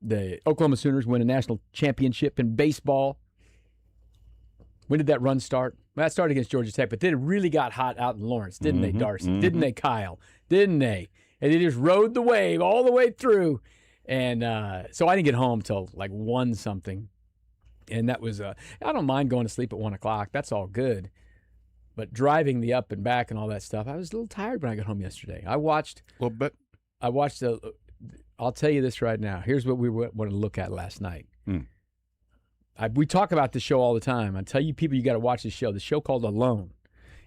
the Oklahoma Sooners win a national championship in baseball. When did that run start? Well, that started against Georgia Tech, but then it really got hot out in Lawrence, didn't they, Darcy? Didn't they, Kyle? Didn't they? And they just rode the wave all the way through. And so I didn't get home till like 1 something. And that was, I don't mind going to sleep at 1 o'clock. That's all good. But driving the up and back and all that stuff, I was a little tired when I got home yesterday. I watched. A little bit. I'll tell you this right now. Here's what we wanted to look at last night. We talk about this show all the time. I tell you people, you got to watch this show. The show called Alone.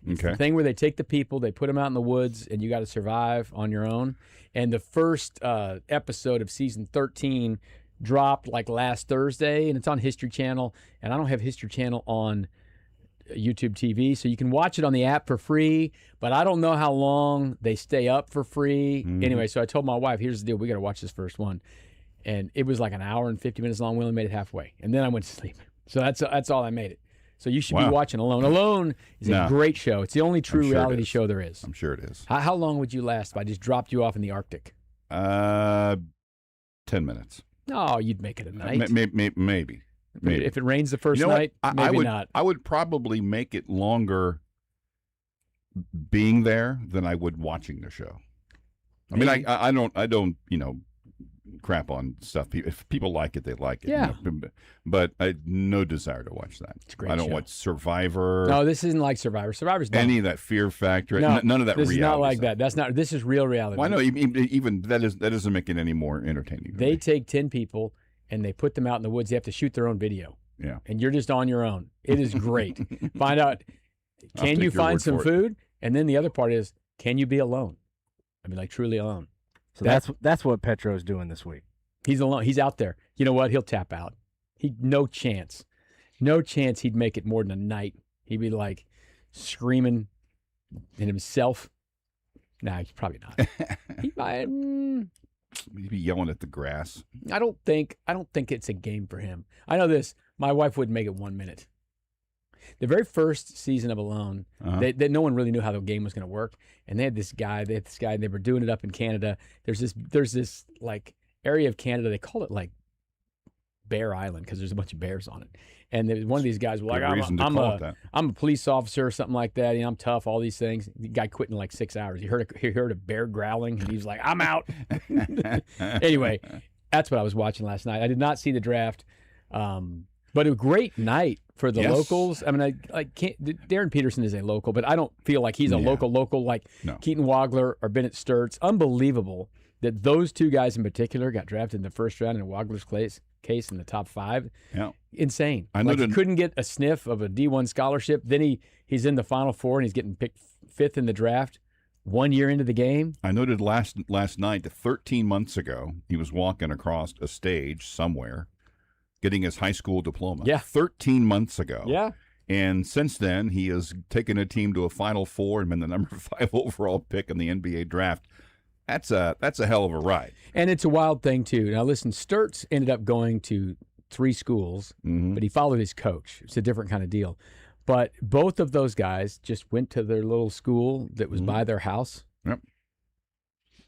It's the thing where they take the people, they put them out in the woods, and you got to survive on your own. And the first episode of season 13 dropped like last Thursday, and it's on History Channel. And I don't have History Channel on YouTube TV, so you can watch it on the app for free, but I don't know how long they stay up for free. Anyway, so I told my wife, here's the deal, we got to watch this first one. And it was like an hour and 50 minutes long. We only made it halfway, and then I went to sleep. So that's all I made it. So you should be watching Alone. Alone is a great show. It's the only true reality show there is. I'm sure it is. How long would you last if I just dropped you off in the Arctic? 10 minutes. No, you'd make it a night. Maybe. If it rains the first night, maybe not. I would probably make it longer being there than I would watching the show. I mean, I don't, crap on stuff. If people like it, they like it. Yeah. But I had no desire to watch that. It's a great I don't show. watch Survivor. No, this isn't like Survivor. Survivor's done. Any of that Fear Factor. No, none of that reality. This is not like stuff. that. That's not. This is real reality. Well, I know. Even that doesn't make it any more entertaining. They take 10 people and they put them out in the woods. They have to shoot their own video. Yeah. And you're just on your own. It is great. Find out, can you find some food? And then the other part is, can you be alone? I mean, like truly alone. So that's what Petro's doing this week. He's alone. He's out there. You know what? He'll tap out. No chance. No chance he'd make it more than a night. He'd be like screaming in himself. Nah, he's probably not. He might. He'd be yelling at the grass. I don't think it's a game for him. I know this. My wife wouldn't make it 1 minute. The very first season of Alone, no one really knew how the game was going to work, and they had this guy. They were doing it up in Canada. There's this like area of Canada. They call it like Bear Island because there's a bunch of bears on it. And there was one of these guys was like, I'm a police officer or something like that. I'm tough. All these things. The guy quit in like 6 hours. He heard a bear growling, and he was like, I'm out. Anyway, that's what I was watching last night. I did not see the draft, but a great night for the locals. I mean, Darren Peterson is a local, but I don't feel like he's a local like Keaton Wagler or Bennett Sturts. Unbelievable that those two guys in particular got drafted in the first round in Wagler's case in the top 5. Yeah. Insane. He couldn't get a sniff of a D1 scholarship. Then he's in the Final Four and he's getting picked 5th in the draft 1 year into the game. I noted last night that 13 months ago he was walking across a stage somewhere getting his high school diploma. Yeah. 13 months ago. Yeah. And since then he has taken a team to a Final Four and been the number 5 overall pick in the NBA draft. That's a hell of a ride. And it's a wild thing, too. Now, listen, Sturts ended up going to 3 schools, but he followed his coach. It's a different kind of deal. But both of those guys just went to their little school that was by their house. Yep.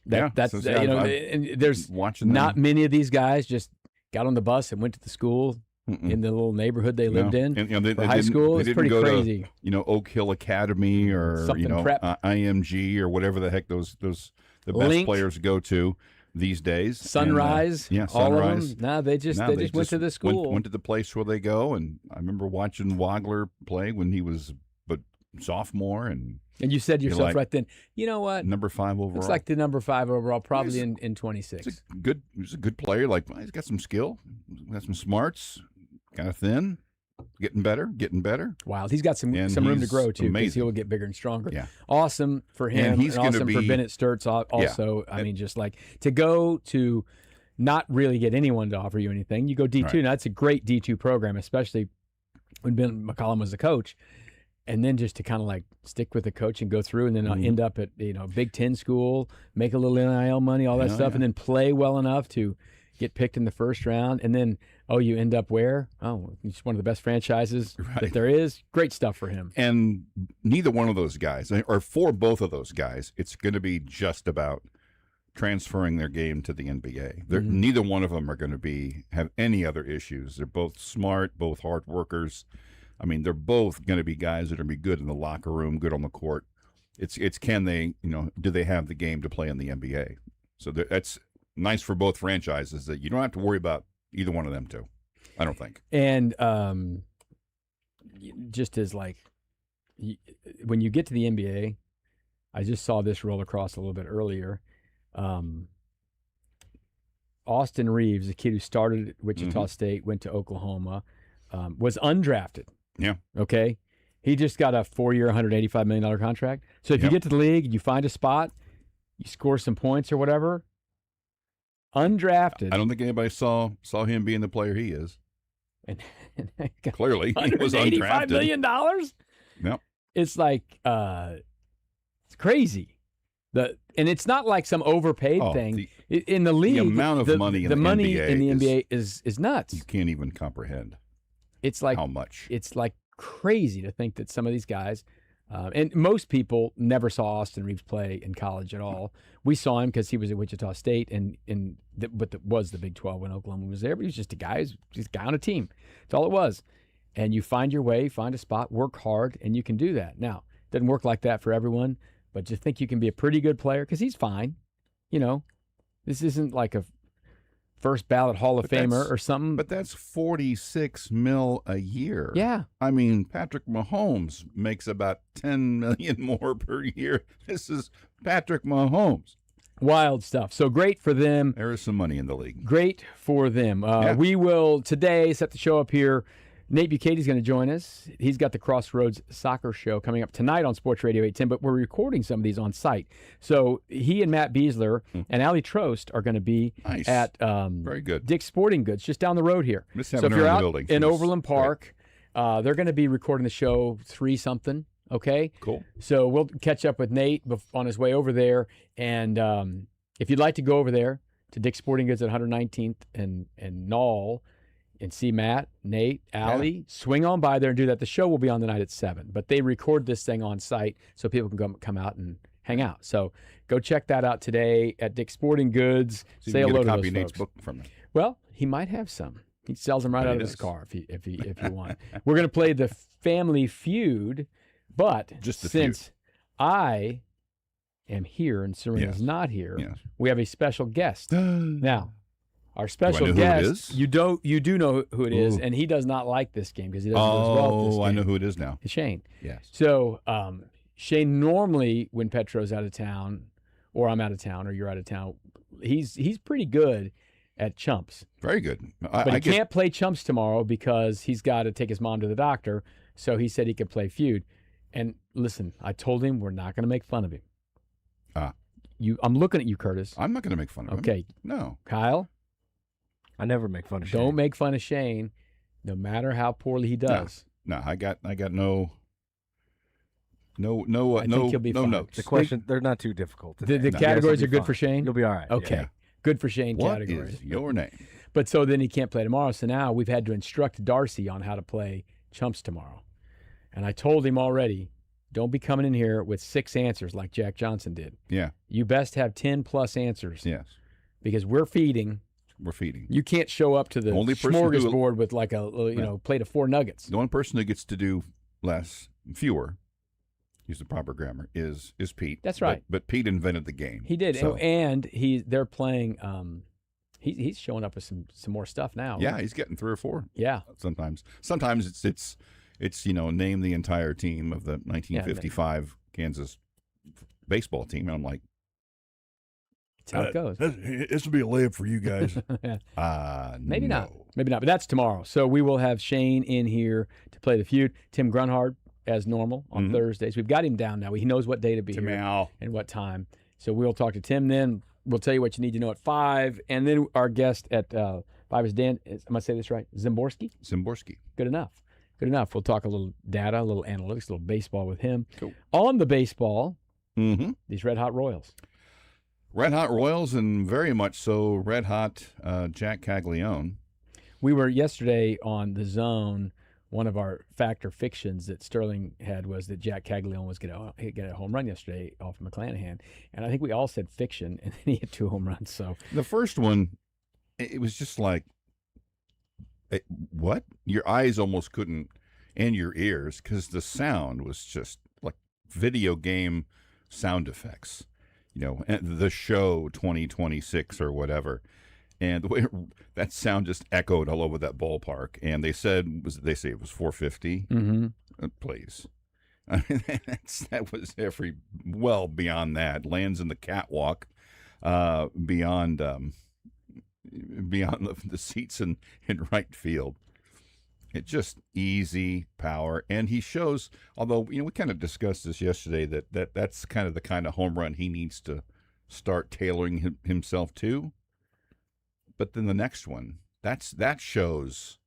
And there's not many of these guys just got on the bus and went to the school in the little neighborhood they lived in. And they high school, it's pretty crazy. To, Oak Hill Academy or IMG or whatever the heck the best players go to these days. Sunrise. Sunrise. All of them. No, they just went to the school. Went to the place where they go. And I remember watching Wagler play when he was a sophomore. And you said to yourself right then, you know what? Number 5 overall. It's like the number 5 overall, probably in 26. He's a good player. Like, he's got some skill, got some smarts, kind of thin. Getting better. Wild. He's got some room to grow, too, because he'll get bigger and stronger. Yeah. Awesome for him, and awesome for Bennett Sturts also. Yeah. I mean, just like to go to not really get anyone to offer you anything. You go D2. Right. Now, that's a great D2 program, especially when Ben McCollum was the coach. And then just to kind of like stick with the coach and go through and then end up at Big Ten school, make a little NIL money, all that stuff, and then play well enough to get picked in the first round, and then you end up where? Oh, it's one of the best franchises that there is. Great stuff for him. And neither one of those guys, or for both of those guys, it's going to be just about transferring their game to the NBA. Neither one of them are going to have any other issues. They're both smart, both hard workers. I mean, they're both going to be guys that are going to be good in the locker room, good on the court. It's can they, do they have the game to play in the NBA? So that's nice for both franchises that you don't have to worry about either one of them two, I don't think. And just as when you get to the NBA, I just saw this roll across a little bit earlier. Austin Reeves, the kid who started at Wichita State, went to Oklahoma, was undrafted. Yeah. Okay. He just got a 4-year, $185 million contract. So if you get to the league and you find a spot, you score some points or whatever, undrafted. I don't think anybody saw him being the player he is. And clearly, he was undrafted. $185 million? Yep. It's it's crazy. And it's not like some overpaid thing. In the league, the amount of money in the NBA is nuts. You can't even comprehend. It's like how much. It's like crazy to think that some of these guys, and most people never saw Austin Reeves play in college at all. We saw him because he was at Wichita State, but was the Big 12 when Oklahoma was there. But he was just a guy on a team. That's all it was. And you find your way, find a spot, work hard, and you can do that. Now, it doesn't work like that for everyone, but just think you can be a pretty good player because he's fine. This isn't like a first ballot Hall of Famer or something. But that's $46 million a year. Yeah. I mean, Patrick Mahomes makes about $10 million more per year. This is Patrick Mahomes. Wild stuff. So great for them. There is some money in the league. Great for them. We will today set the show up here. Nate Bucati's going to join us. He's got the Crossroads Soccer Show coming up tonight on Sports Radio 810, but we're recording some of these on site. So he and Matt Beasler and Ali Trost are going to be at very good Dick's Sporting Goods just down the road here. So if you're out in Overland Park, they're going to be recording the show 3-something, okay? Cool. So we'll catch up with Nate on his way over there. And if you'd like to go over there to Dick's Sporting Goods at 119th and Knoll, and see Matt, Nate, Allie, swing on by there and do that. The show will be on the night at 7, but they record this thing on site so people can come out and hang out. So go check that out today at Dick's Sporting Goods. So say hello to those Nate's folks. book from him. Well, he might have some. He sells them right out of his car if you want. We're going to play the Family Feud, but since I am here and Serena's not here, we have a special guest now. Our special guest, you do know who it is, and he does not like this game because he doesn't do as well at this game. I know who it is now. It's Shane. Yes. So Shane, normally when Petro's out of town, or I'm out of town, or you're out of town, he's pretty good at chumps. Very good. But he can't play chumps tomorrow because he's got to take his mom to the doctor. So he said he could play feud. And listen, I told him we're not going to make fun of him. I'm looking at you, Kurtis. I'm not going to make fun of him. Okay. No. Kyle? I never make fun of Shane. Don't make fun of Shane, no matter how poorly he does. No, I got no I think he'll be fine. notes. The question, they're not too difficult. The categories are good for Shane? You'll be all right. Okay. Yeah. Good for Shane What categories. is your name? But so then he can't play tomorrow. So now we've had to instruct Darcy on how to play chumps tomorrow. And I told him already, don't be coming in here with 6 answers like Jack Johnson did. Yeah. You best have 10+ answers. Yes. Because we're feeding. We're feeding. You can't show up to the smorgasbord with like a plate of 4 nuggets. The only person who gets to do fewer, use the proper grammar, is Pete. That's right. But Pete invented the game. He did. So. And they're playing he's showing up with some more stuff now. Yeah, he's getting 3 or 4. Yeah. Sometimes it's name the entire team of the 1955 Kansas baseball team, and I'm like, that's how it goes. This will be a layup for you guys. Maybe no. not. Maybe not. But that's tomorrow. So we will have Shane in here to play the feud. Tim Grunhard, as normal, on Thursdays. We've got him down now. He knows what day to be here and what time. So we'll talk to Tim then. We'll tell you what you need to know at 5. And then our guest at 5 is Dan. Am I going to say this right? Zimborski? Good enough. We'll talk a little data, a little analytics, a little baseball with him. Cool. On the baseball, these Red Hot Royals. Red Hot Royals, and very much so Red Hot Jack Caglione. We were yesterday on The Zone one of our factor fictions that Sterling had was that Jack Caglione was going to get a home run yesterday off of McClanahan. And I think we all said fiction, and then he hit 2 home runs. So the first one, it was just like, what? Your eyes almost couldn't, and your ears, because the sound was just like video game sound effects. The show 2026 or whatever. And the way that sound just echoed all over that ballpark. And they say it was 450. Mm-hmm. Please. I mean, that was well beyond that. Lands in the catwalk, beyond the seats in right field. It's just easy power. And he shows, although, we kind of discussed this yesterday, that's kind of the kind of home run he needs to start tailoring himself to. But then the next one, that shows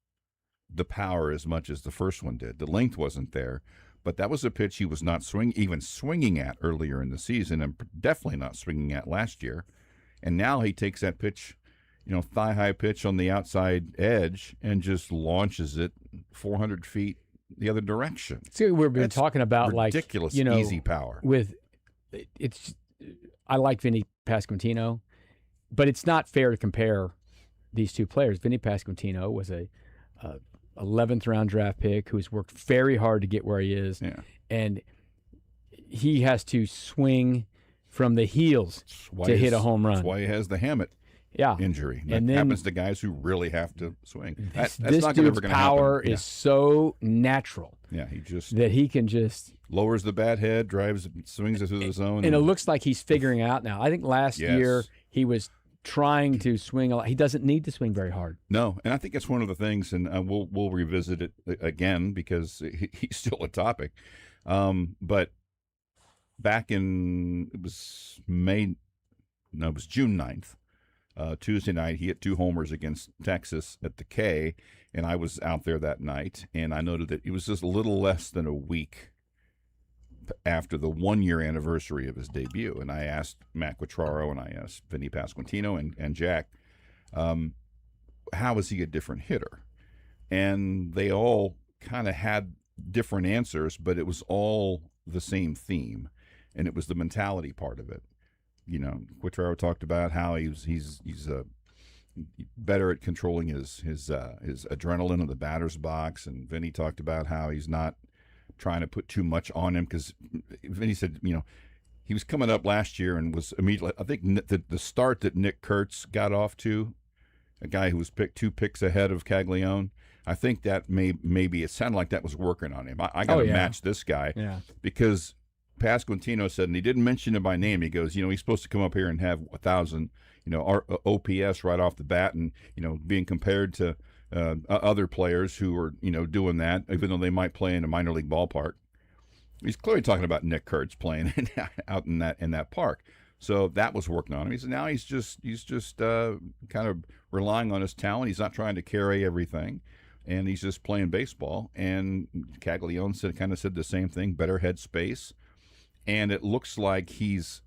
the power as much as the first one did. The length wasn't there, but that was a pitch he was not swinging at earlier in the season, and definitely not swinging at last year. And now he takes that pitch, thigh-high pitch on the outside edge, and just launches it 400 feet the other direction. See, we've been talking about ridiculous, easy power. I like Vinny Pasquantino, but it's not fair to compare these two players. Vinny Pasquantino was a 11th round draft pick who's worked very hard to get where he is, and he has to swing from the heels to hit a home run. That's why he has the Hammett injury. That and then, happens to guys who really have to swing. That's this not dude's ever going to power happen. is so natural. Yeah, he can just lowers the bat head, swings it through the zone, and it looks like he's figuring out now. I think last year he was trying to swing a lot. He doesn't need to swing very hard. No, and I think it's one of the things, and we'll revisit it again because he's still a topic. But back in it was June 9th. Tuesday night, he hit 2 homers against Texas at the K, and I was out there that night, and I noted that it was just a little less than a week after the 1-year anniversary of his debut. And I asked Matt Quattraro and I asked Vinny Pasquantino and Jack, how is he a different hitter? And they all kind of had different answers, but it was all the same theme, and it was the mentality part of it. Quattraro talked about how he's better at controlling his adrenaline in the batter's box, and Vinny talked about how he's not trying to put too much on him, because Vinny said, he was coming up last year and was immediately, I think the start that Nick Kurtz got off to, a guy who was picked 2 picks ahead of Caglione, I think that maybe it sounded like that was working on him. I got to match this guy, because Pasquantino said, and he didn't mention him by name, he goes, he's supposed to come up here and have 1,000, OPS right off the bat, and, being compared to other players who are, doing that, even though they might play in a minor league ballpark. He's clearly talking about Nick Kurtz playing out in that park. So that was working on him. He said now he's just kind of relying on his talent. He's not trying to carry everything, and he's just playing baseball. And Caglione kind of said the same thing, better head space. And it looks like it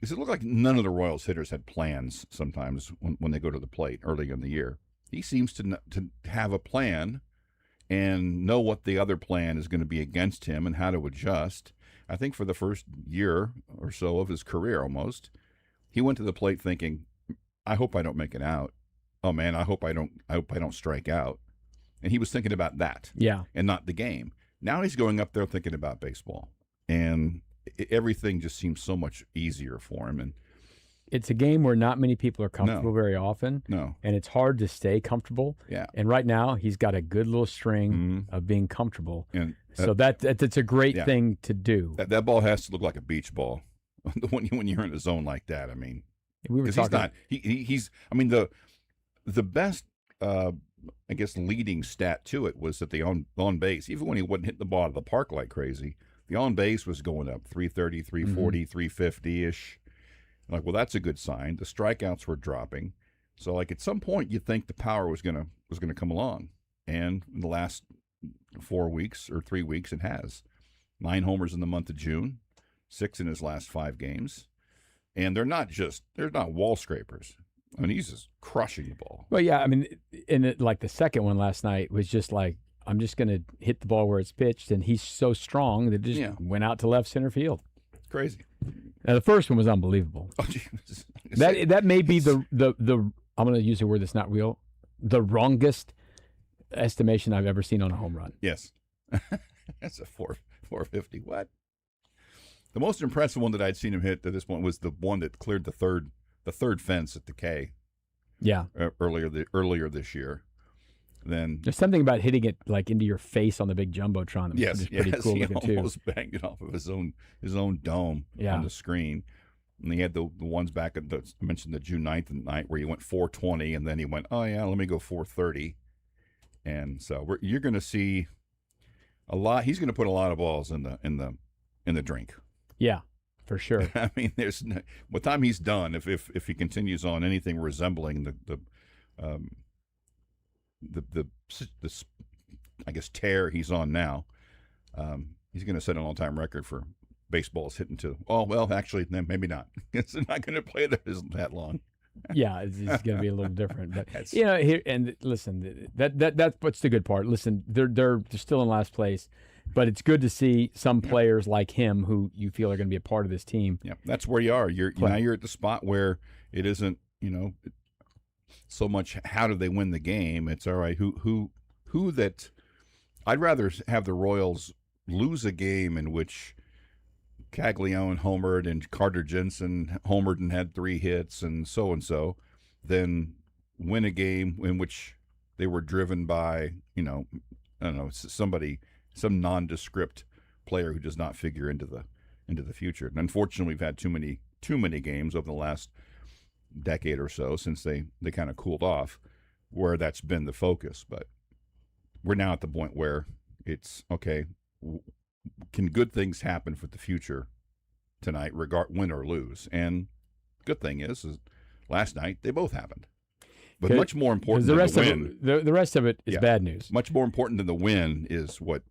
looked like none of the Royals hitters had plans sometimes when they go to the plate early in the year. He seems to have a plan and know what the other plan is going to be against him and how to adjust. I think for the first year or so of his career almost, he went to the plate thinking, I hope I don't make it out. Oh man, I hope I don't strike out. And he was thinking about that. Yeah. And not the game. Now he's going up there thinking about baseball. And everything just seems so much easier for him. And it's a game where not many people are comfortable very often. No. And it's hard to stay comfortable. Yeah. And right now, he's got a good little string of being comfortable. And so that's a great thing to do. That ball has to look like a beach ball when you're in a zone like that. I mean, we were talking. He's I mean, the best, I guess, leading stat to it was that the on base, even when he wasn't hitting the ball out of the park like crazy, the on base was going up 330, 340, 350-ish. Like, well, that's a good sign. The strikeouts were dropping. So, like, at some point, you'd think the power was gonna come along. And in the last 4 weeks or 3 weeks, it has. 9 homers in the month of June, 6 in his last 5 games. And they're not wall scrapers. I mean, he's just crushing the ball. Well, yeah, I mean, like the second one last night was just like, I'm just going to hit the ball where it's pitched, and he's so strong that it just went out to left center field. Crazy. Now the first one was unbelievable. Oh, geez. That may be the I'm going to use a word that's not real. The wrongest estimation I've ever seen on a home run. Yes. That's a 450. What? The most impressive one that I'd seen him hit to this point was the one that cleared the third fence at the K. Yeah. Earlier this year. Then there's something about hitting it like into your face on the big jumbotron. That was pretty cool looking too. He almost banged it off of his own dome on the screen. And he had the ones back at I mentioned the June 9th night where he went 420, and then he went, oh yeah, let me go 430. And so you're going to see a lot. He's going to put a lot of balls in the drink. Yeah, for sure. I mean, by the time he's done, if he continues on anything resembling the I guess tear he's on now, he's going to set an all-time record for baseballs hitting to. Oh well, actually, maybe not. It's not going to play that long. Yeah, it's going to be a little different. But here and listen, that's what's the good part. Listen, they're still in last place, but it's good to see some players like him who you feel are going to be a part of this team. Yeah, that's where you are. Now you're at the spot where it isn't, so much how do they win the game. It's all right. Who that? I'd rather have the Royals lose a game in which Caglione homered and Carter Jensen homered and had 3 hits and so, than win a game in which they were driven by, I don't know, some nondescript player who does not figure into the future. And unfortunately, we've had too many games over the last decade or so since they kind of cooled off where that's been the focus. But we're now at the point where it's okay. Can good things happen for the future tonight, win or lose? And good thing is last night they both happened. But much more important than the win. The rest of it is bad news. Much more important than the win is what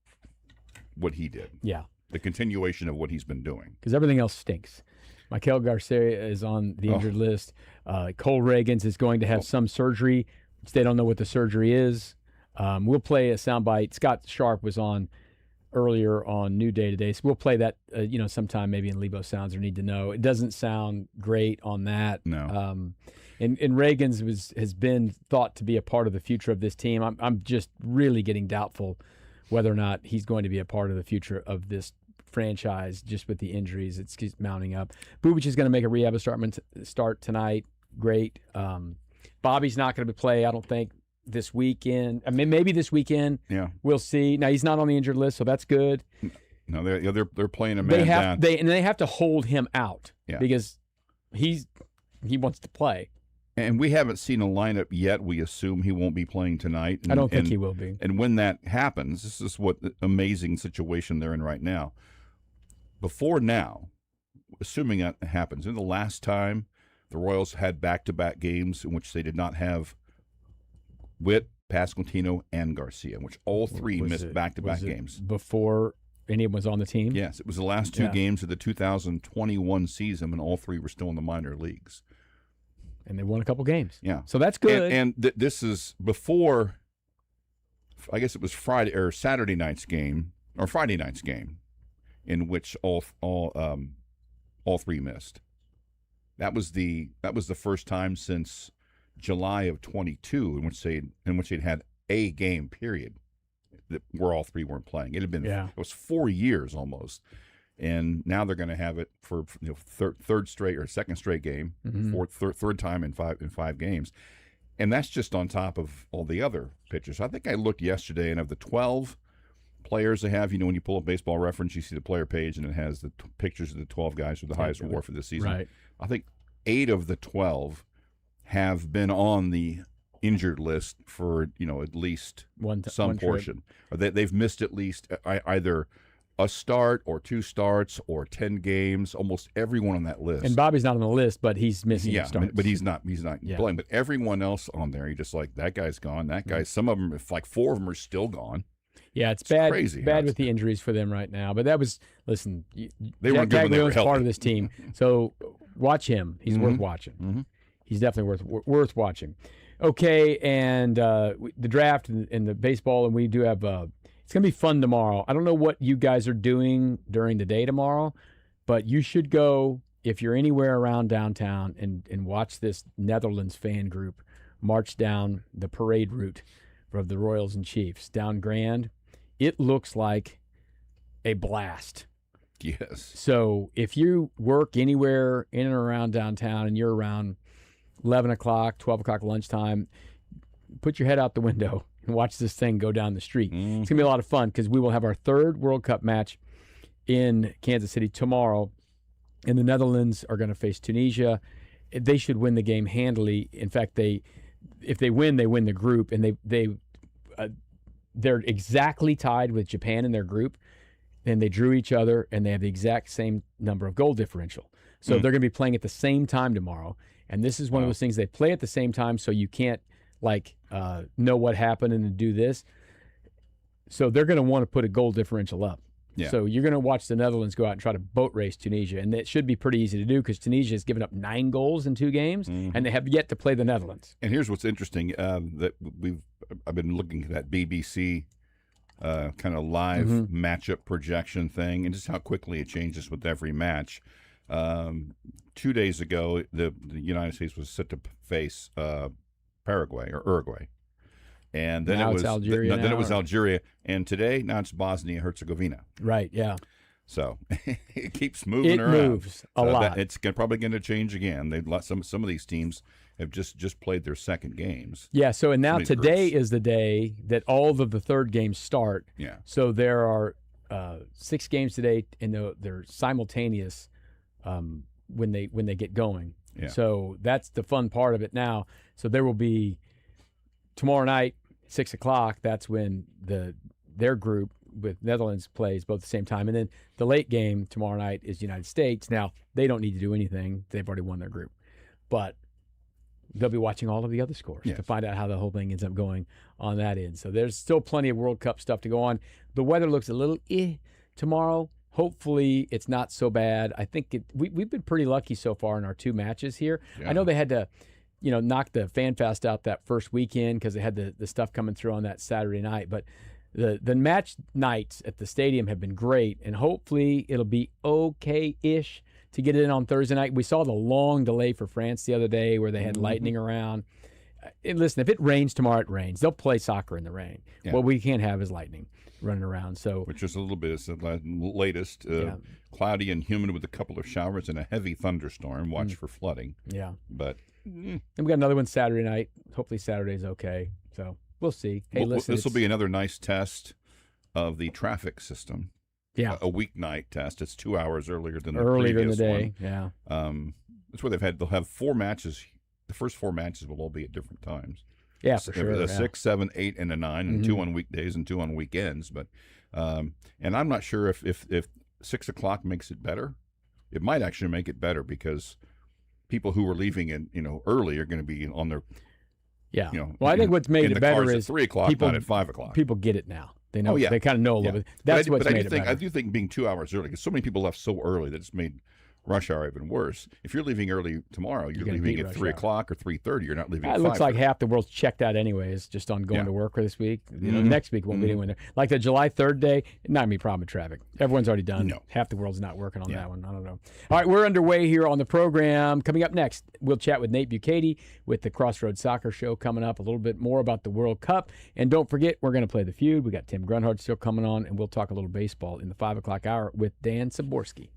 he did. Yeah. The continuation of what he's been doing. Because everything else stinks. Michael Garcia is on the injured list. Cole Reagans is going to have some surgery, which they don't know what the surgery is. We'll play a soundbite. Scott Sharp was on earlier on New Day today, so we'll play that sometime maybe in Leabo Sounds or Need to Know. It doesn't sound great on that. No. And Reagans has been thought to be a part of the future of this team. I'm just really getting doubtful whether or not he's going to be a part of the future of this franchise just with the injuries. It's just mounting up. Bubic is going to make a rehab start tonight. Great. Bobby's not going to play, I don't think, this weekend. I mean, maybe this weekend. Yeah. We'll see. Now, he's not on the injured list, so that's good. No, they're playing a man down. They have to hold him out because he wants to play. And we haven't seen a lineup yet. We assume he won't be playing tonight. I don't think he will be. And when that happens, this is what the amazing situation they're in right now. Before now, assuming that happens, in the last time the Royals had back-to-back games in which they did not have Witt, Pasquantino, and Garcia, in which all three missed back-to-back games. Before anyone was on the team? Yes, it was the last 2 games of the 2021 season when all 3 were still in the minor leagues. And they won a couple games. Yeah. So that's good. And this is before, I guess it was Friday or Saturday night's game, or Friday night's game, in which all 3 missed. That was the first time since July of 22 in which they'd had a game period where all 3 weren't playing. It had been it was 4 years almost. And now they're going to have it for third straight or second straight game, third time in five games, and that's just on top of all the other pitchers. I think I looked yesterday, and of the 12 players they have, when you pull up Baseball Reference, you see the player page, and it has the pictures of the 12 guys with the highest WAR for this season. Right. I think 8 of the 12 have been on the injured list for at least some portion, or they've missed at least either a start or 2 starts or 10 games. Almost everyone on that list. And Bobby's not on the list, but he's missing starts. But he's not playing. But everyone else on there, you're just like, that guy's gone. That guy. Some of them, like 4 of them, are still gone. Yeah, it's bad. Crazy. Bad with the injuries for them right now. But that was they weren't good when they were healthy. Part of this team. So watch him. He's worth watching. Mm-hmm. He's definitely worth watching. okay, and the draft and the baseball, and we do have. It's gonna be fun tomorrow. I don't know what you guys are doing during the day tomorrow, but you should go if you're anywhere around downtown and watch this Netherlands fan group march down the parade route of the Royals and Chiefs down Grand. It looks like a blast. Yes. So if you work anywhere in and around downtown and you're around 11 o'clock, 12 o'clock lunchtime, put your head out the window and watch this thing go down the street. It's going to be a lot of fun because we will have our third World Cup match in Kansas City tomorrow, and the Netherlands are going to face Tunisia. They should win the game handily. In fact, if they win the group, and they're exactly tied with Japan in their group, and they drew each other, and they have the exact same number of goal differential. So they're going to be playing at the same time tomorrow. And this is one of those things, they play at the same time, so you can't know what happened and do this. So they're going to want to put a goal differential up. Yeah. So you're going to watch the Netherlands go out and try to boat race Tunisia, and it should be pretty easy to do because Tunisia has given up 9 goals in 2 games, and they have yet to play the Netherlands. And here's what's interesting: that I've been looking at that BBC kind of live matchup projection thing, and just how quickly it changes with every match. 2 days ago, the United States was set to face Paraguay or Uruguay, and then Now it it's was Algeria. Then it was Algeria, and today now it's Bosnia Herzegovina. Right. Yeah. So it keeps moving It around. moves a lot. It's probably going to change again. They've let some of these teams have just played their second games. Yeah. So and now these today groups. is the day that all of the third games start. Yeah. So there are 6 games today, and they're simultaneous when they get going. Yeah. So that's the fun part of it now. So there will be tomorrow night, 6 o'clock. That's when their group with Netherlands plays both at the same time, and then the late game tomorrow night is United States. Now they don't need to do anything; they've already won their group, but they'll be watching all of the other scores to find out how the whole thing ends up going on that end. So there's still plenty of World Cup stuff to go on. The weather looks a little tomorrow. Hopefully it's not so bad. I think we've been pretty lucky so far in our 2 matches here. Yeah. I know they had to, knock the Fan Fest out that first weekend because they had the stuff coming through on that Saturday night. But the match nights at the stadium have been great, and hopefully it'll be okay-ish to get it in on Thursday night. We saw the long delay for France the other day where they had lightning around. And listen, if it rains tomorrow, it rains. They'll play soccer in the rain. Yeah. What we can't have is lightning running around. So, Which is a little bit, it's the latest, cloudy and humid with a couple of showers and a heavy thunderstorm. Watch for flooding. yeah. But And we got another one Saturday night. Hopefully Saturday's okay. So we'll see. Hey, listen. this will be another nice test of the traffic system. Yeah. A weeknight test. It's 2 hours earlier than the Earlier in the previous day. one. Yeah. That's where they'll have 4 matches. The first 4 matches will all be at different times. Yeah, for sure. A yeah. 6, 7, 8, and a 9, and 2 on weekdays and 2 on weekends. But and I'm not sure if 6 o'clock makes it better. It might actually make it better because people who are leaving early are going to be on their Well, I think what's made it better is at 3 o'clock, people, not at 5 o'clock. People get it now. They know. Oh, yeah. They kind of know a little bit. That's what's made it better. I do think being 2 hours early, because so many people left so early that it's made rush hour even worse. If you're leaving early tomorrow, you're leaving at 3 o'clock or 3:30. You're not leaving at 5. It looks like half the world's checked out anyways, just on going to work this week. Next week won't be anyone there. Like the July 3rd day, not gonna be a problem with traffic. Everyone's already done. No. Half the world's not working on that one. I don't know. All right, we're underway here on the program. Coming up next, we'll chat with Nate Bukaty with the Crossroads Soccer Show coming up. A little bit more about the World Cup, and don't forget, we're going to play the feud. We got Tim Grunhard still coming on, and we'll talk a little baseball in the 5 o'clock hour with Dan Saborski.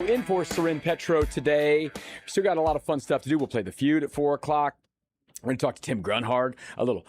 in for Soren Petro today. Still got a lot of fun stuff to do. We'll play The Feud at 4 o'clock. We're going to talk to Tim Grunhard, a little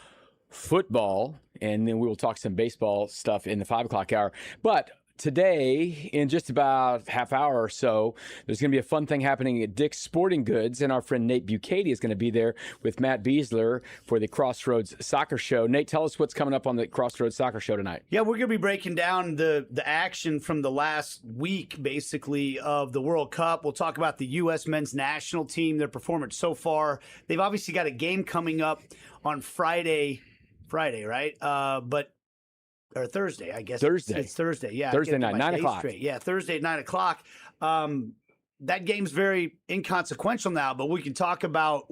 football, and then we will talk some baseball stuff in the 5 o'clock hour. But today, in just about half hour or so, there's going to be a fun thing happening at Dick's Sporting Goods, and our friend Nate Bucati is going to be there with Matt Beasler for the Crossroads Soccer Show. Nate, tell us what's coming up on the Crossroads Soccer Show tonight. Yeah, we're going to be breaking down the action from the last week, basically, of the World Cup. We'll talk about the U.S. men's national team, their performance so far. They've obviously got a game coming up on Friday, right? Or Thursday, I guess. Thursday. It's Thursday, yeah. Thursday night, 9 o'clock. Straight. Yeah, Thursday at 9 o'clock. That game's very inconsequential now, but we can talk about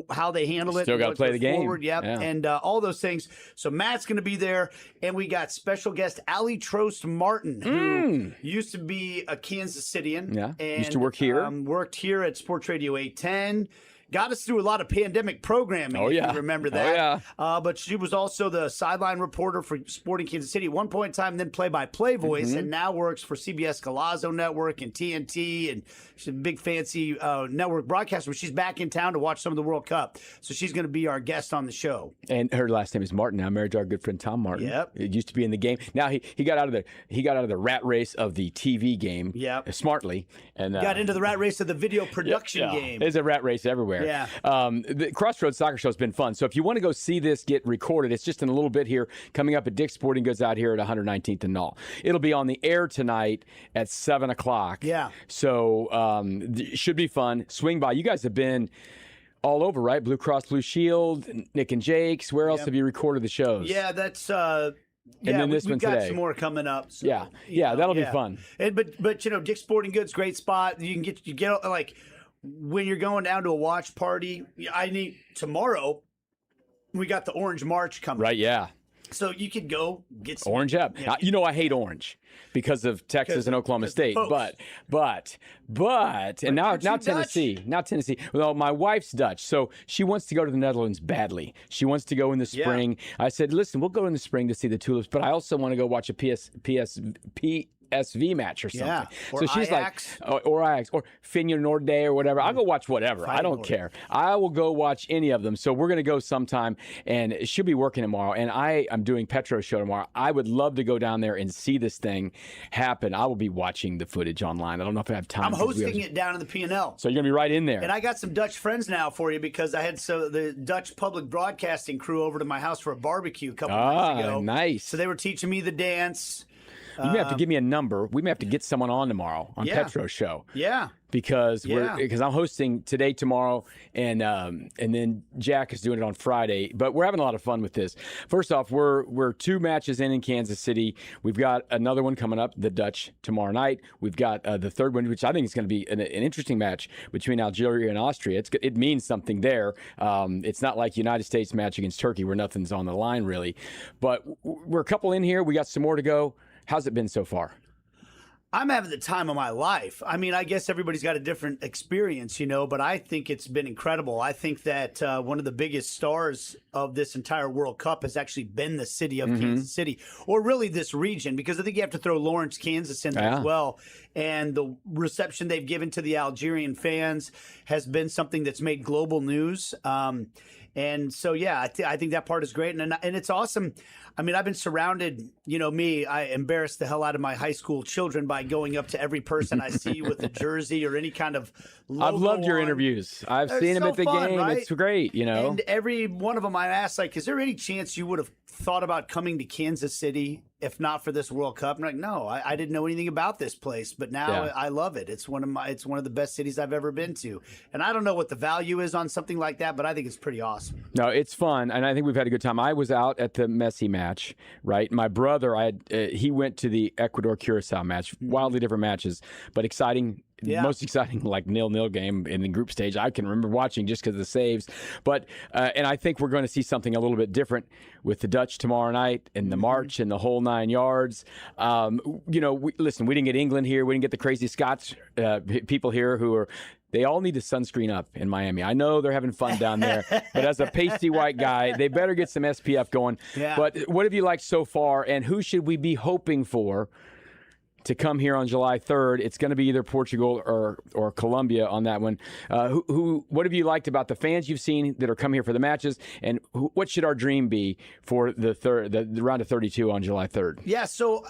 how they handle it. Still got to play the game. Forward, yeah. And all those things. So Matt's going to be there, and we got special guest Ali Trost Martin, who used to be a Kansas Cityan. Yeah, and, used to work here. Worked here at Sports Radio 810. Got us through a lot of pandemic programming, if you remember that. But she was also the sideline reporter for Sporting Kansas City at one point in time, then play-by-play voice, and now works for CBS Galazo Network and TNT, and she's a big fancy network broadcaster. But she's back in town to watch some of the World Cup, so she's going to be our guest on the show. And her last name is Martin. Now married to our good friend Tom Martin. Yep. It used to be in the game. Now he got out of the rat race of the TV game. Smartly, and got into the rat race of the video production game. There's a rat race everywhere. Yeah. The Crossroads Soccer Show has been fun. So if you want to go see this get recorded, it's just in a little bit here, coming up at Dick's Sporting Goods out here at 119th and Knoll. It'll be on the air tonight at 7 o'clock. Yeah. So it should be fun. Swing by. You guys have been all over, right? Blue Cross Blue Shield, Nick and Jake's. Where else have you recorded the shows? Yeah, that's... and then this we've one got today. some more coming up. So, that'll be fun. And but Dick's Sporting Goods, great spot. You get like when you're going down to a watch party. Tomorrow. We got the Orange March coming. Right. Yeah. So you could go get some Orange up. Yeah. I hate orange because of Texas and Oklahoma State. But and now Tennessee. Now Tennessee. Well, my wife's Dutch, so she wants to go to the Netherlands badly. She wants to go in the spring. I said, listen, we'll go in the spring to see the tulips, but I also want to go watch a PSV match or something. Yeah. Or so she's Ajax. or Ajax or Feyenoord or whatever. I'll go watch whatever. I don't care. I will go watch any of them. So we're going to go sometime, and she'll be working tomorrow, and I'm doing Petro's show tomorrow. I would love to go down there and see this thing happen. I will be watching the footage online. I don't know if I have time. I'm hosting it down in the P&L. So you're going to be right in there. And I got some Dutch friends now for you because I had the Dutch public broadcasting crew over to my house for a barbecue a couple months ago. Nice. So they were teaching me the dance. You may have to give me a number. We may have to get someone on tomorrow on Petro's show. Yeah. Because I'm hosting today, tomorrow, and then Jack is doing it on Friday. But we're having a lot of fun with this. First off, we're 2 matches in Kansas City. We've got another one coming up, the Dutch, tomorrow night. We've got the third one, which I think is going to be an interesting match between Algeria and Austria. It means something there. It's not like United States match against Turkey where nothing's on the line really. But we're a couple in here. We got some more to go. How's it been so far? I'm having the time of my life. I mean, I guess everybody's got a different experience, but I think it's been incredible. I think that one of the biggest stars of this entire World Cup has actually been the city of Kansas City, or really this region, because I think you have to throw Lawrence, Kansas in there as well. And the reception they've given to the Algerian fans has been something that's made global news. And so, I think that part is great. And it's awesome. I mean, I've been surrounded, I embarrassed the hell out of my high school children by going up to every person I see with a jersey or any kind of logo. I've loved your interviews. I've seen them at the game. Right? It's great, And every one of them I asked, like, is there any chance you would have thought about coming to Kansas City if not for this World Cup? I'm like, no, I didn't know anything about this place, but now I love it. It's one of the best cities I've ever been to. And I don't know what the value is on something like that, but I think it's pretty awesome. No, it's fun, and I think we've had a good time. I was out at the Messi match, right? My brother, he went to the Ecuador-Curacao match. Wildly different matches, but exciting. Most exciting, like 0-0 game in the group stage I can remember watching just because of the saves. But and I think we're going to see something a little bit different with the Dutch tomorrow night and the March and the whole 9 yards. Listen, we didn't get England here. We didn't get the crazy Scots people here who are. They all need to sunscreen up in Miami. I know they're having fun down there, but as a pasty white guy, they better get some SPF going. Yeah. But what have you liked so far, and who should we be hoping for to come here on July 3rd. It's going to be either Portugal or Colombia on that one. What have you liked about the fans you've seen that are coming here for the matches, and what should our dream be for the round of 32 on July 3rd? Yeah, so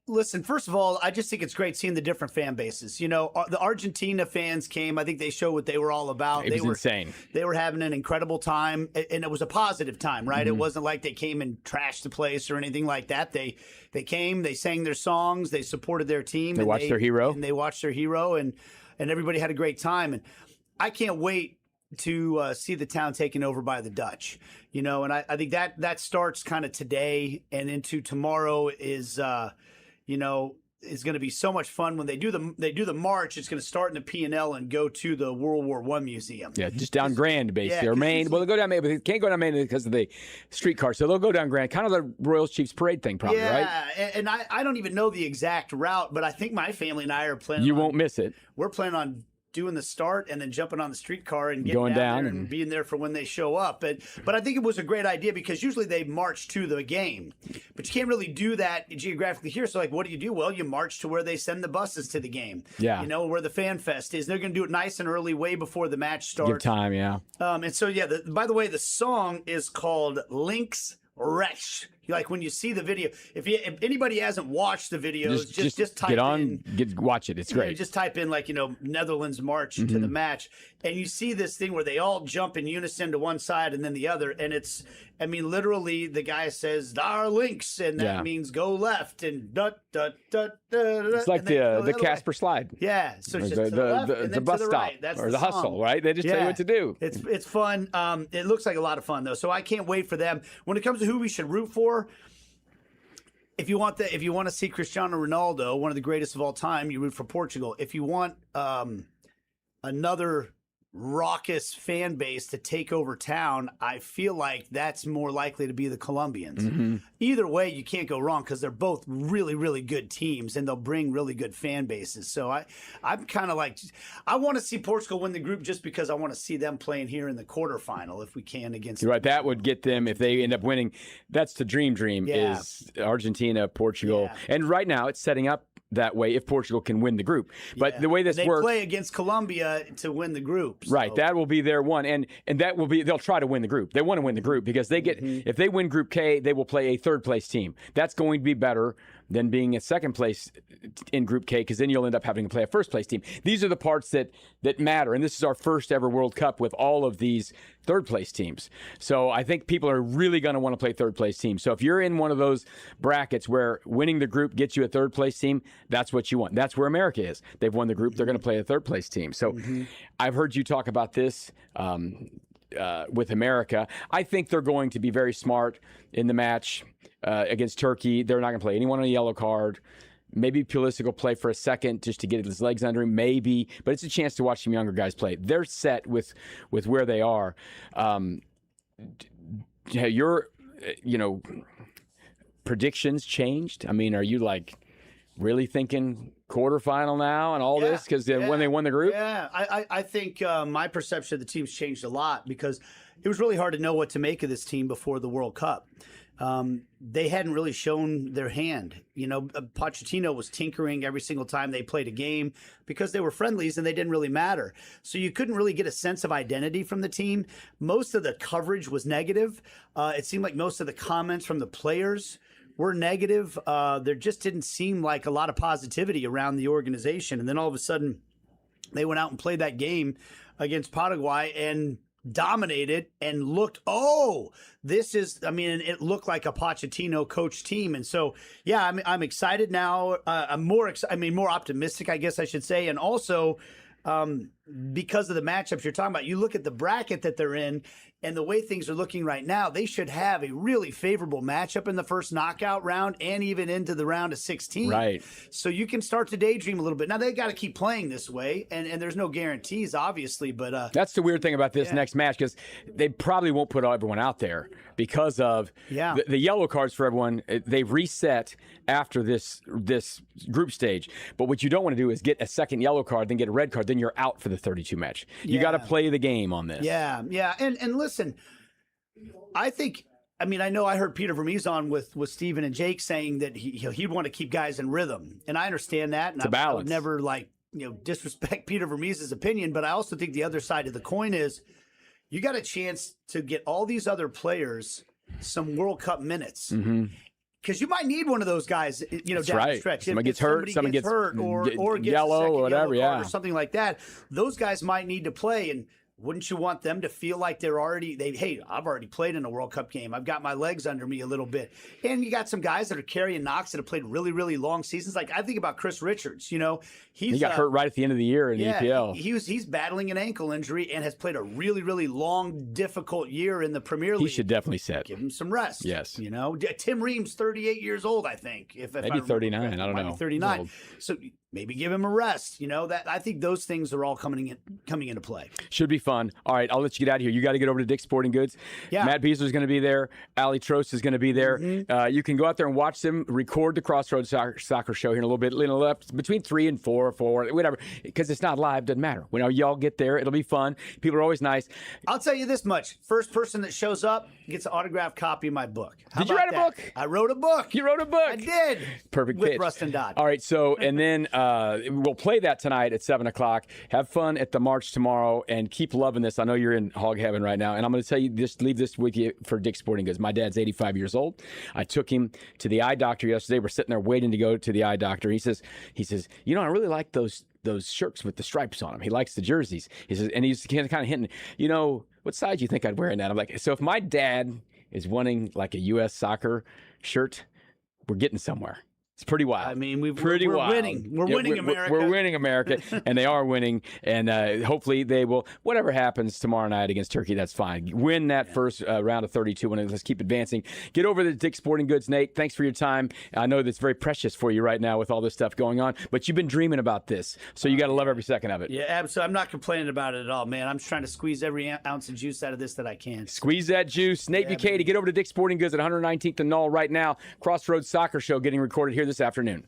listen, first of all, I just think it's great seeing the different fan bases. You know, the Argentina fans came. I think they showed what they were all about. It was insane. They were having an incredible time, and it was a positive time, right? It wasn't like they came and trashed the place or anything like that. They came, they sang their songs, they supported their team. They watched their hero. And they watched their hero, and everybody had a great time. And I can't wait to see the town taken over by the Dutch, you know, and I think that starts kind of today and into tomorrow is, you know, it's going to be so much fun when they do the march. It's going to start in the P&L and go to the World War I Museum. Yeah, just down Grand, basically. Yeah, or Main. Well, they'll go down Main, but they can't go down Main because of the streetcar. So they'll go down Grand, kind of the Royals Chiefs Parade thing, probably, right? Yeah, and I don't even know the exact route, but I think my family and I are planning. You won't miss it. We're planning on doing the start and then jumping on the streetcar and getting going down there and being there for when they show up. But I think it was a great idea because usually they march to the game, but you can't really do that geographically here. So like, what do? Well, you march to where they send the buses to the game. Yeah. You know, where the fan fest is. They're going to do it nice and early, way before the match starts. Give time, yeah. And so, yeah, by the way, the song is called Links Rechts. Like when you see the video, if anybody hasn't watched the videos, just type watch it. It's great. You just type in like, you know, Netherlands march to the match, and you see this thing where they all jump in unison to one side and then the other, and it's, I mean, literally the guy says "Dar links," and that means go left, and dut dut dut dut. It's like the Casper slide. Yeah, so it's just to the left and then the bus to the stop right. That's or the song. hustle, right? They just tell you what to do. It's fun. It looks like a lot of fun though, so I can't wait for them. When it comes to who we should root for, if you want to see Cristiano Ronaldo, one of the greatest of all time, you root for Portugal. If you want another raucous fan base to take over town, I feel like that's more likely to be the Colombians. Either way, you can't go wrong because they're both really, really good teams, and they'll bring really good fan bases. So I'm kind of like, I want to see Portugal win the group just because I want to see them playing here in the quarterfinal if we can against. You're right. That would get them, if they end up winning. That's the dream is Argentina, Portugal. And right now it's setting up that way if Portugal can win the group. But the way this works, they play against Colombia to win the group. So. Right, that will be their one, and that will be, they'll try to win the group. They want to win the group because they get, if they win Group K, they will play a third place team. That's going to be better than being a second place in Group K, because then you'll end up having to play a first place team. These are the parts that matter, and this is our first ever World Cup with all of these third place teams. So I think people are really going to want to play third place teams. So if you're in one of those brackets where winning the group gets you a third place team, that's what you want. That's where America is. They've won the group. They're going to play a third place team. So I've heard you talk about this with America. I think they're going to be very smart in the match against Turkey. They're not going to play anyone on a yellow card. Maybe Pulisic will play for a second just to get his legs under him, maybe. But it's a chance to watch some younger guys play. They're set with where they are. Your, predictions changed? I mean, are you like really thinking quarterfinal now and all this because when they won the group? Yeah, I think my perception of the team's changed a lot because it was really hard to know what to make of this team before the World Cup. They hadn't really shown their hand. Pochettino was tinkering every single time they played a game because they were friendlies and they didn't really matter. So you couldn't really get a sense of identity from the team. Most of the coverage was negative. It seemed like most of the comments from the players were negative. There just didn't seem like a lot of positivity around the organization. And then all of a sudden they went out and played that game against Paraguay and dominated and looked, it looked like a Pochettino coach team. And so, I'm excited now. I'm more optimistic, I guess I should say. And also, because of the matchups you're talking about, you look at the bracket that they're in and the way things are looking right now, they should have a really favorable matchup in the first knockout round and even into the round of 16. Right. So you can start to daydream a little bit. Now, they got to keep playing this way, and there's no guarantees, obviously. But that's the weird thing about this next match, because they probably won't put everyone out there because of the yellow cards for everyone. They've reset after this group stage. But what you don't want to do is get a second yellow card, then get a red card, then you're out for the 32 match. You got to play the game on this. Yeah. And listen, I think I mean, I know I heard Peter Vermees on with Steven and Jake saying that he'd want to keep guys in rhythm, and I understand that. And it's a balance. I would never disrespect Peter Vermees' opinion, but I also think the other side of the coin is you got a chance to get all these other players some World Cup minutes. Mm-hmm. Because you might need one of those guys, down the stretch. Someone gets hurt, someone gets hurt, or gets yellow or whatever, or something like that. Those guys might need to play, and wouldn't you want them to feel like they're already? Hey, I've already played in a World Cup game. I've got my legs under me a little bit, and you got some guys that are carrying knocks that have played really, really long seasons. Like I think about Chris Richards. He got hurt right at the end of the year in the EPL. He's battling an ankle injury and has played a really, really long, difficult year in the Premier League. He should definitely sit. Give him some rest. Yes. Tim Ream's 38 years old, I think. Maybe 39. I don't know. 39. So maybe give him a rest. That I think those things are all coming into play. Should be fun. All right, I'll let you get out of here. You got to get over to Dick's Sporting Goods. Yeah. Matt Beasler's going to be there. Ali Trost is going to be there. Mm-hmm. You can go out there and watch them record the Crossroads Soccer Show here in a little bit. Between 3 and 4, whatever. Because it's not live, doesn't matter. When y'all get there, it'll be fun. People are always nice. I'll tell you this much: first person that shows up gets an autographed copy of my book. Did you write a book? I wrote a book. You wrote a book. I did. Perfect with pitch. Rustin Dodd. All right, so and then we'll play that tonight at 7:00. Have fun at the march tomorrow, and keep loving this. I know you're in hog heaven right now, and I'm going to tell you, just leave this with you for Dick's Sporting Goods. My dad's 85 years old. I took him to the eye doctor yesterday. We're sitting there waiting to go to the eye doctor. He says, I really like those shirts with the stripes on them. He likes the jerseys. He says, and he's kind of hinting, what size do you think I'd wear in that? I'm like, so if my dad is wanting like a U.S. soccer shirt, we're getting somewhere. It's pretty wild. I mean, we're wild. winning. We're winning America. We're winning America, and they are winning. And hopefully they will, whatever happens tomorrow night against Turkey, that's fine. Win that first round of 32, and let's keep advancing. Get over to Dick's Sporting Goods, Nate. Thanks for your time. I know that's very precious for you right now with all this stuff going on, but you've been dreaming about this, so you got to love every second of it. Yeah, absolutely. I'm not complaining about it at all, man. I'm just trying to squeeze every ounce of juice out of this that I can. Squeeze that juice. Nate Bukaty, get over to Dick's Sporting Goods at 119th and Knoll right now. Crossroads Soccer Show getting recorded here this afternoon.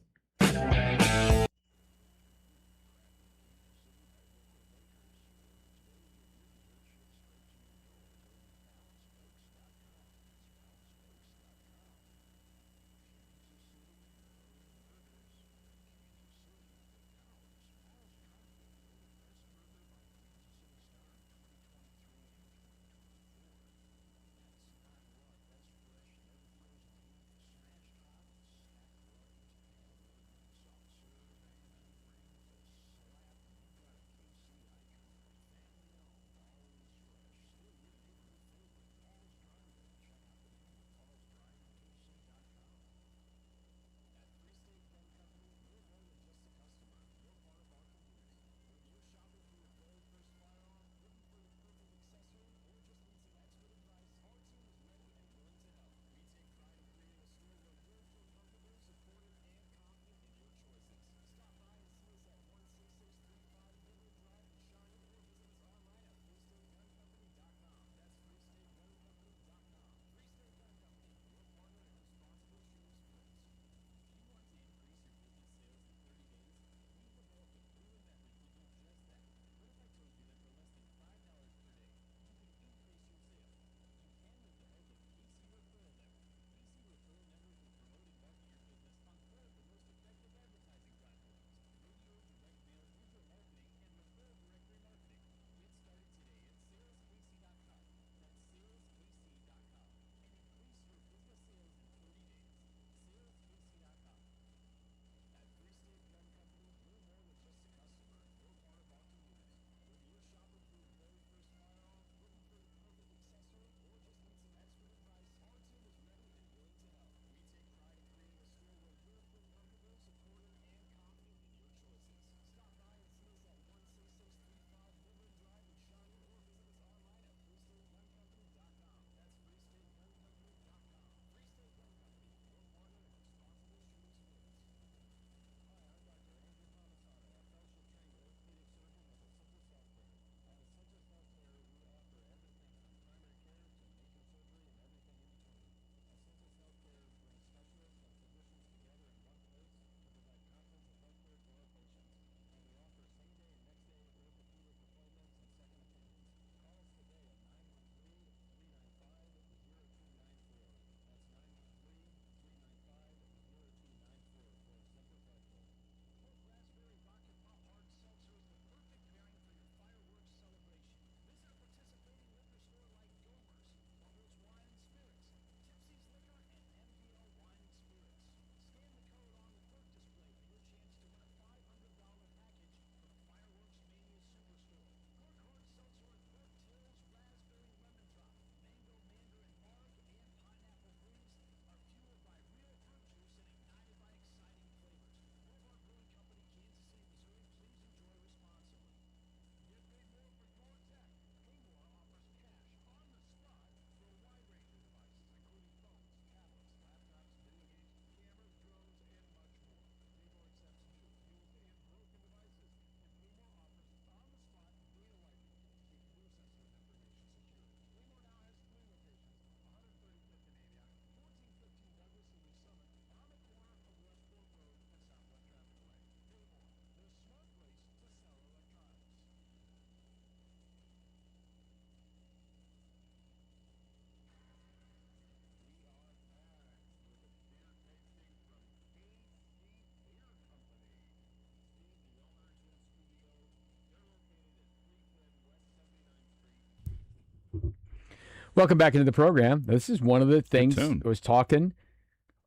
Welcome back into the program. This is one of the things tune. I was talking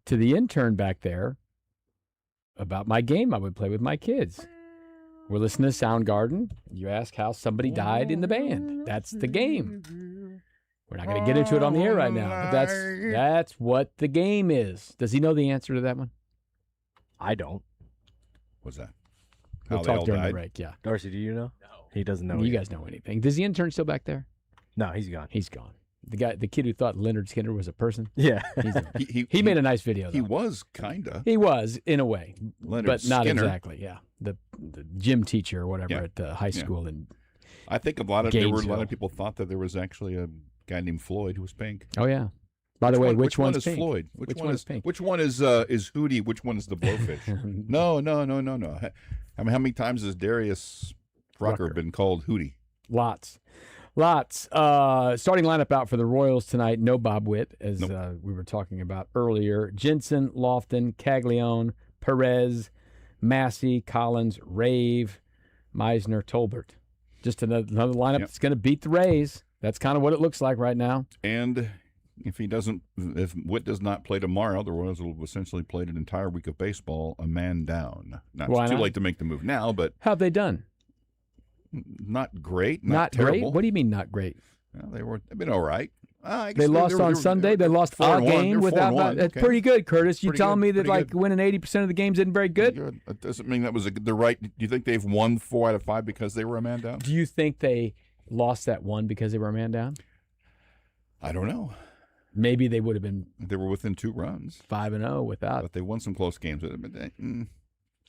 to the intern back there about my game I would play with my kids. We're listening to Soundgarden. You ask how somebody died in the band. That's the game. We're not going to get into it on the air right now, but that's what the game is. Does he know the answer to that one? I don't. What's that? We'll How they talk all during the died? break, yeah. Darcy, do you know? No. He doesn't know. You either. guys know anything. Does the intern still back there? No, he's gone. He's gone. The kid who thought Leonard Skinner was a person. Yeah. He made a nice video, though. He was kinda. He was, in a way, Leonard but not Skinner. exactly. Yeah, the gym teacher or whatever Yeah. at the high school. And I think there were a lot Gainesville. of people thought that there was actually a guy named Floyd who was pink. oh yeah. By the way, which one one's is pink? Floyd? Which one is pink? Which one is Hootie? Which one is the Blowfish? No. I mean, how many times has Darius Rucker Rucker. been called Hootie? Lots. Starting lineup out for the Royals tonight. No Bob Witt, as we were talking about earlier. Jensen, Lofton, Caglione, Perez, Massey, Collins, Rave, Meisner, Tolbert. Just another lineup that's going to beat the Rays. That's kind of what it looks like right now. And if Witt does not play tomorrow, the Royals will have essentially played an entire week of baseball a man down. Why It's too not? late to make the move now, but How have they done? not great, Not terrible. great? What do you mean not great? Well, they've been all right. I guess They lost on Sunday. They lost a 4-1. game They're without. 4-1. That's Okay. pretty good, Curtis. You Pretty telling good. me that Pretty like good. winning 80% of the games isn't very good? That doesn't mean that was the right. Do you think they've won 4 out of 5 because they were a man down? Do you think they lost that one because they were a man down? I don't know. Maybe they would have been They were within 2 runs, 5-0 without. but they won some close games.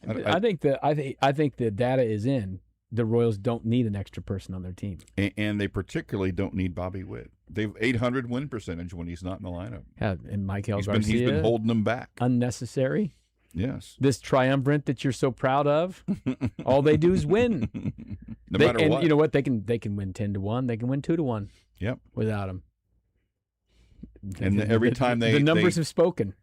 I think the data is in. The Royals don't need an extra person on their team. And they particularly don't need Bobby Witt. They've 800 win percentage when he's not in the lineup. Yeah, and Michael He's Garcia, been holding them back. unnecessary. Yes. This triumvirate that you're so proud of, all they do is win. No matter what. You know what? They can win 10-1. They can win 2-1. Yep. Without him. And every time the numbers have spoken.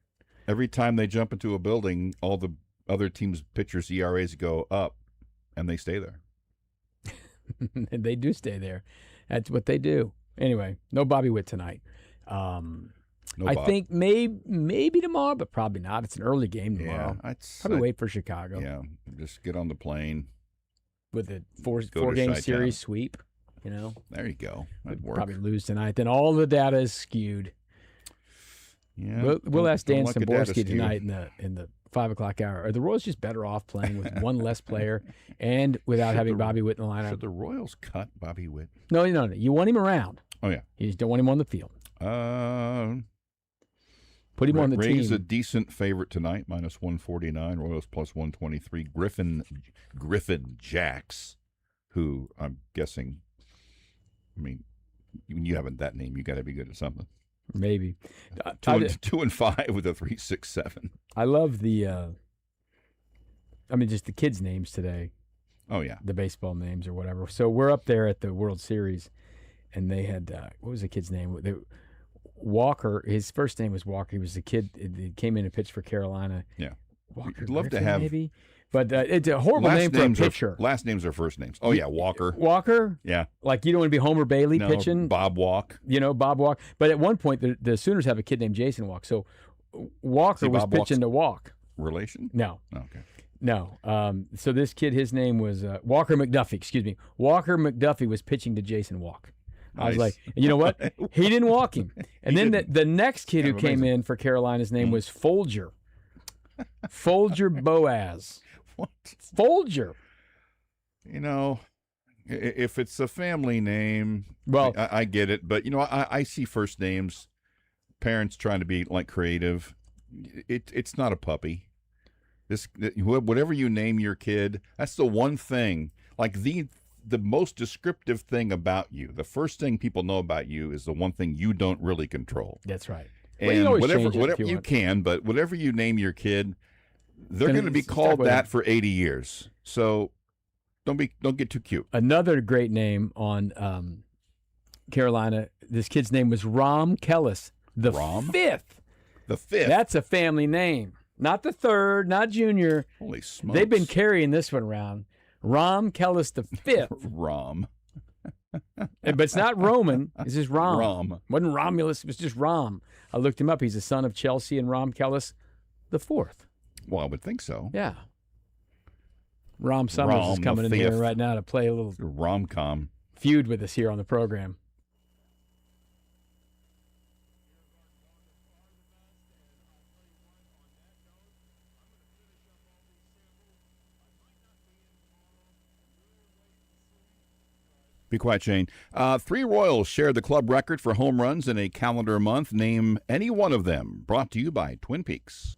Every time they jump into a building, all the other teams' pitchers' ERAs go up, and they stay there. And they do stay there. That's what they do. Anyway, no Bobby Witt tonight. No I Bob. think maybe tomorrow, but probably not. It's an early game tomorrow. Probably wait for Chicago. Yeah, just get on the plane. With a Go four-game to series Chi-Town. sweep, you know. There you go. That'd work. Probably lose tonight. Then all the data is skewed. Yeah. We'll ask Dan don't look at data Samborski skew. tonight in the 5 o'clock hour. Are the Royals just better off playing with one less player and without Should having the- Bobby Witt in the lineup? Should the Royals cut Bobby Witt? No. You want him around. Oh yeah. You just don't want him on the field. Put him on the Rays team. a decent favorite tonight, minus 149. Royals plus 123. Griffin Jacks, who I'm guessing. I mean, when you haven't that name, you got to be good at something. Maybe. 2-5 with a 3.67. I love the. Just the kids' names today. Oh yeah. The baseball names or whatever. So we're up there at the World Series, and they had what was the kid's name? Walker. His first name was Walker. He was the kid. He came in and pitched for Carolina. Yeah. Walker. We'd love to Griffin, have- maybe, but it's a horrible name for a pitcher. Last names are first names. Oh yeah, Walker. Walker. Yeah. Like you don't want to be Homer Bailey No, pitching. Bob Walk. Bob Walk. But at one point, the Sooners have a kid named Jason Walk. So Walker was Bob Walk's- pitching to Walk. Relation? No. Okay. No. So this kid, his name was Walker McDuffie. Excuse me. Walker McDuffie was pitching to Jason Walk. I was Nice. like, and you know what? He didn't walk him. And He then didn't. the next kid Kind who of came amazing. in for Carolina's name was Folger. Folger Boaz. What? Folger. If it's a family name, Well- I get it. But I see first names, parents trying to be like creative. It's not a puppy. Whatever you name your kid, that's the one thing. Like the most descriptive thing about you, the first thing people know about you is the one thing you don't really control. That's right. And Well, you always whatever change it if whatever you you want. can, but whatever you name your kid, they're Then going to be start called with that it. for 80 years. So don't get too cute. Another great name on Carolina. This kid's name was Rom Kellis, the Rom? fifth. The fifth. That's a family name. Not the third, not junior. Holy smokes. They've been carrying this one around. Rom Kellis the fifth. Rom. But it's not Roman. It's just Rom. Rom. Wasn't Romulus. It was just Rom. I looked him up. He's the son of Chelsea and Romulus the fourth. Well, I would think so. Yeah. Rom Summers Rom is coming in the here fifth. right now to play a little Rom-com. feud with us here on the program. Be quiet, Shane. 3 Royals shared the club record for home runs in a calendar month. Name any one of them. Brought to you by Twin Peaks.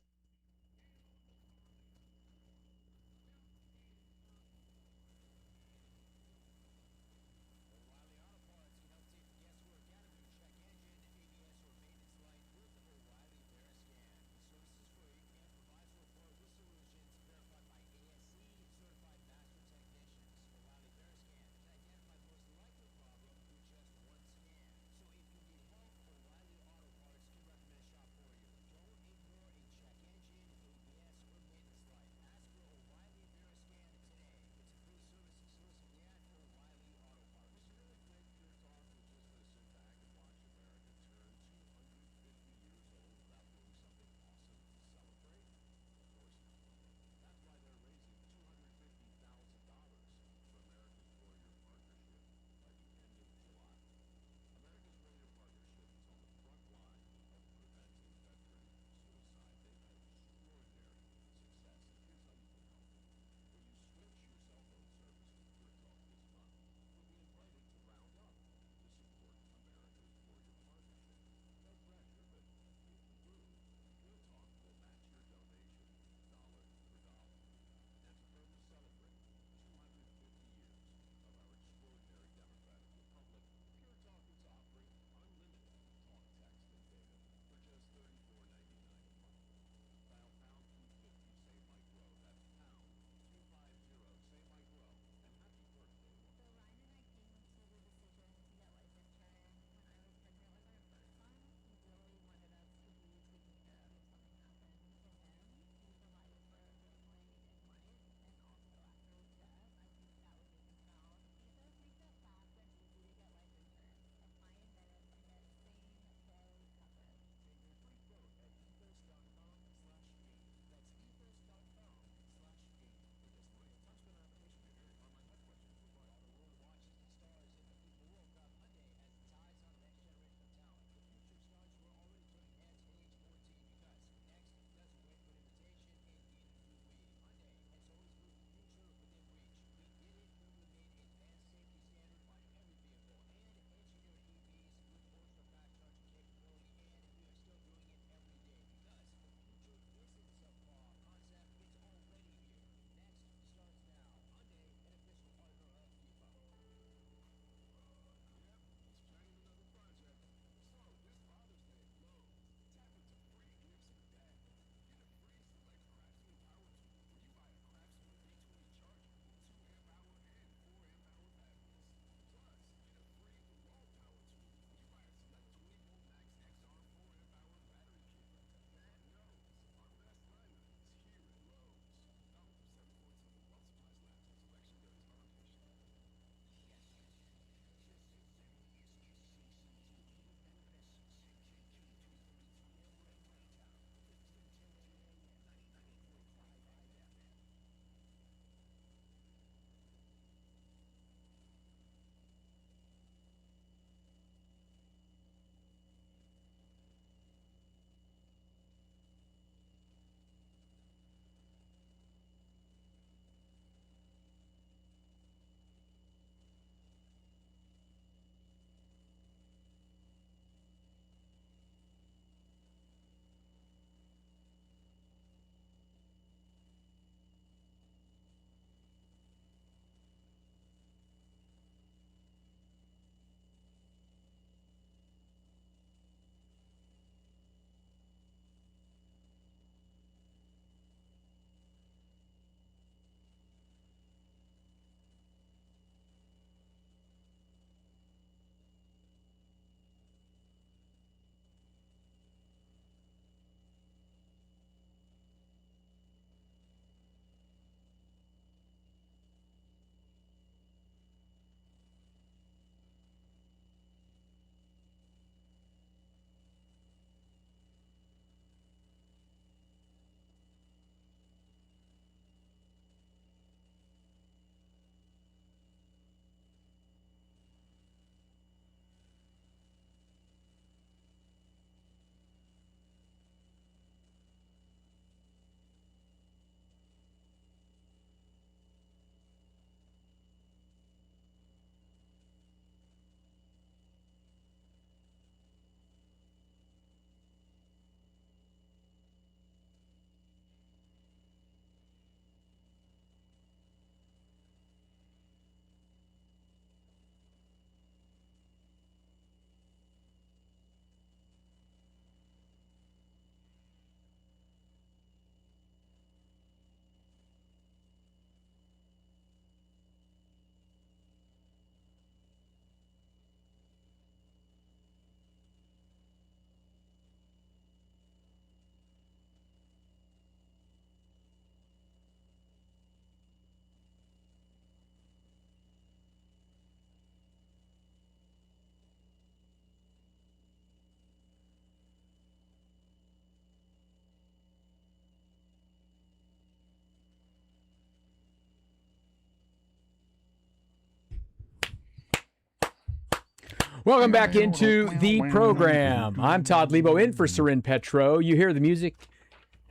Welcome back into the program. I'm Todd Leabo, in for Soren Petro. You hear the music?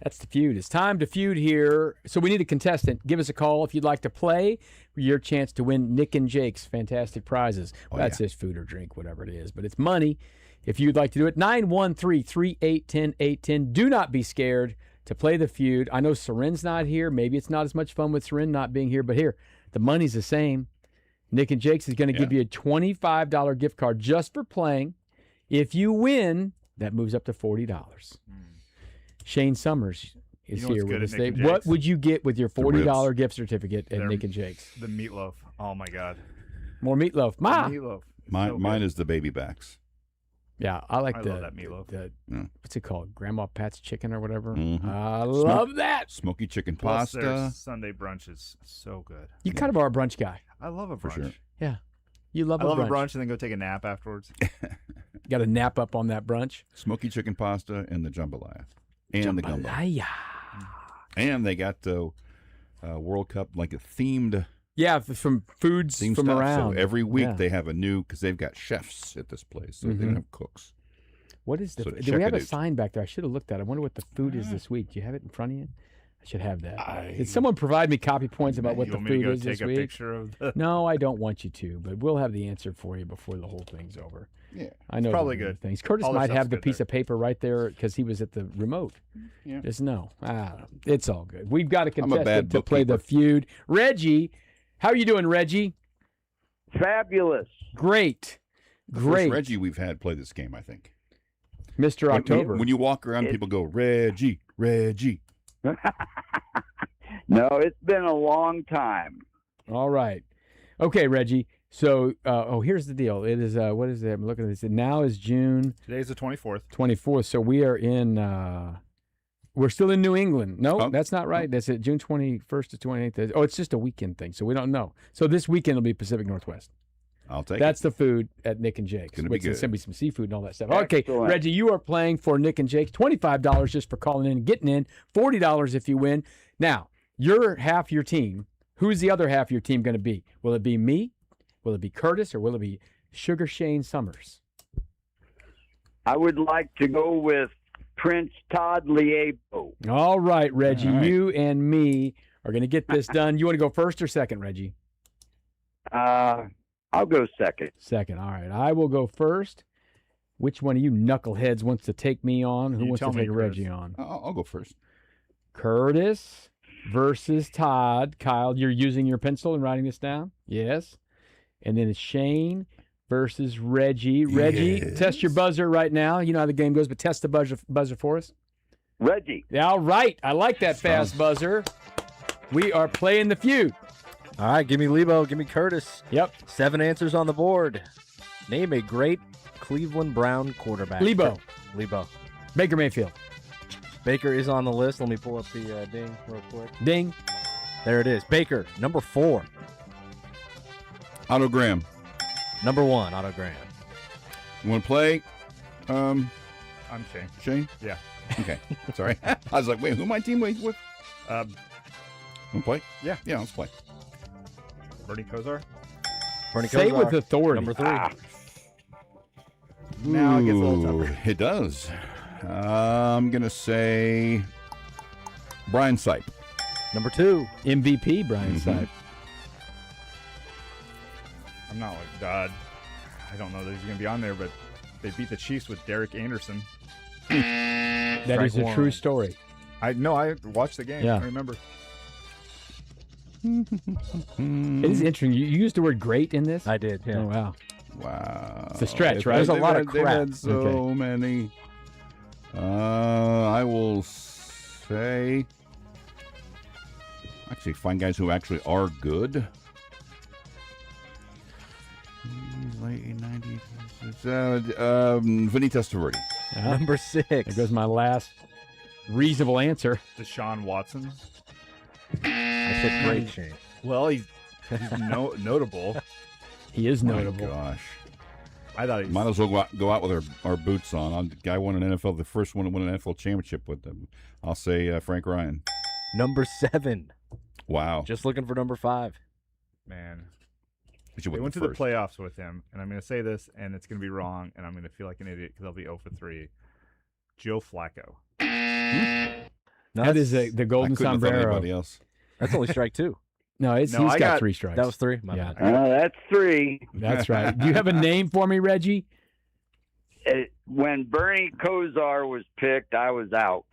That's the feud. It's time to feud here. So we need a contestant. Give us a call if you'd like to play for your chance to win Nick and Jake's fantastic prizes. Well, that's just food or drink, whatever it is. But it's money if you'd like to do it. 913-381-0810. Do not be scared to play the feud. I know Soren's not here. Maybe it's not as much fun with Soren not being here. But here, the money's the same. Nick and Jake's is going to give you a $25 gift card just for playing. If you win, that moves up to $40. Shane Summers is here with us today. What would you get with your $40 gift certificate at Nick and Jake's? The meatloaf. Oh, my God. More meatloaf. Meatloaf. Mine is the baby backs. Yeah, I love that meatloaf. What's it called? Grandma Pat's chicken or whatever. Mm-hmm. I love that. Smoky chicken Plus pasta. their Sunday brunch is so good. You kind of are a brunch guy. I love a brunch. For sure. Yeah. You love I love a brunch and then go take a nap afterwards. Got to nap up on that brunch. Smoky chicken pasta and the jambalaya. And the gumbo. And they got the World Cup, like a themed. Yeah, from foods from stuff. around. So every week they have a new, because they've got chefs at this place, so they don't have cooks. What is the? So do we have a sign back there? I should have looked at it. I wonder what the food is this week. Do you have it in front of you? I should have that. Did someone provide me copy points about what the food is this week? Picture of the... No, I don't want you to, but we'll have the answer for you before the whole thing's over. Yeah, I know. It's probably good. Things. Kurtis All might this have the stuff's piece good of paper right there because he was at the remote. Yeah. Just no. It's all good. We've got a contestant bad to play the feud. Reggie, how are you doing, Reggie? Fabulous. Great. The Great. first Reggie we've had play this game, I think. Mr. October. When you walk around, people go, Reggie, Reggie. No, it's been a long time. All right. Okay, Reggie. So, here's the deal. It is, what is it? I'm looking at this. Now is June. Today's the 24th. 24th. So we are in, we're still in New England. No, that's not right. That's it. June 21st to 28th. Oh, it's just a weekend thing. So we don't know. So this weekend will be Pacific Northwest. I'll take That's the food at Nick and Jake's. Gonna be good. There's going to be some seafood and all that stuff. Excellent. Okay, Reggie, you are playing for Nick and Jake's. $25 just for calling in and getting in. $40 if you win. Now, you're half your team. Who's the other half of your team going to be? Will it be me? Will it be Kurtis? Or will it be Sugar Shane Summers? I would like to go with Prince Todd Leabo. All right, Reggie. All right. You and me are going to get this done. You want to go first or second, Reggie? I'll go second. Second. All right. I will go first. Which one of you knuckleheads wants to take me on? Who You wants to tell me, take Reggie Kurtis. on? I'll go first. Kurtis versus Todd. Kyle, you're using your pencil and writing this down? Yes. And then it's Shane versus Reggie. Reggie, test your buzzer right now. You know how the game goes, but test the buzzer for us. Reggie. All right. I like that fast buzzer. We are playing the feud. All right, give me Leabo, give me Kurtis. Yep. 7 answers on the board. Name a great Cleveland Brown quarterback. Leabo. Leabo. Baker Mayfield. Baker is on the list. Let me pull up the ding real quick. Ding. There it is. Baker, number 4. Otto Graham. Number 1, Otto Graham. You want to play? I'm Shane. Shane? Yeah. Okay. Sorry. I was like, wait, who my team with? Want to play? Yeah. Yeah, let's play. Bernie Kosar. Bernie Say it Kosar, with authority. number 3. Now it gets a little Ooh, tougher. It does. I'm going to say Brian Sipe. Number 2. MVP, Brian Mhm. Sipe. I'm not like God. I don't know that he's going to be on there, but they beat the Chiefs with Derek Anderson. That is a Strike true one. story. I watched the game. Yeah. I remember. It is interesting. You used the word great in this? I did, yeah. Oh, wow. Wow. It's a stretch, right? There's a They've lot had- of they've crap. had so Okay. many. I will say, actually, find guys who actually are good. Late 90s. Vinny Testaverde. Number 6. There goes my last reasonable answer. Deshaun Watson. I said great, Shane. Well, he's notable. He is My notable. gosh. I thought he Might as well go out with our boots on. The guy won an NFL, the first one to win an NFL championship with them. I'll say Frank Ryan. Number 7. Wow. Just looking for number 5. man. But you They went went to the the first. playoffs with him, and I'm going to say this, and it's going to be wrong, and I'm going to feel like an idiot because I'll be 0 for 3. Joe Flacco. No, That is that's- the I golden couldn't have thought sombrero. anybody else. That's only strike 2. No, No, he's I got got- 3 strikes. That was 3. My Yeah. bad. That's 3. That's right. Do you have a name for me, Reggie? When Bernie Kosar was picked, I was out.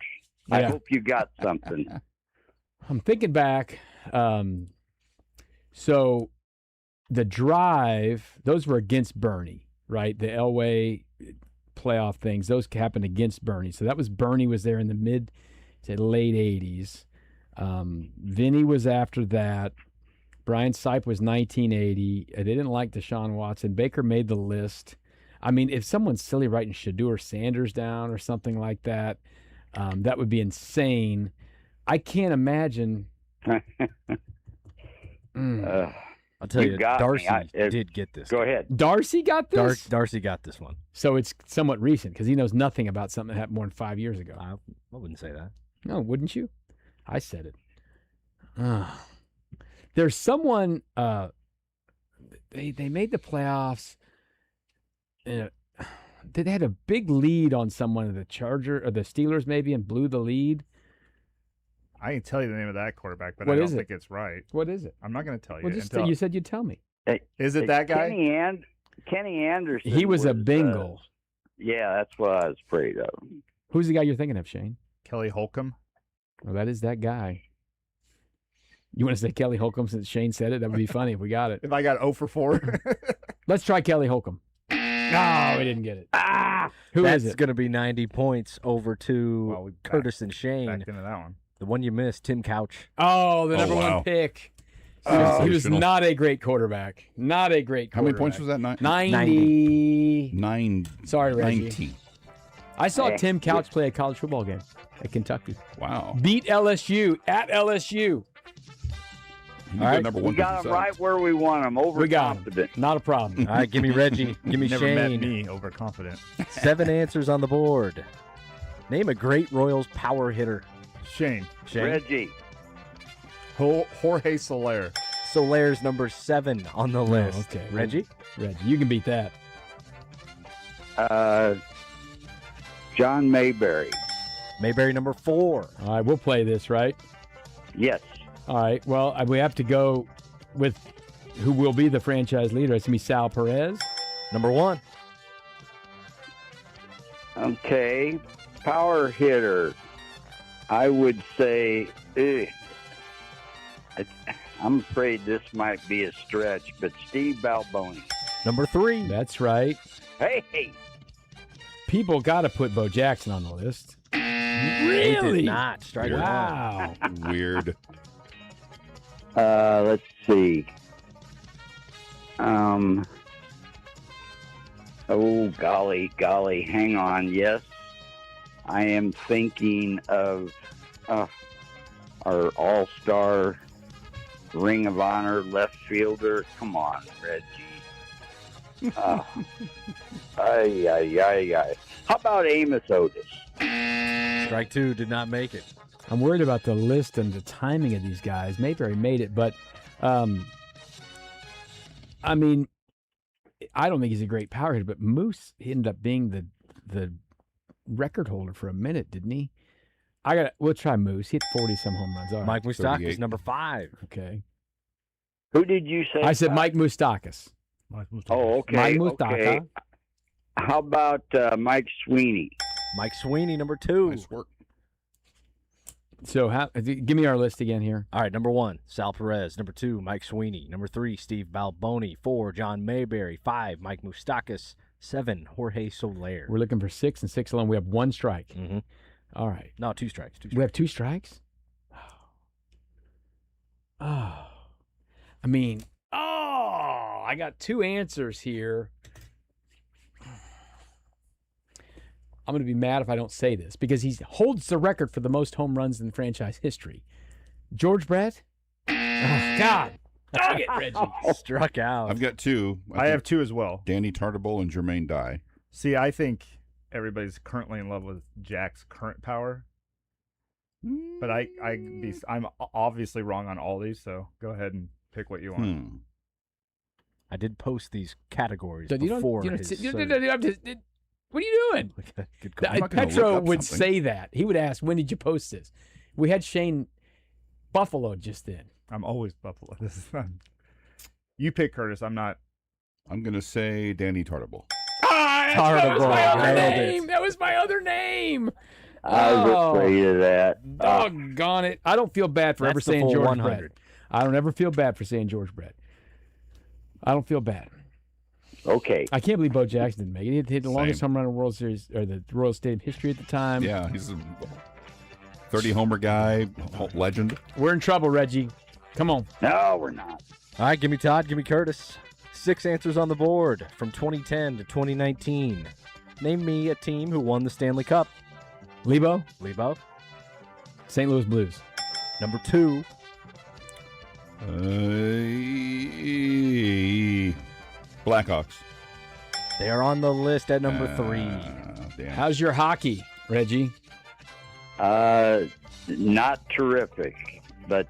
I Yeah. hope you got something. I'm thinking back. So the drive, those were against Bernie, right? The Elway playoff things, those happened against Bernie. So that was Bernie was there in the mid to late 80s. Vinny was after that. Brian Sipe was 1980. They didn't like Deshaun Watson. Baker made the list. I mean, if someone's silly writing Shadur Sanders down or something like that, that would be insane. I can't imagine. I'll tell You you, got me. Darcy I- did get this. Go ahead. Darcy got this? Darcy got this one. So it's somewhat recent because he knows nothing about something that happened more than 5 years ago. I wouldn't say that. No, wouldn't you? I said it. There's someone. They made the playoffs. They had a big lead on someone, the Charger or the Steelers, maybe, and blew the lead. I can tell you the name of that quarterback, but What I don't is it? think it's right. What is it? I'm not going to tell you. Well, just until- you said you'd tell me. Is it that guy? Kenny Anderson. He was a Bengal. Yeah, that's what I was afraid of. Who's the guy you're thinking of, Shane? Kelly Holcomb. Well, that is that guy. You want to say Kelly Holcomb since Shane said it? That would be funny if we got it. If I got 0 for 4. Let's try Kelly Holcomb. No, we didn't get it. Who That's is it? going to be 90 points over to Well, we Kurtis and Shane. backed into that one. The one you missed, Tim Couch. Oh, the number wow. one pick. Oh. He was Sensational. not a great quarterback. Not a great How quarterback. many points was that? 90. 9. Sorry, Reggie. 90. I saw Hey. Tim Couch play a college football game at Kentucky. Wow. Beat LSU at LSU. You All got right. number We one got pick him aside. right where we want him. We got him. Overconfident. Not a problem. All right, give me Reggie. Give me Never met Shane. me overconfident. 7 answers on the board. Name a great Royals power hitter. Shane. Shane. Reggie. Jorge Soler. Solaire's number 7 on the list. okay. Reggie. Reggie, you can beat that. John Mayberry. Mayberry number 4. All right, we'll play this, right? Yes. All right. Well, we have to go with who will be the franchise leader. It's going to be Sal Perez. Number 1. Okay. Power hitter. I would say, I'm afraid this might be a stretch, but Steve Balboni. Number 3. That's right. Hey, People got to put Bo Jackson on the list. He Really? did not. Strike 1. Wow. Weird. let's see. Oh, golly, hang on. Yes, I am thinking of our all-star Ring of Honor left fielder. Come on, Reggie. Ay. How about Amos Otis? Strike 2 did not make it. I'm worried about the list and the timing of these guys. Mayberry made it, but I mean, I don't think he's a great power hitter, but Moose ended up being the record holder for a minute, didn't he? We'll try Moose. He hit 40 some home runs. All right. Mike Moustakas, 38. number 5. Okay. Who did you say? I said Mike Moustakas. Oh, okay. Mike Okay. Moustaka. How about Mike Sweeney? Mike Sweeney, number 2. Nice work. So give me our list again here. All right, number 1, Sal Perez. Number 2, Mike Sweeney. Number 3, Steve Balboni. 4, John Mayberry. 5, Mike Moustakas. 7, Jorge Soler. We're looking for 6 and 6 alone. We have 1 strike. Mm-hmm. All right. No, 2 strikes. 2 We strikes. have 2 strikes? Oh. I mean, I got 2 answers here. I'm going to be mad if I don't say this because he holds the record for the most home runs in franchise history. George Brett? Oh, God. Dog it, Reggie. Struck out. I've got 2. I have 2 as well. Danny Tartabull and Jermaine Dye. See, I think everybody's currently in love with Jack's current power. But I'm obviously wrong on all these, so go ahead and pick what you want. I did post these categories So before. what are his you survey. doing? Good call. I'm not gonna Petro look up would something. say that. He would ask, when did you post this? We had Shane Buffalo just in. I'm always Buffalo. This is fun. You pick Curtis. I'm not. I'm going to say Danny Tartable. That was my other Nailed it. name. That was my other name. I was afraid of that. Doggone it. I don't feel bad for ever That's the saying full George 100. Brett. I don't ever feel bad for saying George Brett. I don't feel bad. Okay. I can't believe Bo Jackson didn't make it. He hit the longest Same. home run in World Series or the Royal Stadium history at the time. Yeah, he's a 30-homer guy, legend. We're in trouble, Reggie. Come on. No, we're not. All right, give me Todd, give me Curtis. 6 answers on the board from 2010 to 2019. Name me a team who won the Stanley Cup. Leabo, Leabo. St. Louis Blues. Number 2, Blackhawks. they are on the list at number 3. Damn. How's your hockey, Reggie? Not terrific, but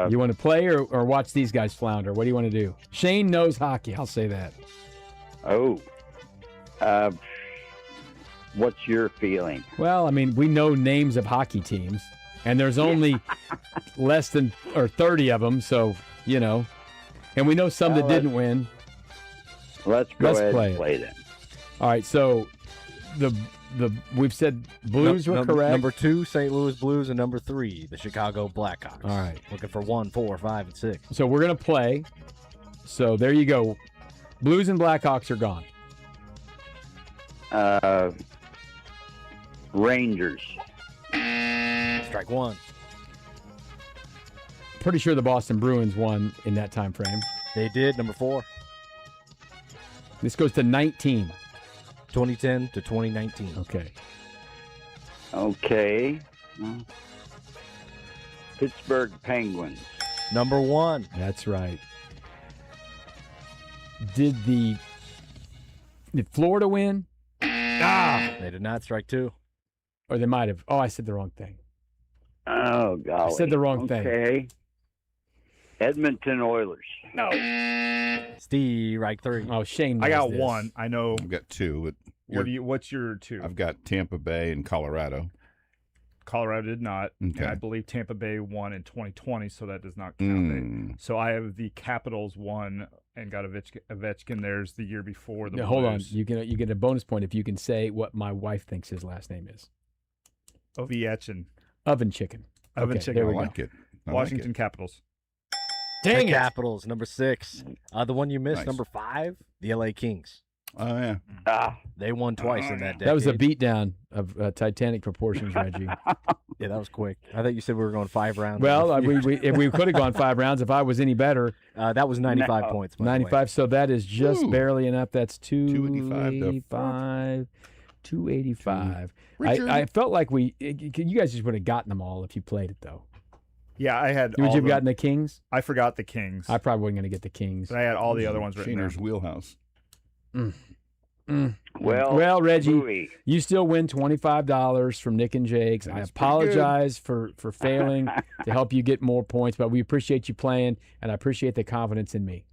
You want to play or watch these guys flounder? What do you want to do? Shane knows hockey. I'll say that. what's your feeling? Well, I mean, we know names of hockey teams, and there's only less than or 30 of them, so, you know. And we know some that didn't win. Let's go Let's ahead play and it. play then. All right, so the we've said Blues were correct. Number 2, St. Louis Blues, and number 3, the Chicago Blackhawks. All right. Looking for 1, 4, 5, and 6. So we're going to play. So there you go. Blues and Blackhawks are gone. Rangers. Strike 1. Pretty sure the Boston Bruins won in that time frame. They did. Number 4, This goes to 19. 2010 to 2019. Okay. Okay. Pittsburgh Penguins. Number 1, That's right. Did Florida win? they did not. Strike 2. Or they might have. Oh, I said the wrong thing. Oh, golly. I said the wrong thing. Okay. Edmonton Oilers. No. Steve, strike 3. Oh, Shane knows I got this. one. I know. I've got 2. But What's your 2? I've got Tampa Bay and Colorado. Colorado did not. Okay. And I believe Tampa Bay won in 2020, so that does not count. So I have the Capitals won and got Ovechkin. There's the year before the Now, hold on. Blues. You get a bonus point if you can say what my wife thinks his last name is. Ovechkin. Oven chicken. Oven Okay, chicken. there I we go. like it. I Washington like Capitals. Dang the it. Capitals. Number 6. The one you missed, Nice. number 5, the LA Kings. it. Oh, yeah. Ah, They won twice in that decade. That was a beatdown of Titanic proportions, Reggie. Yeah, that was quick. I thought you said we were going 5 rounds. Well, if we could have gone 5 rounds if I was any better. That was 95 No. points. by the way. 95, so that is just Ooh. barely enough. That's 285 285. Richard. I felt like you guys just would have gotten them all if you played it, though. Yeah, I had. Would all you have the- gotten the Kings? I forgot the Kings. I probably wasn't going to get the Kings. but I had all the other ones written Shaner's down. wheelhouse. Well, Reggie, ooey. you still win $25 from Nick and Jake's. I That's pretty good. apologize for failing to help you get more points, but we appreciate you playing, and I appreciate the confidence in me.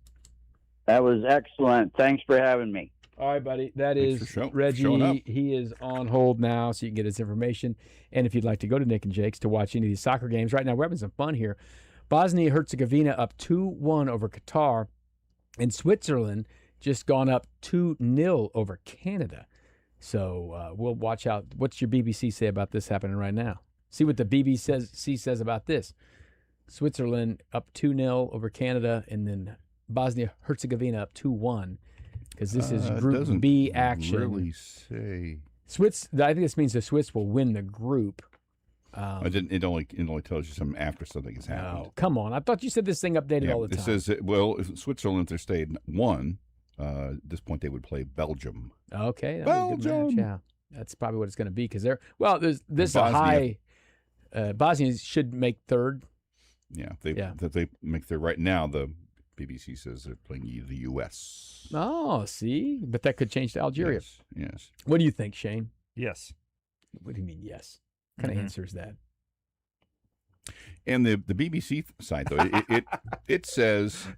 That was excellent. Thanks for having me. All right, buddy. That Thanks is for showing up. Reggie. He is on hold now, so you can get his information. And if you'd like to go to Nick and Jake's to watch any of these soccer games, right now we're having some fun here. Bosnia-Herzegovina up 2-1 over Qatar, and Switzerland just gone up 2-0 over Canada. So we'll watch out. What's your BBC say about this happening right now? See what the BBC says about this. Switzerland up 2-0 over Canada, and then Bosnia-Herzegovina up 2-1. Because this is It Group doesn't B action. Really say. I think this means the Swiss will win the group. It only tells you something after something has happened. Oh, come on. I thought you said this thing updated all the time. It says if Switzerland, if they stayed 1, at this point they would play Belgium. Okay. That'll be a good match. Belgium. Yeah. That's probably what it's going to be because this is a Bosnia. high. Bosnia should make third. Yeah, Yeah. they make their right now. The BBC says they're playing the U.S. Oh, see? But that could change to Algeria. Yes. What do you think, Shane? Yes. What do you mean, yes? What kind of answer is that? And the BBC site though it says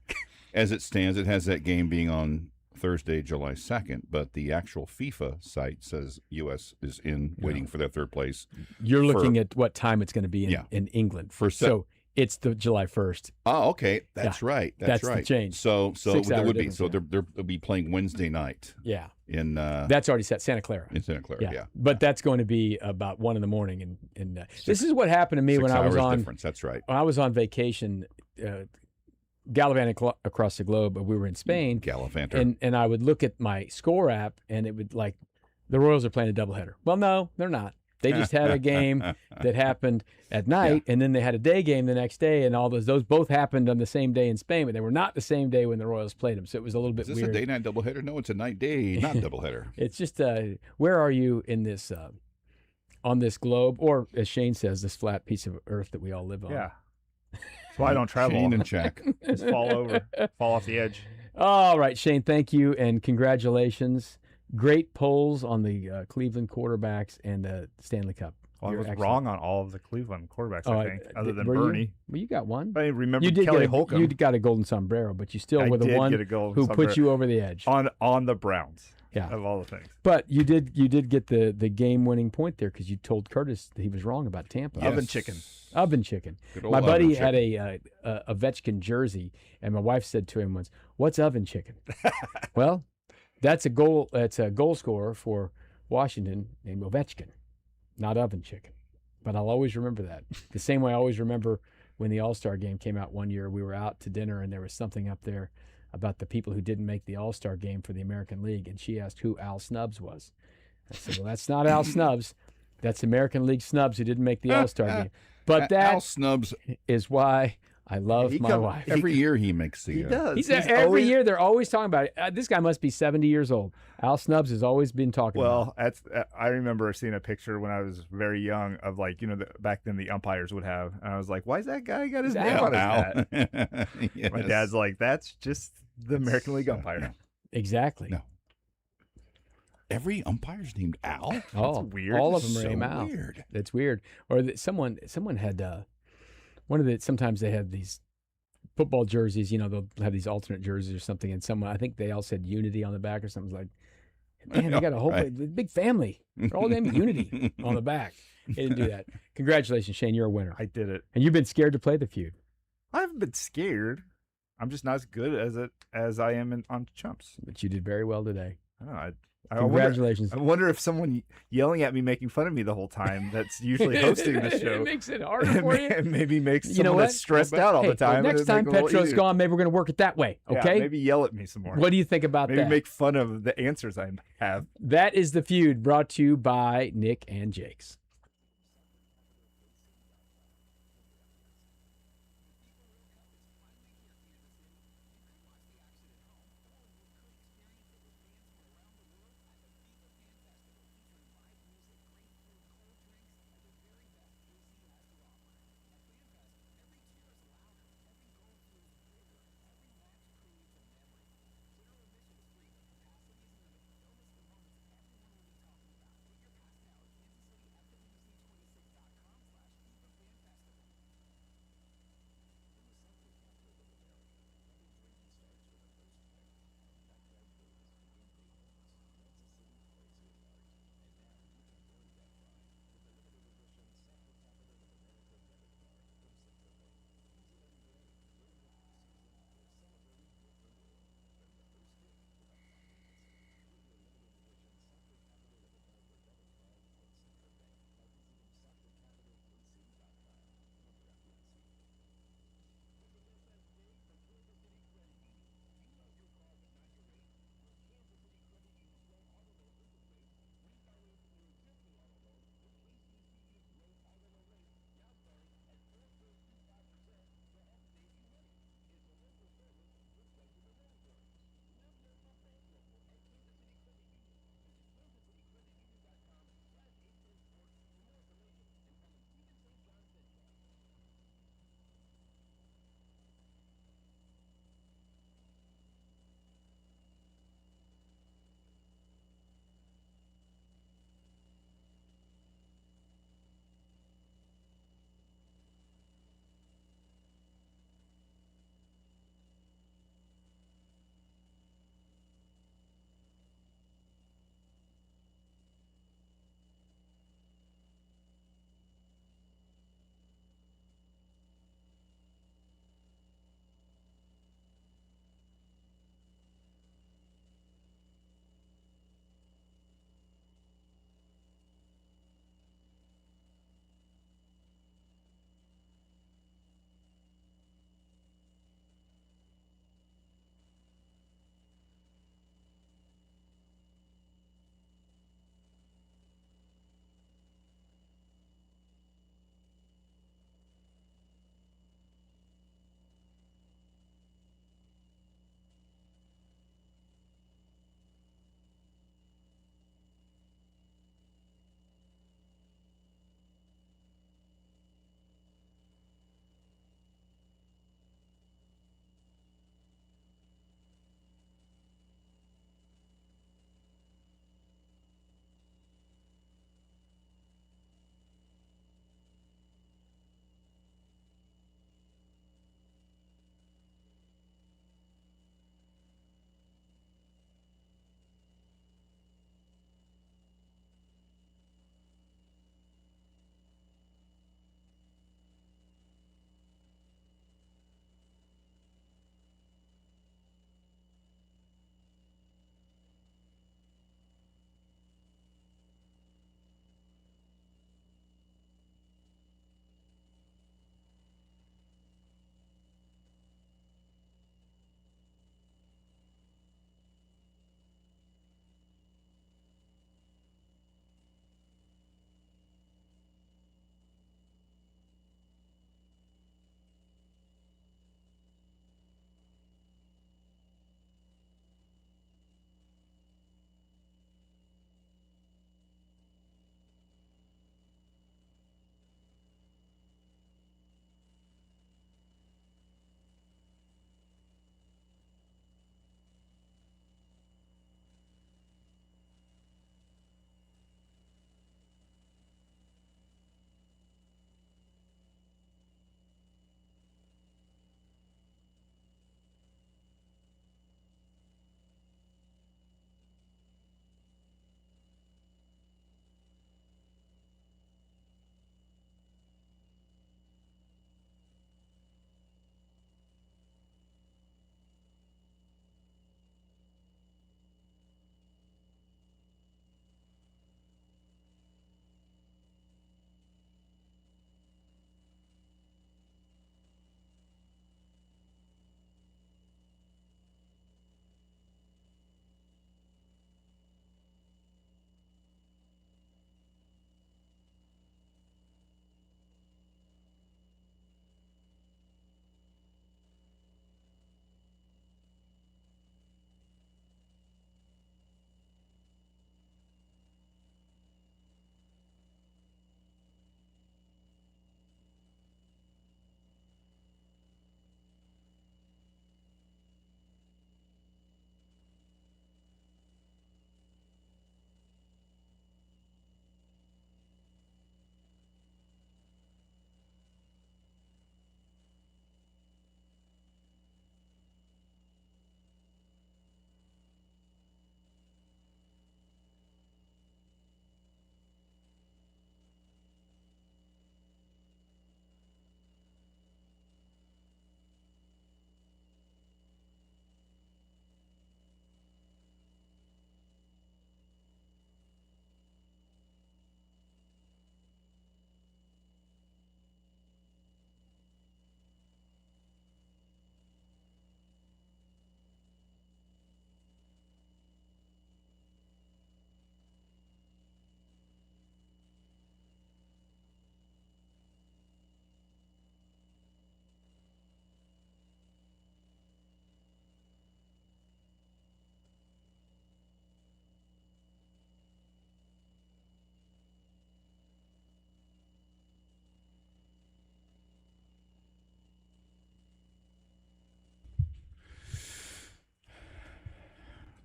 as it stands, it has that game being on Thursday, July 2nd, but the actual FIFA site says U.S. is waiting for their third place. You're looking at what time it's going to be in England. So it's the July 1st. Oh, okay. That's right. That's right. The change. So it would be. So they'll be playing Wednesday night. Yeah. In that's already set. Santa Clara. In Santa Clara. Yeah. But that's going to be about 1 a.m. And this is what happened to me when I was on. Difference. That's right. When I was on vacation. Gallivanting across the globe, but we were in Spain. Gallivanter. And I would look at my score app, and it would the Royals are playing a doubleheader. Well, no, they're not. They just had a game that happened at night, and then they had a day game the next day, and all those both happened on the same day in Spain, but they were not the same day when the Royals played them. So it was a little bit weird. Is this a day-night doubleheader? No, it's a night-day, not doubleheader. It's just where are you in this on this globe, or as Shane says, this flat piece of earth that we all live on? Yeah. That's why I don't travel. Shane and Jack. Just fall off the edge. All right, Shane, thank you and congratulations. Great polls on the Cleveland quarterbacks and the Stanley Cup. Well, I was wrong on all of the Cleveland quarterbacks, I think, other than were Bernie. You? Well, you got one. I remember you did Kelly Holcomb. You got a golden sombrero, but you still were the one who put you over the edge. On the Browns. Yeah. Of all the things. But you did get the game-winning point there because you told Kurtis that he was wrong about Tampa. Yes. Oven chicken. My buddy had a Ovechkin jersey, and my wife said to him once, "What's oven chicken?" Well, that's a goal scorer for Washington named Ovechkin, not oven chicken. But I'll always remember that. The same way I always remember when the All-Star game came out one year. We were out to dinner, and there was something up there about the people who didn't make the All-Star game for the American League, and she asked who Al Snubs was. I said, well, that's not Al Snubs. That's American League snubs who didn't make the All-Star game. But that Al Snubs is why I love my wife. Every year he makes the. He does. Every year they're always talking about it. This guy must be 70 years old. Al Snubs has always been talking about it. Well, I remember seeing a picture when I was very young of back then the umpires would have. And I was like, why is that guy got his name on his hat? Yes. My dad's like, that's just the American League umpire. Exactly. No. Every umpire's named Al? Oh, that's weird. All of them are so named Al. Weird. That's weird. Or that someone had sometimes they have these football jerseys, they'll have these alternate jerseys or something, and I think they all said Unity on the back or something. Like, man, they got a whole big family. They're all named Unity on the back. They didn't do that. Congratulations, Shane. You're a winner. I did it. And you've been scared to play the feud. I haven't been scared. I'm just not as good as I am on Chumps. But you did very well today. I don't know. Congratulations. I wonder if someone yelling at me, making fun of me the whole time that's usually hosting the show. It makes it harder for you. Maybe makes someone that's stressed out all the time. Next time Petro's gone, maybe we're going to work it that way, okay? Yeah, maybe yell at me some more. What do you think about that? Maybe make fun of the answers I have. That is The Feud, brought to you by Nick and Jake's.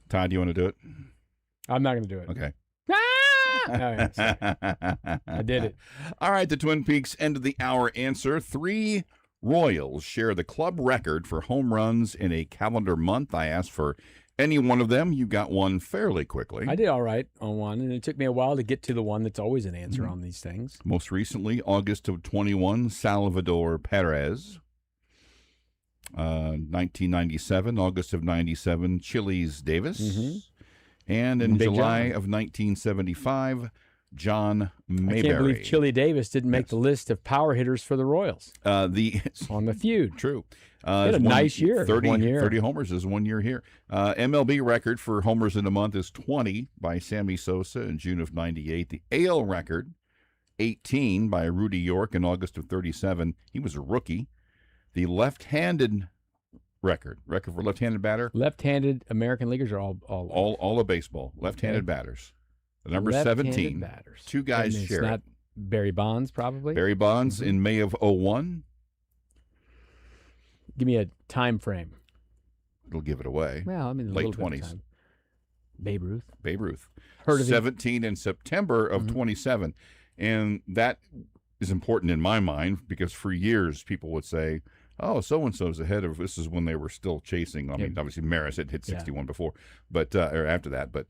Todd, you want to do it? I'm not going to do it. Okay. All right, so I did it. All right, the Twin Peaks end of the hour answer. 3 Royals share the club record for home runs in a calendar month. I asked for any one of them. You got one fairly quickly. I did all right on one, and it took me a while to get to the one that's always an answer on these things. Most recently, August of 21, Salvador Perez. 1997, August of 97, Chiles Davis. And in Big July John. of 1975, John Mayberry. I can't believe Chili Davis didn't make the list of power hitters for the Royals on the feud. True. He had a nice year. 30 homers is 1 year here. MLB record for homers in a month is 20 by Sammy Sosa in June of 98. The AL record, 18 by Rudy York in August of 37. He was a rookie. The left-handed record for left-handed batter. Left-handed American leaguers are All of baseball. Left-handed batters. The number left-handed 17. batters. 2 guys And it's share not it. Barry Bonds, probably. Barry Bonds in May of 01. Give me a time frame. It'll give it away. Well, I mean, a Late little bit of 20s. time. Babe Ruth. Babe Ruth. Heard of him. 17 in September of 27. And that is important in my mind because for years people would say, oh, so-and-so's ahead of, this is when they were still chasing. I mean, obviously Maris had hit 61 before, but, or after that, but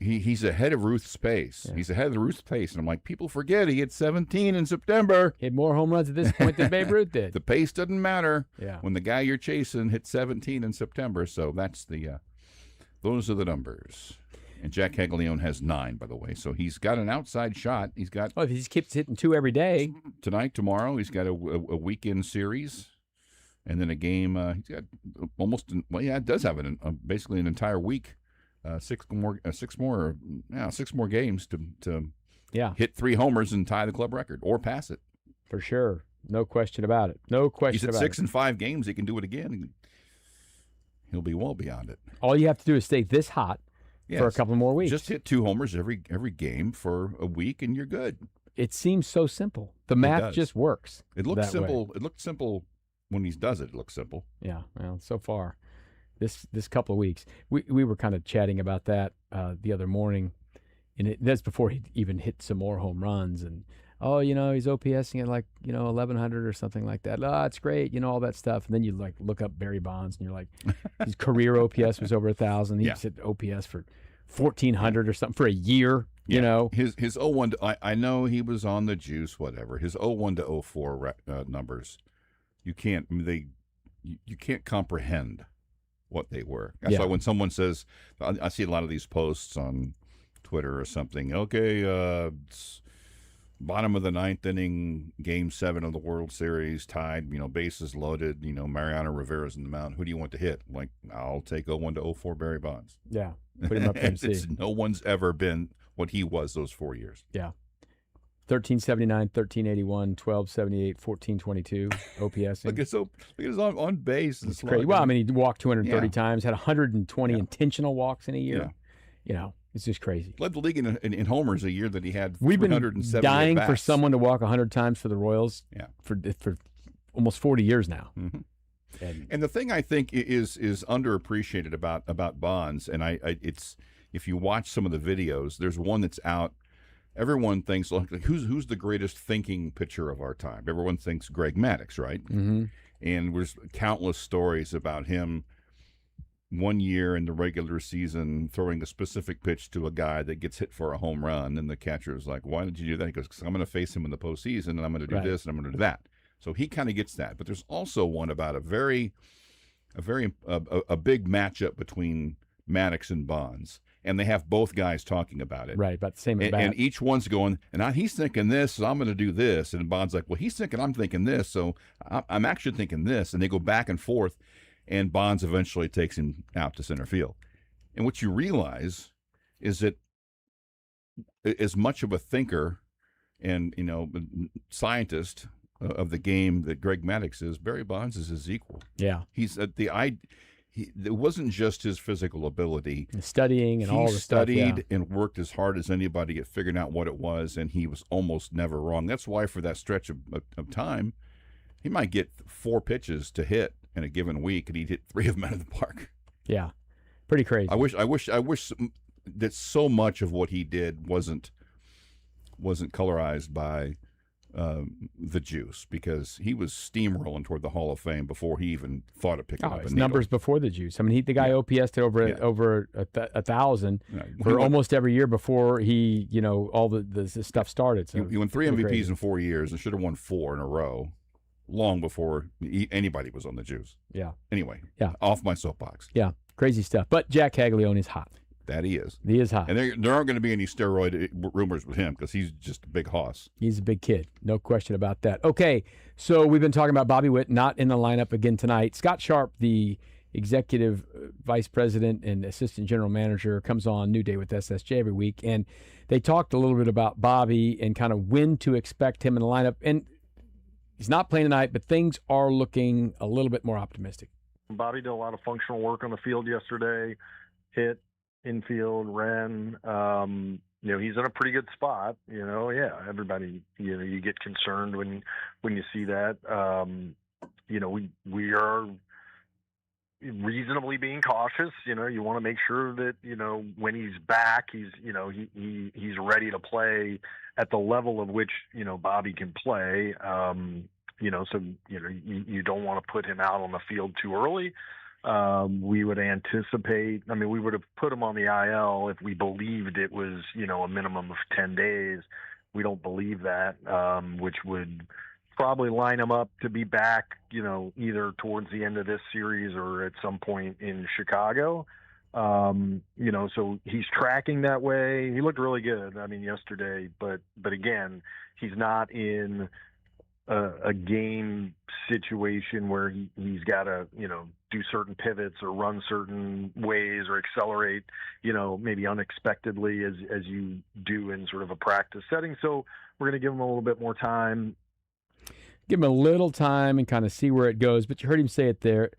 he's ahead of Ruth's pace. Yeah. He's ahead of the Ruth's pace. And I'm like, people forget he hit 17 in September. He had more home runs at this point than Babe Ruth did. The pace doesn't matter Yeah. when the guy you're chasing hit 17 in September. So that's those are the numbers. And Jack Caglione has 9, by the way. So he's got an outside shot. He's got Well, if he keeps hitting 2 every day, tonight, tomorrow. He's got a weekend series, and then a game. He's got almost. It does have basically an entire week. 6 more games to yeah, hit 3 homers and tie the club record or pass it. for sure. No question about it. No question He's at about 6 it. and 5 games. He can do it again. He'll be well beyond it. All you have to do is stay this hot for a Yes. couple more weeks. Just hit 2 homers every game for a week, and you're good. It seems so simple. The math does. just works. It looks that way. simple. It looked simple when he does it. It looks simple. Yeah, well, so far, this couple of weeks, we were kind of chatting about that the other morning, and that's before he even hit some more home runs. And he's OPSing at 1100 or something like that. Oh, it's great, all that stuff. And then you look up Barry Bonds, and you're like, his career OPS was over 1,000. He's hit OPS for 1,400 or something for a year. His 01 to, I know he was on the juice, whatever. His 01 to 04 numbers, you can't comprehend what they were. That's why when someone says, I see a lot of these posts on Twitter or something. Okay, it's bottom of the 9th inning, Game 7 of the World Series, tied. Bases loaded. Mariano Rivera's in the mound. Who do you want to hit? Like, I'll take 01 to 04 Barry Bonds. Yeah, put him up there and see. No one's ever been what he was those 4 years. Yeah. 1379, 1381, 1278, 1422 OPS. Look at his on base. It's crazy. Well, I mean, he walked 230 Yeah. times, had 120 Yeah. intentional walks in a year. It's just crazy. Led the league in homers a year that he had. We've been 370 dying at for bats. someone to walk 100 times for the Royals. Yeah. For almost 40 years now. Mhm. And And the thing I think is underappreciated about Bonds, and it's if you watch some of the videos, there's one that's out. Everyone thinks like who's the greatest thinking pitcher of our time? Everyone thinks Greg Maddux, right? mm-hmm. And there's countless stories about him. 1 year in the regular season, throwing a specific pitch to a guy that gets hit for a home run, and the catcher is like, "Why did you do that?" He goes, "Because I'm going to face him in the postseason, and I'm going to do Right. this, and I'm going to do that." So he kind of gets that. But there's also one about a big matchup between Maddux and Bonds, and they have both guys talking about it. Right, about the same at bat. And each one's going, and he's thinking this, so I'm going to do this. And Bond's like, well, he's thinking I'm thinking this, so I'm actually thinking this. And they go back and forth, and Bonds eventually takes him out to center field. And what you realize is that as much of a thinker and scientist of the game that Greg Maddux is, Barry Bonds is his equal. Yeah. He's it wasn't just his physical ability. And studying and all the stuff. He Yeah. studied and worked as hard as anybody at figuring out what it was, and he was almost never wrong. That's why for that stretch of time, he might get 4 pitches to hit in a given week, and he'd hit 3 of them out of the park. Yeah. Pretty crazy. I wish that so much of what he did wasn't colorized by the juice, because he was steamrolling toward the Hall of Fame before he even thought of picking up a his needle. numbers before the juice. I mean, the guy OPS'd over 1,000 for almost every year before he, all the stuff started. So he won 3 MVPs crazy. in 4 years and should have won 4 in a row, long before anybody was on the juice. Yeah. Anyway. Yeah. Off my soapbox. Yeah. Crazy stuff. But Jack Caglione is hot. That he is. He is hot. And there aren't going to be any steroid rumors with him because he's just a big hoss. He's a big kid. No question about that. Okay, so we've been talking about Bobby Witt not in the lineup again tonight. Scott Sharp, the executive vice president and assistant general manager, comes on New Day with SSJ every week. And they talked a little bit about Bobby and kind of when to expect him in the lineup. And he's not playing tonight, but things are looking a little bit more optimistic. Bobby did a lot of functional work on the field yesterday. Hit, infield, ran. He's in a pretty good spot. Everybody, you get concerned when you see that. We are reasonably being cautious. You want to make sure that when he's back, he's ready to play at the level of which Bobby can play. You don't want to put him out on the field too early. We would anticipate, we would have put him on the IL if we believed it was, a minimum of 10 days. We don't believe that, which would probably line him up to be back, either towards the end of this series or at some point in Chicago. So he's tracking that way. He looked really good, yesterday, but again, he's not in a game situation where he's got to, do certain pivots or run certain ways or accelerate, maybe unexpectedly as you do in sort of a practice setting. So we're going to give him a little bit more time. Give him a little time and kind of see where it goes. But you heard him say it there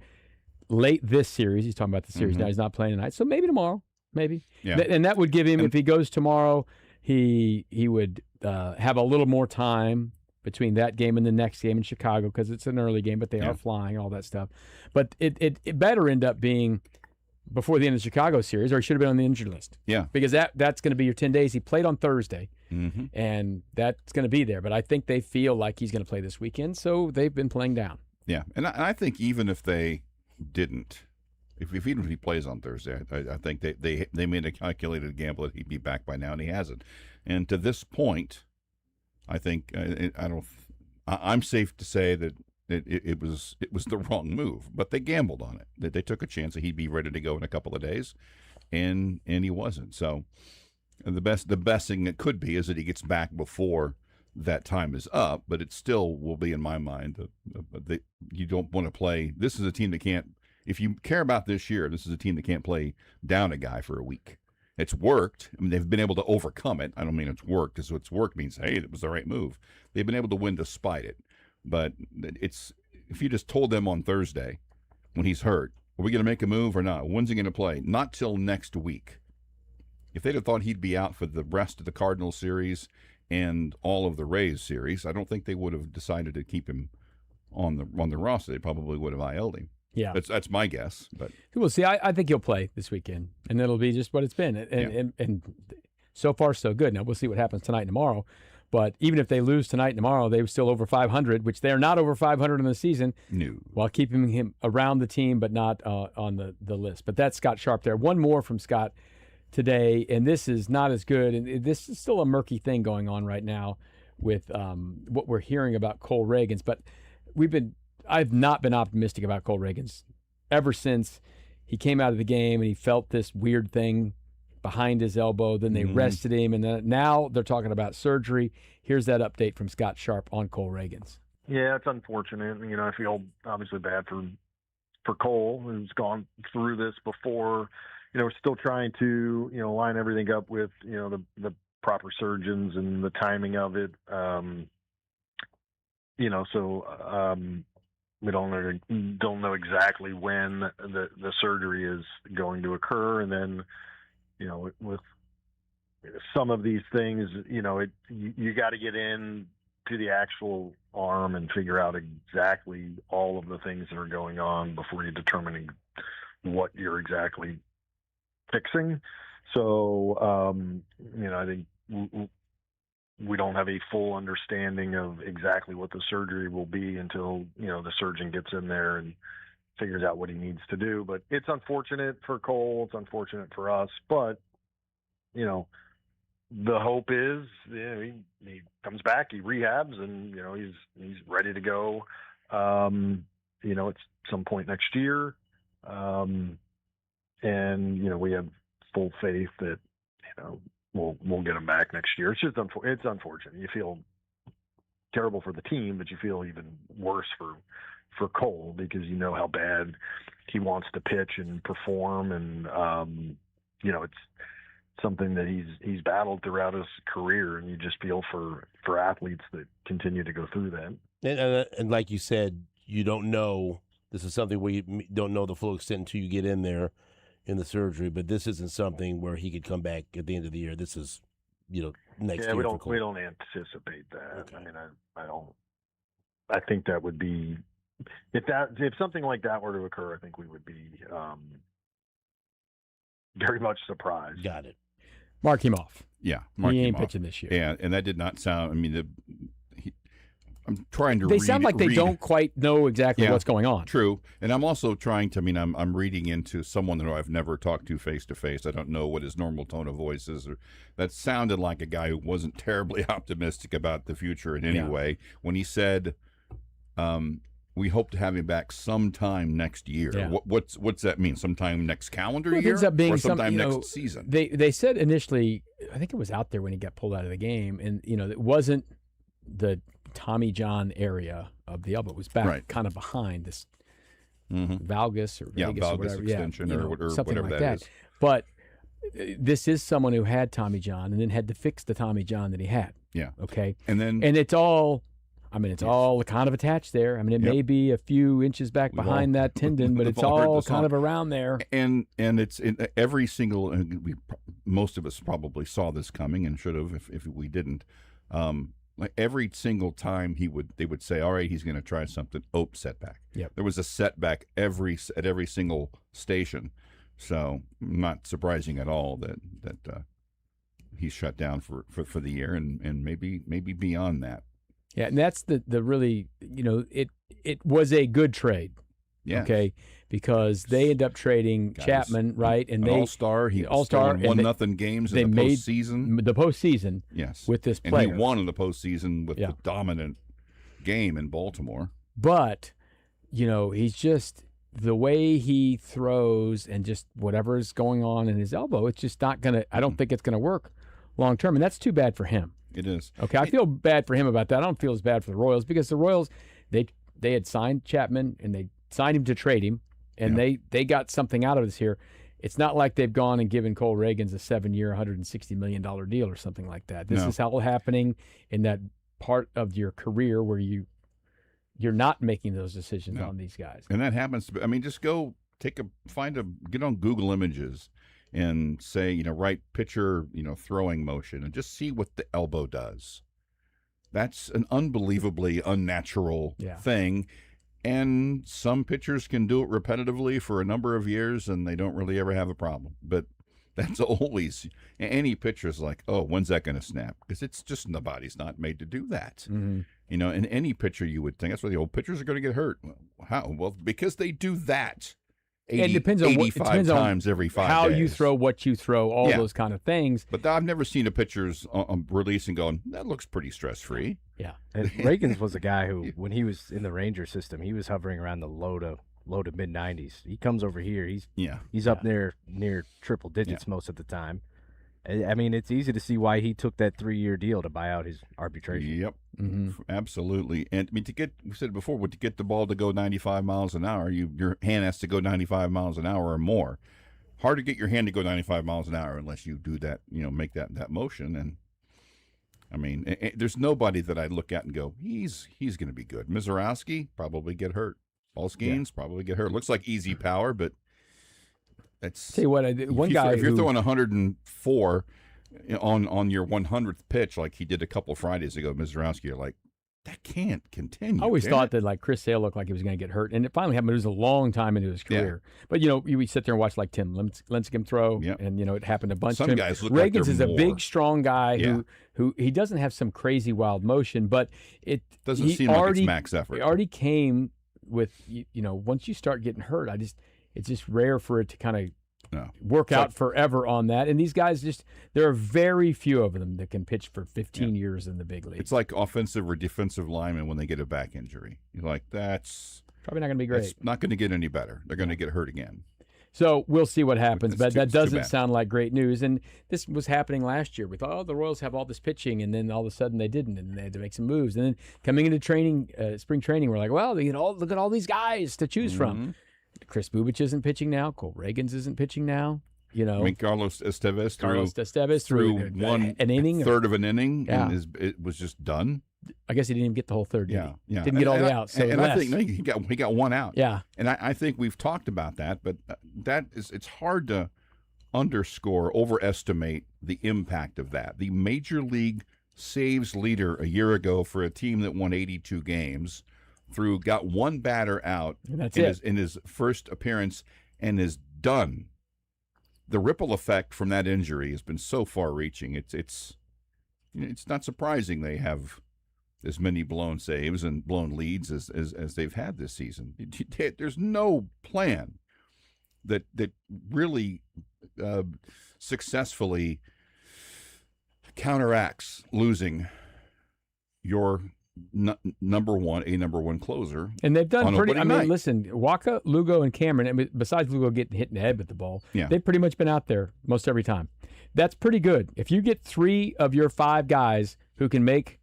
late this series. He's talking about the series now. He's not playing tonight. So maybe tomorrow, maybe. Yeah. And that would give him, if he goes tomorrow, he would have a little more time between that game and the next game in Chicago, because it's an early game, but they are flying, all that stuff. But it better end up being before the end of the Chicago series, or he should have been on the injured list. Yeah. Because that's going to be your 10 days. He played on Thursday, and that's going to be there. But I think they feel like he's going to play this weekend, so they've been playing down. Yeah, and I think even if they didn't, even if he plays on Thursday, I think they made a calculated gamble that he'd be back by now, and he hasn't. And to this point, I think I'm safe to say that it was the wrong move, but they gambled on it. They took a chance that he'd be ready to go in a couple of days, and he wasn't. So the best thing it could be is that he gets back before that time is up. But it still will be in my mind that you don't want to play. This is a team that can't. If you care about this year, this is a team that can't play down a guy for a week. It's worked. They've been able to overcome it. I don't mean it's worked, because it's worked means, hey, it was the right move. They've been able to win despite it. But if you just told them on Thursday when he's hurt, are we going to make a move or not? When's he going to play? Not till next week. If they'd have thought he'd be out for the rest of the Cardinals series and all of the Rays series, I don't think they would have decided to keep him on the roster. They probably would have IL'd him. Yeah, that's my guess. But we'll see. I think he'll play this weekend, and it'll be just what it's been. And so far, so good. Now we'll see what happens tonight and tomorrow. But even if they lose tonight and tomorrow, they're still over 500, which they're not over 500 in the season. No. While keeping him around the team, but not on the list. But that's Scott Sharp there. One more from Scott today, and this is not as good. And this is still a murky thing going on right now with what we're hearing about Cole Reagans. But I've not been optimistic about Cole Reagans ever since he came out of the game and he felt this weird thing behind his elbow. Then they rested him, and then now they're talking about surgery. Here's that update from Scott Sharp on Cole Reagans. Yeah, it's unfortunate. I feel obviously bad for Cole, who's gone through this before. We're still trying to line everything up with the proper surgeons and the timing of it. We don't know exactly when the surgery is going to occur, and then with some of these things, you got to get in to the actual arm and figure out exactly all of the things that are going on before you determine what you're exactly fixing. So, I think we don't have a full understanding of exactly what the surgery will be until, the surgeon gets in there and figures out what he needs to do. But it's unfortunate for Cole. It's unfortunate for us. But, the hope is he comes back, he rehabs, and, he's ready to go, at some point next year. And, we have full faith that, we'll get him back next year. It's just it's unfortunate. You feel terrible for the team, but you feel even worse for Cole, because you know how bad he wants to pitch and perform, and it's something that he's battled throughout his career, and you just feel for athletes that continue to go through that. And like you said, you don't know. This is something where you don't know the full extent until you get in there in the surgery. But this isn't something where he could come back at the end of the year. This is, next year. We don't anticipate that. Okay. I mean, I don't. I think that would be if something like that were to occur, I think we would be very much surprised. Got it. Mark him off. Yeah, he ain't pitching this year. Yeah, and that did not sound. I mean, I'm trying to. They sound like they don't quite know exactly what's going on. True, and I'm also trying to. I mean, I'm reading into someone that I've never talked to face to face. I don't know what his normal tone of voice is. That sounded like a guy who wasn't terribly optimistic about the future in any way when he said, "We hope to have him back sometime next year." Yeah. What's that mean? Sometime next calendar year, it ends up being or sometime next season? They said initially, I think it was out there when he got pulled out of the game, and it wasn't the Tommy John area of the elbow. It was back kind of behind this valgus or Vegas or whatever. Extension or something whatever like that is. But this is someone who had Tommy John and then had to fix the Tommy John that he had. Yeah. Okay. And it's all. I mean, it's all kind of attached there. I mean, it may be a few inches back behind that tendon, but it's all kind of around there. And it's in every single. Most of us probably saw this coming and should have if we didn't. Like every single time they would say, all right, he's going to try something. Oh, setback. Yep. There was a setback at every single station. So not surprising at all that he's shut down for the year and maybe beyond that. Yeah, and that's the really, it was a good trade. Yeah. Okay, because they end up trading Chapman, right? And they all-star. He all-star won nothing games in the postseason. The postseason. Yes. With this player. And he won in the postseason with the dominant game in Baltimore. But, he's just the way he throws and just whatever is going on in his elbow, it's just not going to I don't think it's going to work long term, and that's too bad for him. It is. Okay, I feel bad for him about that. I don't feel as bad for the Royals because the Royals, they had signed Chapman and they signed him to trade him, and they got something out of this here. It's not like they've gone and given Cole Reagans a 7-year, $160 million deal or something like that. This is all happening in that part of your career where you're not making those decisions on these guys. And that happens. I mean, just go get on Google Images and say, right pitcher, throwing motion, and just see what the elbow does. That's an unbelievably unnatural thing. And some pitchers can do it repetitively for a number of years, and they don't really ever have a problem. But that's always any pitcher's like, oh, when's that going to snap? Because it's just the body's not made to do that. Mm-hmm. And any pitcher you would think that's why the old pitchers are going to get hurt. Well, how? Well, because they do that. 85 times every 5 days. How you throw, what you throw, all those kind of things. But I've never seen a pitcher's release and going, that looks pretty stress-free. Yeah. And Reagans was a guy who, when he was in the Ranger system, he was hovering around the low to mid-90s. He comes over here. He's up there near triple digits most of the time. I mean, it's easy to see why he took that 3-year deal to buy out his arbitration. Yep, absolutely. And I mean, we said it before, to get the ball to go 95 miles an hour, your hand has to go 95 miles an hour or more. Hard to get your hand to go 95 miles an hour unless you do that, make that motion. And I mean, there's nobody that I look at and go, he's going to be good. Mizorowski probably get hurt. Paul Skeens probably get hurt. Looks like easy power, but. Tell you what, if you're throwing 104 on your 100th pitch like he did a couple of Fridays ago, Mizorowski, you're like, that can't continue. I always can thought it? that like Chris Sale looked like he was going to get hurt, and it finally happened. It was a long time into his career. But you sit there and watch like Tim Lincecum throw, and it happened a bunch. Some to him. guys look Reagans like they're is a more. big, strong guy who he doesn't have some crazy wild motion, but it doesn't seem like it's max effort. It already came with once you start getting hurt, it's just rare for it to kind of work out forever on that. And these guys there are very few of them that can pitch for 15 years in the big leagues. It's like offensive or defensive linemen when they get a back injury. You're like, that's probably not going to be great. It's not going to get any better. They're going to get hurt again. So we'll see what happens, but that doesn't bad. sound like great news. And this was happening last year. We thought, the Royals have all this pitching, and then all of a sudden they didn't, and they had to make some moves. And then coming into training, spring training, we're like, well, look at all these guys to choose from. Chris Bubic isn't pitching now. Cole Reagans isn't pitching now. I mean, Carlos Estevez threw an inning, third of an inning, and it was just done. I guess he didn't even get the whole third. Yeah. Didn't get all the outs. So I think he got one out. Yeah, and I think we've talked about that, but it's hard to overestimate the impact of that. The major league saves leader a year ago for a team that won 82 games. Got one batter out in his first appearance and is done. The ripple effect from that injury has been so far-reaching. It's not surprising they have as many blown saves and blown leads as they've had this season. There's no plan that really successfully counteracts losing your number one closer, and they've done pretty. I mean, night. Listen, Waka, Lugo, and Cameron. Besides Lugo getting hit in the head with the ball, they've pretty much been out there most every time. That's pretty good. If you get 3 of your 5 guys who can make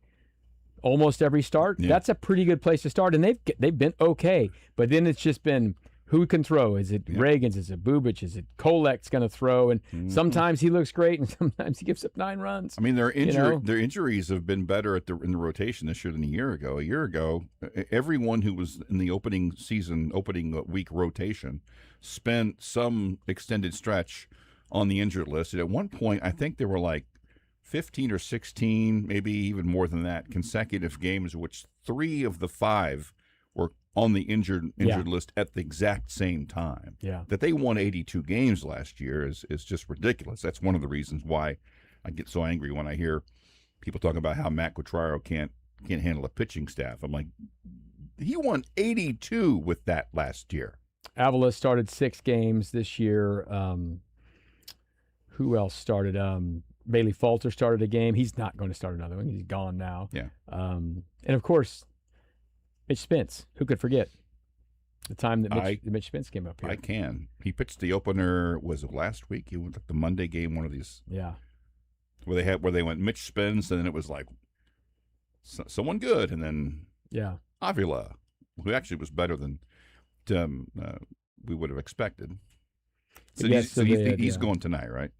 almost every start, that's a pretty good place to start. And they've been okay, but then it's just been who can throw. Is it Reagans? Is it Bubic? Is it Kolek's going to throw? And sometimes he looks great, and sometimes he gives up 9 runs. I mean, their injuries have been better in the rotation this year than a year ago. A year ago, everyone who was in the opening week rotation spent some extended stretch on the injured list. And at one point, I think there were like 15 or 16, maybe even more than that, consecutive games, which 3 of the 5 were on the injured list at the exact same time. Yeah. That they won 82 games last year is just ridiculous. That's one of the reasons why I get so angry when I hear people talking about how Matt Quatraro can't handle a pitching staff. I'm like, he won 82 with that last year. Avila started 6 games this year. Who else started? Bailey Falter started a game. He's not going to start another one. He's gone now. Yeah. And of course, Mitch Spence. Who could forget the time that Mitch Spence came up here? I can. He pitched the opener. Was it last week? He went the Monday game. One of these. Yeah. Where they went Mitch Spence, and then it was like someone good, and then Avila, who actually was better than we would have expected. So he's going tonight, right?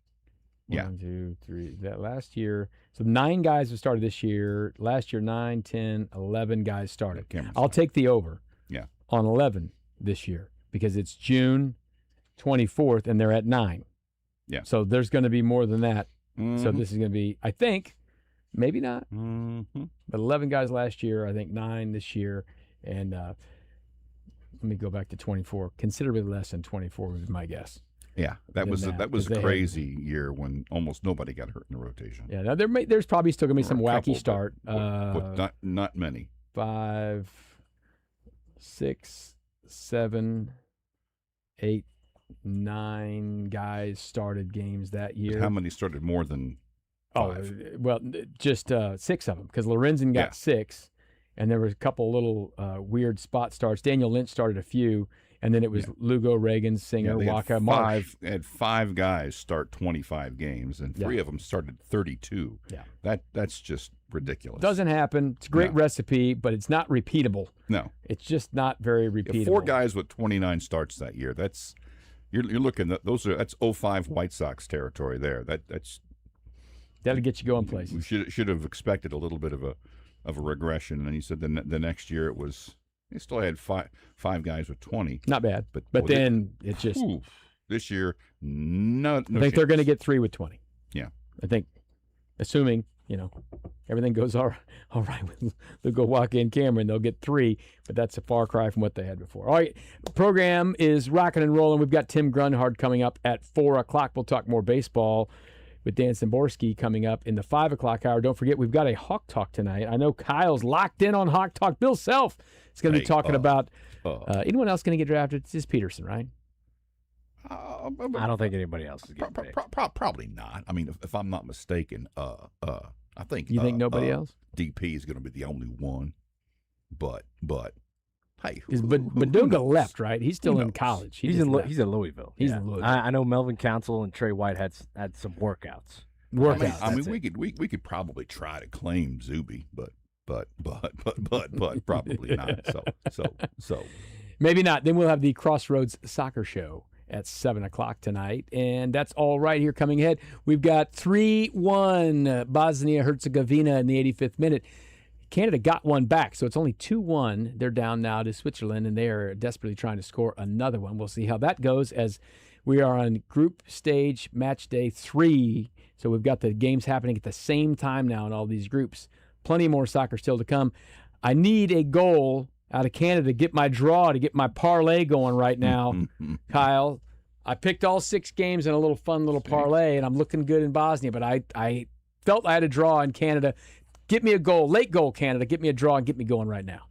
1, 2, 3. That last year, so 9 guys have started this year. Last year, 9, 10, 11 guys started. I'll take the over on 11 this year because it's June 24th and they're at 9. Yeah. So there's going to be more than that. So this is going to be, I think, maybe not, but 11 guys last year. I think 9 this year, and let me go back to 24. Considerably less than 24 was my guess. Yeah, that was a crazy year when almost nobody got hurt in the rotation. Yeah, now there's probably still gonna be some wacky start. But not many. 5, 6, 7, 8, 9 guys started games that year. How many started more than 5? Well, just 6 of them because Lorenzen got 6, and there were a couple little weird spot starts. Daniel Lynch started a few. And then it was Lugo, Reagan, Singer, Waka, Marsh. Had 5 guys start 25 games, and 3 of them started 32. Yeah, that's just ridiculous. Doesn't happen. It's a great recipe, but it's not repeatable. No, it's just not very repeatable. 4 guys with 29 starts that year. You're looking at that's 05 White Sox territory there. That'll get you going places. We should have expected a little bit of a regression, and you said the next year it was. They still had 5 guys with 20. Not bad, but then it just this year. No, I think they're going to get 3 with 20. Yeah, I think, assuming everything goes all right. They'll go walk in camera and they'll get 3, but that's a far cry from what they had before. All right, program is rocking and rolling. We've got Tim Grunhard coming up at 4 o'clock. We'll talk more baseball with Dan Szymborski coming up in the 5 o'clock hour. Don't forget, we've got a Hawk Talk tonight. I know Kyle's locked in on Hawk Talk. Bill Self is going to be talking about anyone else going to get drafted. It's just Peterson, right? I don't think anybody else is getting picked. Probably not. I mean, if I'm not mistaken, I think you think nobody else. DP is going to be the only one, but hey, but Duga left, right? He's still in college. He's in Louisville. He's in Louisville. I know Melvin Council and Trey White had some workouts. I mean, we could probably try to claim Zuby, but probably not. So maybe not. Then we'll have the Crossroads Soccer Show at 7 o'clock tonight. And that's all right here coming ahead. We've got 3-1 Bosnia-Herzegovina in the 85th minute. Canada got one back, so it's only 2-1. They're down now to Switzerland, and they are desperately trying to score another one. We'll see how that goes as we are on group stage match day 3. So we've got the games happening at the same time now in all these groups. Plenty more soccer still to come. I need a goal out of Canada to get my draw, to get my parlay going right now, Kyle. I picked all 6 games in a little fun little parlay, and I'm looking good in Bosnia, but I felt I had a draw in Canada. Get me a goal, late goal, Canada. Get me a draw and get me going right now.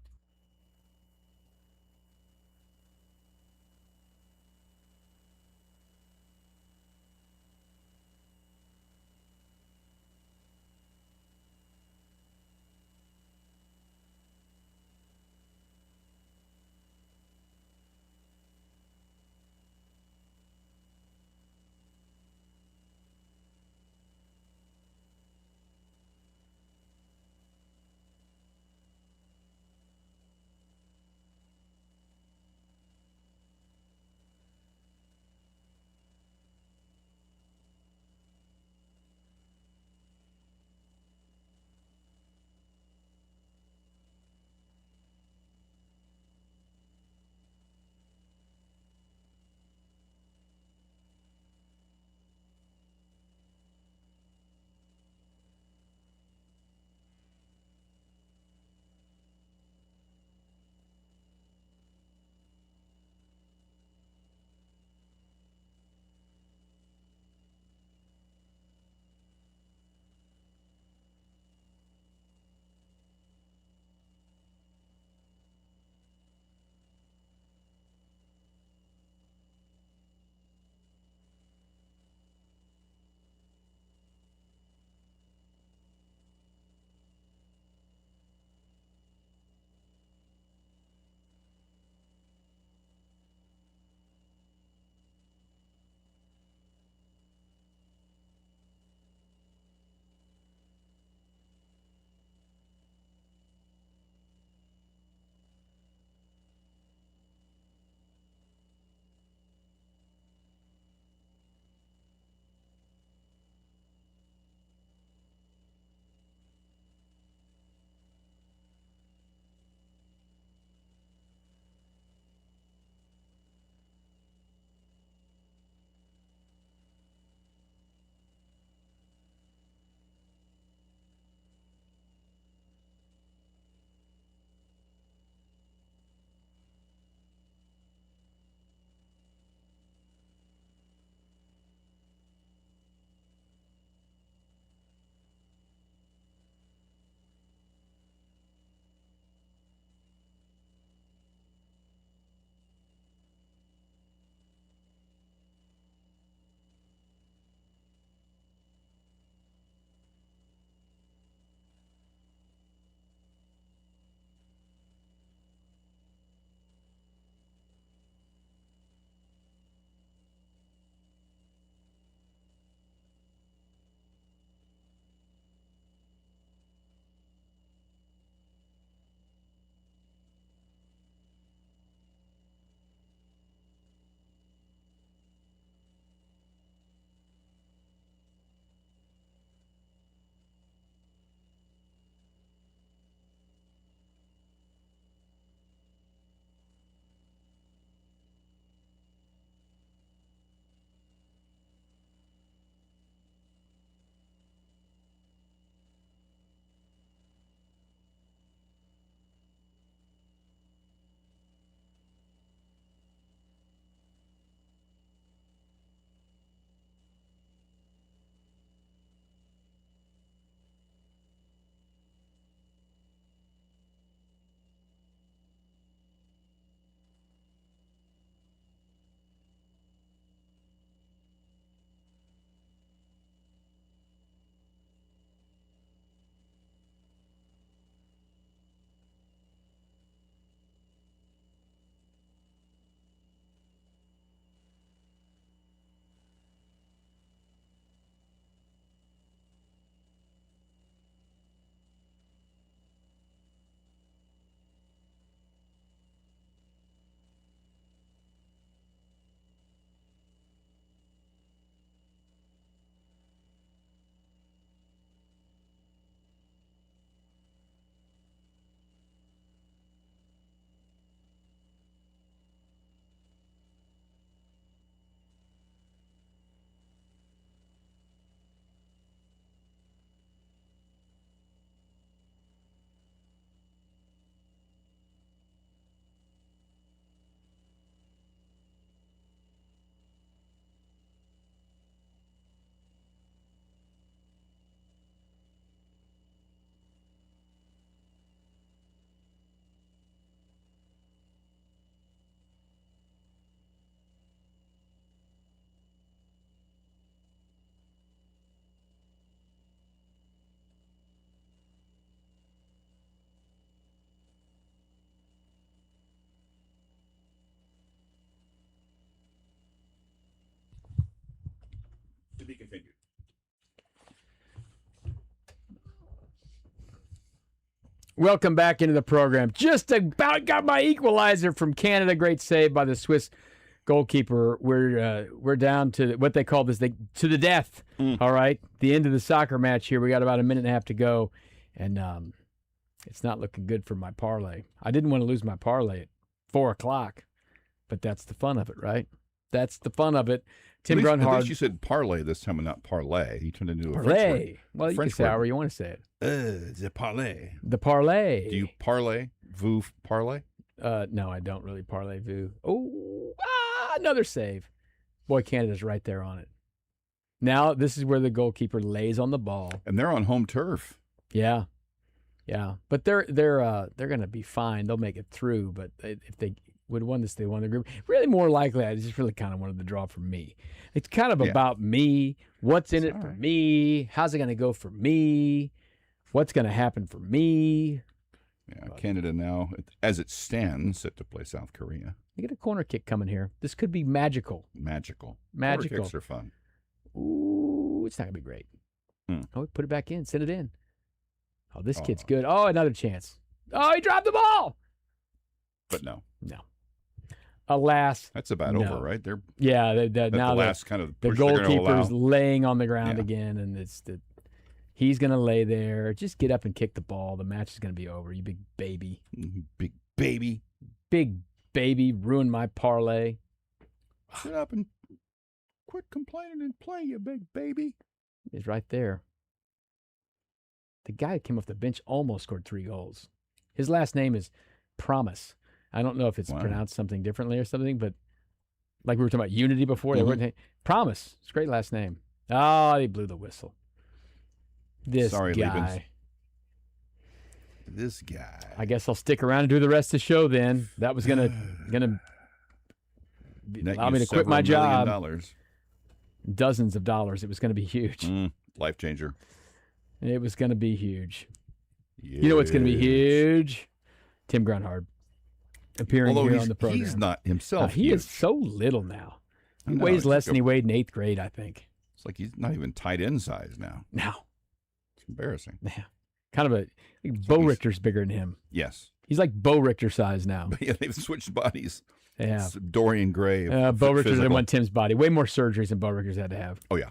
Welcome back into the program. Just about got my equalizer from Canada. Great save by the Swiss goalkeeper. We're down to what they call this to the death. All right, the end of the soccer match here. We got about a minute and a half to go, and it's not looking good for my parlay. I didn't want to lose my parlay at 4:00, but that's the fun of it, right? That's the fun of it. Tim Grunhard. At least you said parlay this time and not parlay. You turned into a parlay. French word. Well, you can say however you want to say it. The parlay. The parlay. Do you parlay? Vous parlay? No, I don't really parlay vous. Oh, another save. Boy, Canada's right there on it. Now this is where the goalkeeper lays on the ball, and they're on home turf. Yeah, but they're going to be fine. They'll make it through. But if they would have won this, they won the group. Really, more likely, I just really kind of wanted the draw for me. It's kind of about me. What's in it for me? How's it going to go for me? What's going to happen for me? Yeah, Canada now, as it stands, set to play South Korea. You get a corner kick coming here. This could be magical. Magical. Corner kicks are fun. Ooh, it's not going to be great. Oh, put it back in. Send it in. Oh, this kid's good. Oh, another chance. Oh, he dropped the ball. But no. Alas. That's about over, right? They're now the last kind of the goalkeeper's laying on the ground again, and he's going to lay there. Just get up and kick the ball. The match is going to be over. You big baby. Big baby. Big baby. Ruined my parlay. Shut up and quit complaining and play, you big baby. He's right there. The guy that came off the bench almost scored 3 goals. His last name is Promise. I don't know if it's pronounced something differently or something, but like we were talking about Unity before, they weren't Promise. It's a great last name. Oh, he blew the whistle. Sorry, guy. Liebens. This guy. I guess I'll stick around and do the rest of the show then. That was gonna allow me to quit my job. Dozens of dollars. It was going to be huge. Life changer. It was going to be huge. Yes. You know what's going to be huge? Tim Grunhard appearing here on the program. He's not himself. He is so little now. He weighs less than he weighed in 8th grade, I think. It's like he's not even tight end size now. No. It's embarrassing. Yeah. Kind of Bo Richter's bigger than him. Yes. He's like Bo Richter size now. But yeah, they've switched bodies. Yeah. It's Dorian Gray. Bo Richter didn't want Tim's body. Way more surgeries than Bo Richter's had to have. Oh, yeah.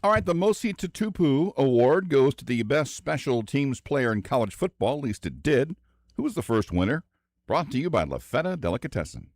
All right, the Mosi Tutupu Award goes to the best special teams player in college football, at least it did. Who was the first winner? Brought to you by La Feta Delicatessen.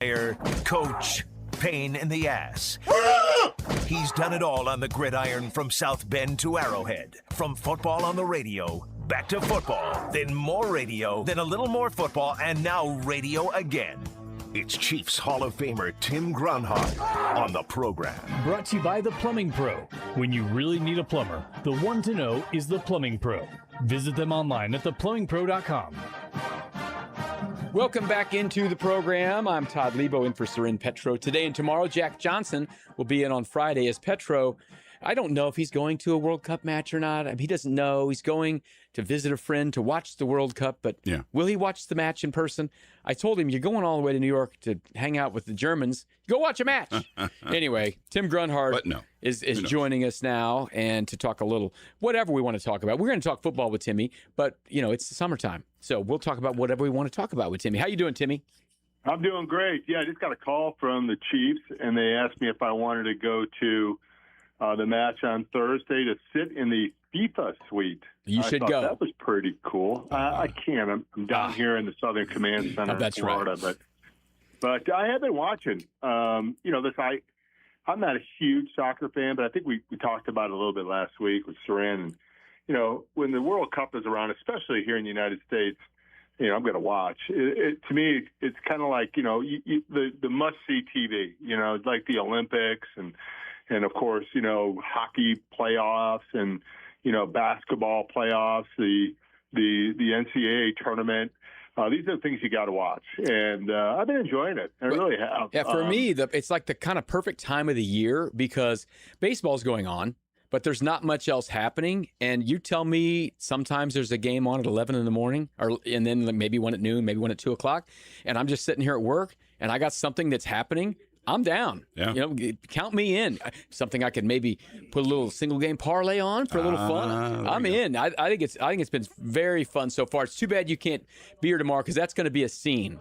player, coach, pain in the ass. He's done it all on the gridiron from South Bend to Arrowhead. From football on the radio, back to football, then more radio, then a little more football, and now radio again. It's Chiefs Hall of Famer Tim Grunhard on the program. Brought to you by The Plumbing Pro. When you really need a plumber, the one to know is The Plumbing Pro. Visit them online at theplumbingpro.com. Welcome back into the program. I'm Todd Leabo in for Soren Petro. Today and tomorrow, Jack Johnson will be in on Friday as Petro. I don't know if he's going to a World Cup match or not. I mean, he doesn't know. He's going to visit a friend to watch the World Cup, but will he watch the match in person? I told him, you're going all the way to New York to hang out with the Germans. Go watch a match. Anyway, Tim Grunhard is joining us now and to talk a little, whatever we want to talk about. We're going to talk football with Timmy, but, you know, it's the summertime. So we'll talk about whatever we want to talk about with Timmy. How you doing, Timmy? I'm doing great. Yeah, I just got a call from the Chiefs, and they asked me if I wanted to go to the match on Thursday to sit in the FIFA suite. You should go. That was pretty cool. I can't. I'm down here in the Southern Command Center in Florida, right. but I have been watching. I'm not a huge soccer fan, but I think we talked about it a little bit last week with Soren. And, you know, when the World Cup is around, especially here in the United States, you know, I'm going to watch. To me, it's kind of like, you know, the must-see TV, you know, like the Olympics and of course, you know, hockey playoffs and, you know, basketball playoffs, the NCAA tournament. These are the things you got to watch, and I've been enjoying it. I really have. Yeah, for me, it's like the kind of perfect time of the year because baseball's going on, but there's not much else happening. And you tell me sometimes there's a game on at 11 in the morning, and then maybe one at noon, maybe one at 2 o'clock, and I'm just sitting here at work, and I got something that's happening. I'm down. Yeah. You know, count me in. Something I could maybe put a little single game parlay on for a little fun. I'm in. I think it's been very fun so far. It's too bad you can't be here tomorrow because that's going to be a scene.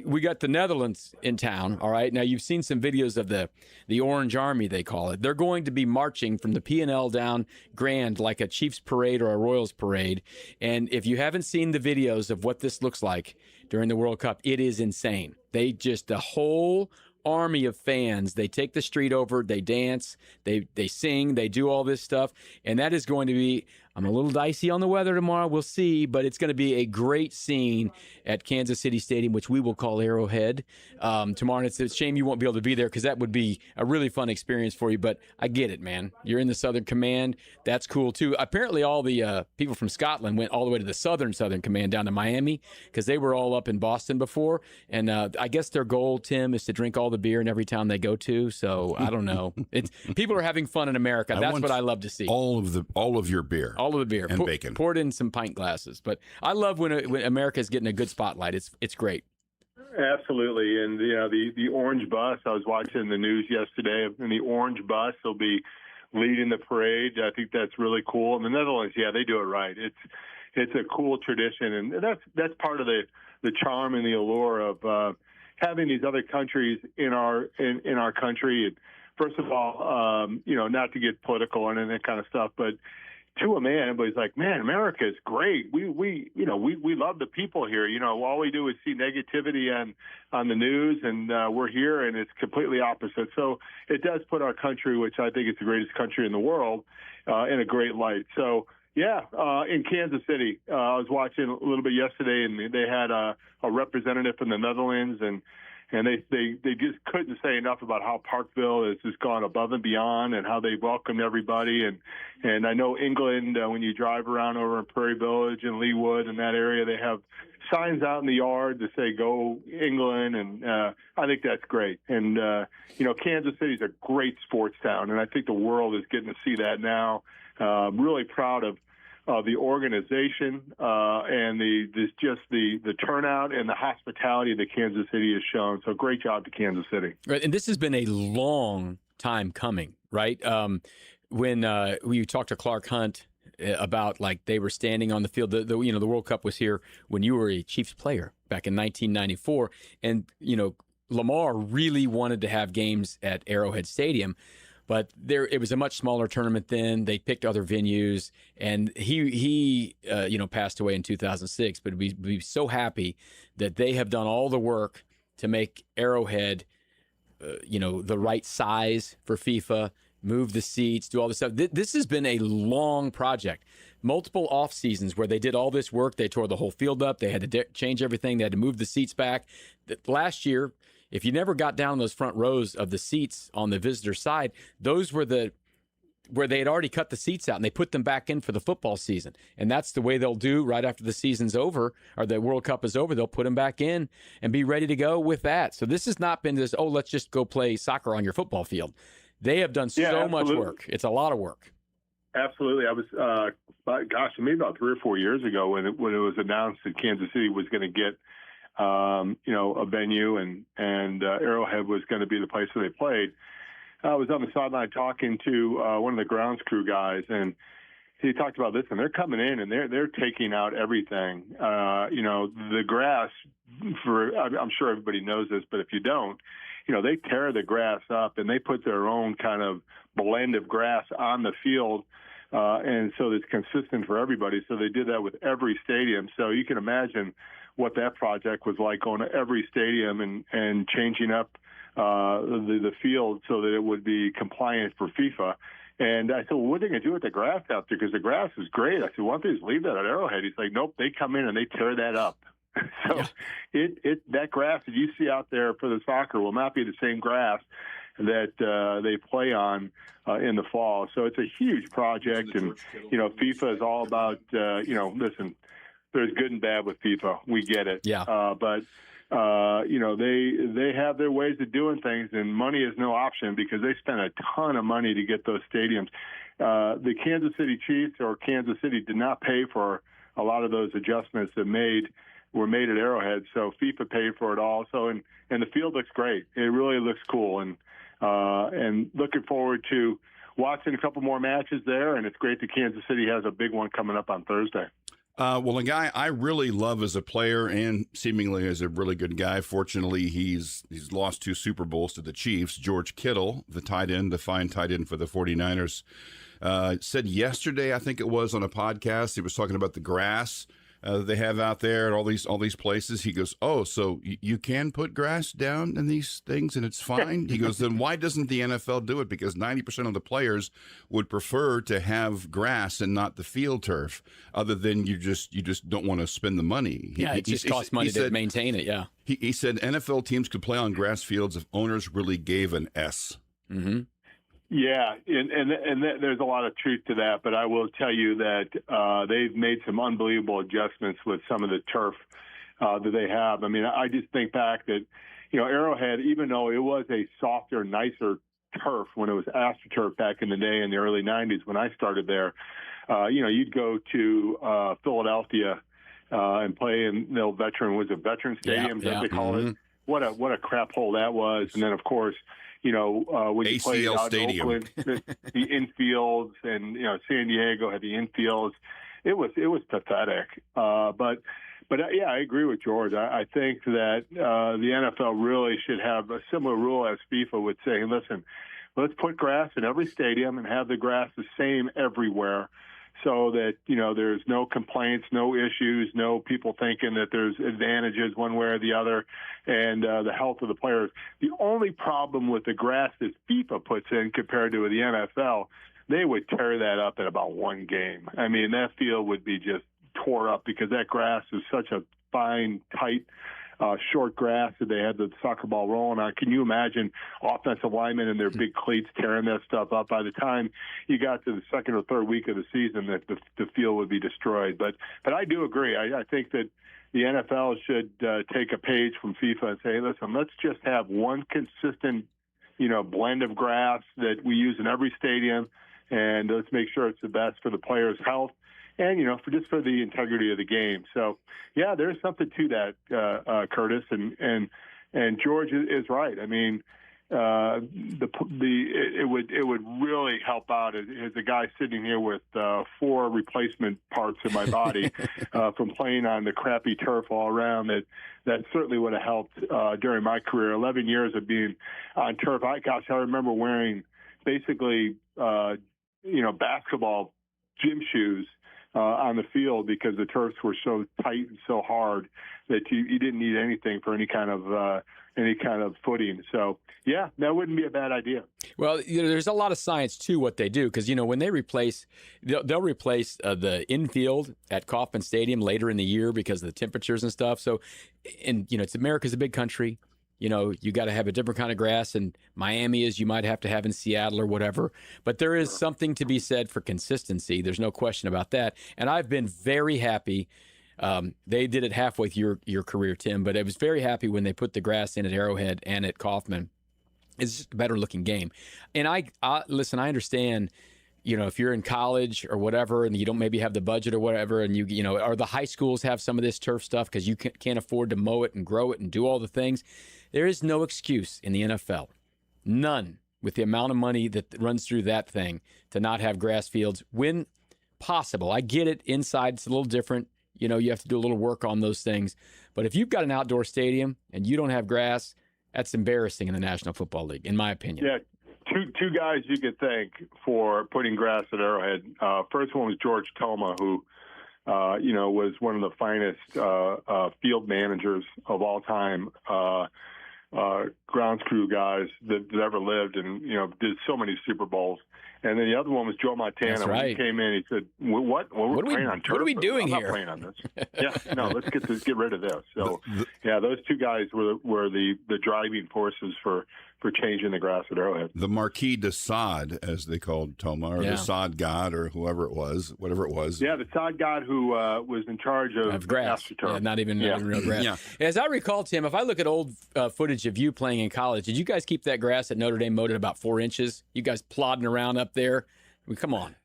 We got the Netherlands in town. All right. Now you've seen some videos of the Orange Army, they call it. They're going to be marching from the P&L down Grand like a Chiefs parade or a Royals parade. And if you haven't seen the videos of what this looks like during the World Cup, it is insane. The whole army of fans, they take the street over, they dance, they sing, they do all this stuff, and that is going to be, I'm a little dicey on the weather tomorrow, we'll see, but it's going to be a great scene at Kansas City Stadium, which we will call Arrowhead tomorrow. And it's a shame you won't be able to be there because that would be a really fun experience for you, but I get it, man. You're in the Southern Command. That's cool, too. Apparently, all the people from Scotland went all the way to the Southern Command down to Miami because they were all up in Boston before, and I guess their goal, Tim, is to drink all the beer in every town they go to, so I don't know. People are having fun in America. That's what I love to see. All of your beer. All of the beer. And bacon. Poured in some pint glasses. But I love when America's getting a good spotlight. It's great. Absolutely. And, you know, the orange bus, I was watching the news yesterday, and the orange bus will be leading the parade. I think that's really cool. And the Netherlands, yeah, they do it right. It's a cool tradition, and that's part of the charm and the allure of having these other countries in our country. And first of all, you know, not to get political and that kind of stuff, but to a man, everybody's like, man, America is great. We love the people here. You know, all we do is see negativity on the news, and we're here, and it's completely opposite. So it does put our country, which I think is the greatest country in the world, in a great light. So, yeah, in Kansas City, I was watching a little bit yesterday, and they had a representative from the Netherlands, and they just couldn't say enough about how Parkville has just gone above and beyond and how they welcomed everybody. And I know England, when you drive around over in Prairie Village and Leawood and that area, they have signs out in the yard to say, go England. And I think that's great. And, you know, Kansas City is a great sports town, and I think the world is getting to see that now. Really proud of the organization and the turnout and the hospitality that Kansas City has shown. So great job to Kansas City. Right, and this has been a long time coming, right? When you talked to Clark Hunt about like they were standing on the field, the World Cup was here when you were a Chiefs player back in 1994, and Lamar really wanted to have games at Arrowhead Stadium. But it was a much smaller tournament then. They picked other venues, and he passed away in 2006. But we'd be so happy that they have done all the work to make Arrowhead, the right size for FIFA, move the seats, do all this stuff. This has been a long project. Multiple off seasons where they did all this work. They tore the whole field up. They had to change everything. They had to move the seats back. Last year, if you never got down those front rows of the seats on the visitor side, those were where they had already cut the seats out and they put them back in for the football season. And that's the way they'll do right after the season's over or the World Cup is over. They'll put them back in and be ready to go with that. So this has not been this, let's just go play soccer on your football field. They have done so much work. It's a lot of work. Absolutely. I was, maybe about 3 or 4 years ago when it was announced that Kansas City was going to get, a venue and Arrowhead was going to be the place where they played. I was on the sideline talking to one of the grounds crew guys, and he talked about this, and they're coming in and they're taking out everything. The grass, I'm sure everybody knows this, but if you don't, they tear the grass up and they put their own kind of blend of grass on the field. And so it's consistent for everybody. So they did that with every stadium. So you can imagine what that project was like going to every stadium and changing up the field so that it would be compliant for FIFA. And I said, well, what are they going to do with the grass out there? Because the grass is great. I said, why don't they just leave that at Arrowhead? He's like, nope, they come in and they tear that up. So that grass that you see out there for the soccer will not be the same grass that they play on in the fall. So it's a huge project. And, FIFA is all about, listen, there's good and bad with FIFA. We get it. Yeah. But they have their ways of doing things, and money is no option because they spend a ton of money to get those stadiums. The Kansas City Chiefs or Kansas City did not pay for a lot of those adjustments that were made at Arrowhead, so FIFA paid for it all. So and the field looks great. It really looks cool, and looking forward to watching a couple more matches there. And it's great that Kansas City has a big one coming up on Thursday. Well, a guy I really love as a player and seemingly as a really good guy. Fortunately, he's lost 2 Super Bowls to the Chiefs. George Kittle, the fine tight end for the 49ers, said yesterday, I think it was on a podcast, he was talking about the grass they have out there at all these places. He goes, oh, so you can put grass down in these things and it's fine? He goes, then why doesn't the NFL do it? Because 90% of the players would prefer to have grass and not the field turf, other than you just don't want to spend the money. It just costs money to maintain it, yeah. He said NFL teams could play on grass fields if owners really gave an S. Mm-hmm. Yeah, and there's a lot of truth to that, but I will tell you that they've made some unbelievable adjustments with some of the turf that they have. I mean, I just think back that, Arrowhead, even though it was a softer, nicer turf when it was AstroTurf back in the day in the early 90s when I started there, you'd go to Philadelphia and play in the old Veteran Stadium, as they call it. What a crap hole that was. And then, of course, when you played out in Oakland, the infields, and San Diego had the infields. It was pathetic. But yeah, I agree with George. I think that the NFL really should have a similar rule as FIFA would say. Listen, let's put grass in every stadium and have the grass the same everywhere, so that there's no complaints, no issues, no people thinking that there's advantages one way or the other, and the health of the players. The only problem with the grass that FIFA puts in compared to the NFL, they would tear that up in about one game. I mean, that field would be just tore up because that grass is such a fine, tight, short grass that they had the soccer ball rolling on. Can you imagine offensive linemen in their big cleats tearing that stuff up? By the time you got to the second or third week of the season, that the field would be destroyed. But I do agree. I think that the NFL should take a page from FIFA and say, listen, let's just have one consistent, blend of grass that we use in every stadium, and let's make sure it's the best for the players' health and, for the integrity of the game. So, yeah, there's something to that, Kurtis, and George is right. I mean, it would really help out as a guy sitting here with 4 replacement parts in my body from playing on the crappy turf all around. That certainly would have helped during my career. 11 years of being on turf. I remember wearing basically, basketball gym shoes on the field because the turfs were so tight and so hard that you didn't need anything for any kind of footing. So, yeah, that wouldn't be a bad idea. Well, there's a lot of science to what they do because, when they replace, they'll replace the infield at Kauffman Stadium later in the year because of the temperatures and stuff. So, and, it's America's a big country. You got to have a different kind of grass, and Miami is you might have to have in Seattle or whatever. But there is something to be said for consistency. There's no question about that. And I've been very happy. They did it halfway through your career, Tim, but I was very happy when they put the grass in at Arrowhead and at Kauffman. It's just a better looking game. And I listen, I understand, if you're in college or whatever and you don't maybe have the budget or whatever, and or the high schools have some of this turf stuff because you can't afford to mow it and grow it and do all the things. There is no excuse in the NFL, none, with the amount of money that runs through that thing to not have grass fields when possible. I get it. Inside, it's a little different. You have to do a little work on those things. But if you've got an outdoor stadium and you don't have grass, that's embarrassing in the National Football League, in my opinion. Yeah. Two guys you could thank for putting grass at Arrowhead. First one was George Toma, who, was one of the finest field managers of all time, grounds crew guys that ever lived, and did so many Super Bowls. And then the other one was Joe Montana. That's right. When he came in, he said, "What? Well, we're playing on turf. What are we doing I'm here? Not playing on this. Yeah, no, let's get rid of this." So, those two guys were the driving forces for changing the grass at Arrowhead. The Marquis de Sade, as they called Toma, or the Sod God, or whatever it was. Yeah, the Sod God who was in charge of grass. AstroTurf. Not even real grass. Yeah. As I recall, Tim, if I look at old footage of you playing in college, did you guys keep that grass at Notre Dame mowed at about 4 inches? You guys plodding around up there? Come on.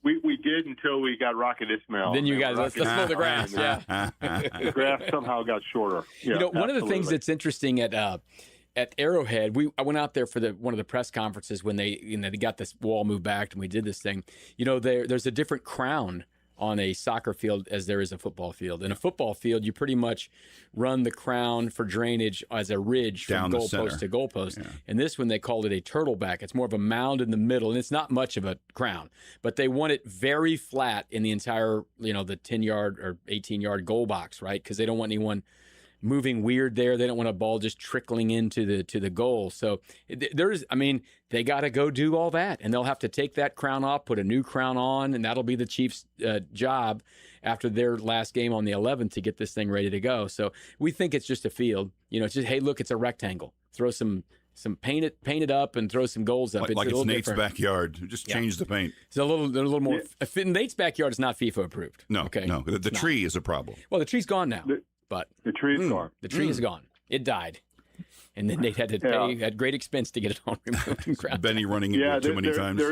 We did until we got Rocket Ismail. Then you guys, let's mow the grass. Yeah. The grass somehow got shorter. Yeah, one of the things that's interesting at Arrowhead, I went out there for one of the press conferences when they got this wall moved back and we did this thing. There's a different crown on a soccer field as there is a football field. In a football field, you pretty much run the crown for drainage as a ridge from goalpost to goalpost. Yeah. And this one, they called it a turtleback. It's more of a mound in the middle, and it's not much of a crown. But they want it very flat in the entire, the 10-yard or 18-yard goal box, right? Because they don't want anyone moving weird there. They don't want a ball just trickling into the goal. So they got to go do all that, and they'll have to take that crown off, put a new crown on, and that'll be the Chiefs' job after their last game on the 11th to get this thing ready to go. So we think it's just a field. It's just, hey, look, it's a rectangle. Throw some paint it up and throw some goals up. Like it's Nate's backyard. Just change the paint. It's a little more. Nate's backyard is not FIFA approved. No, okay? No. The tree is a problem. Well, the tree's gone now. But the tree's gone. The tree is gone. It died. And then they had to pay at great expense to get it on removed. Benny running into it too many times.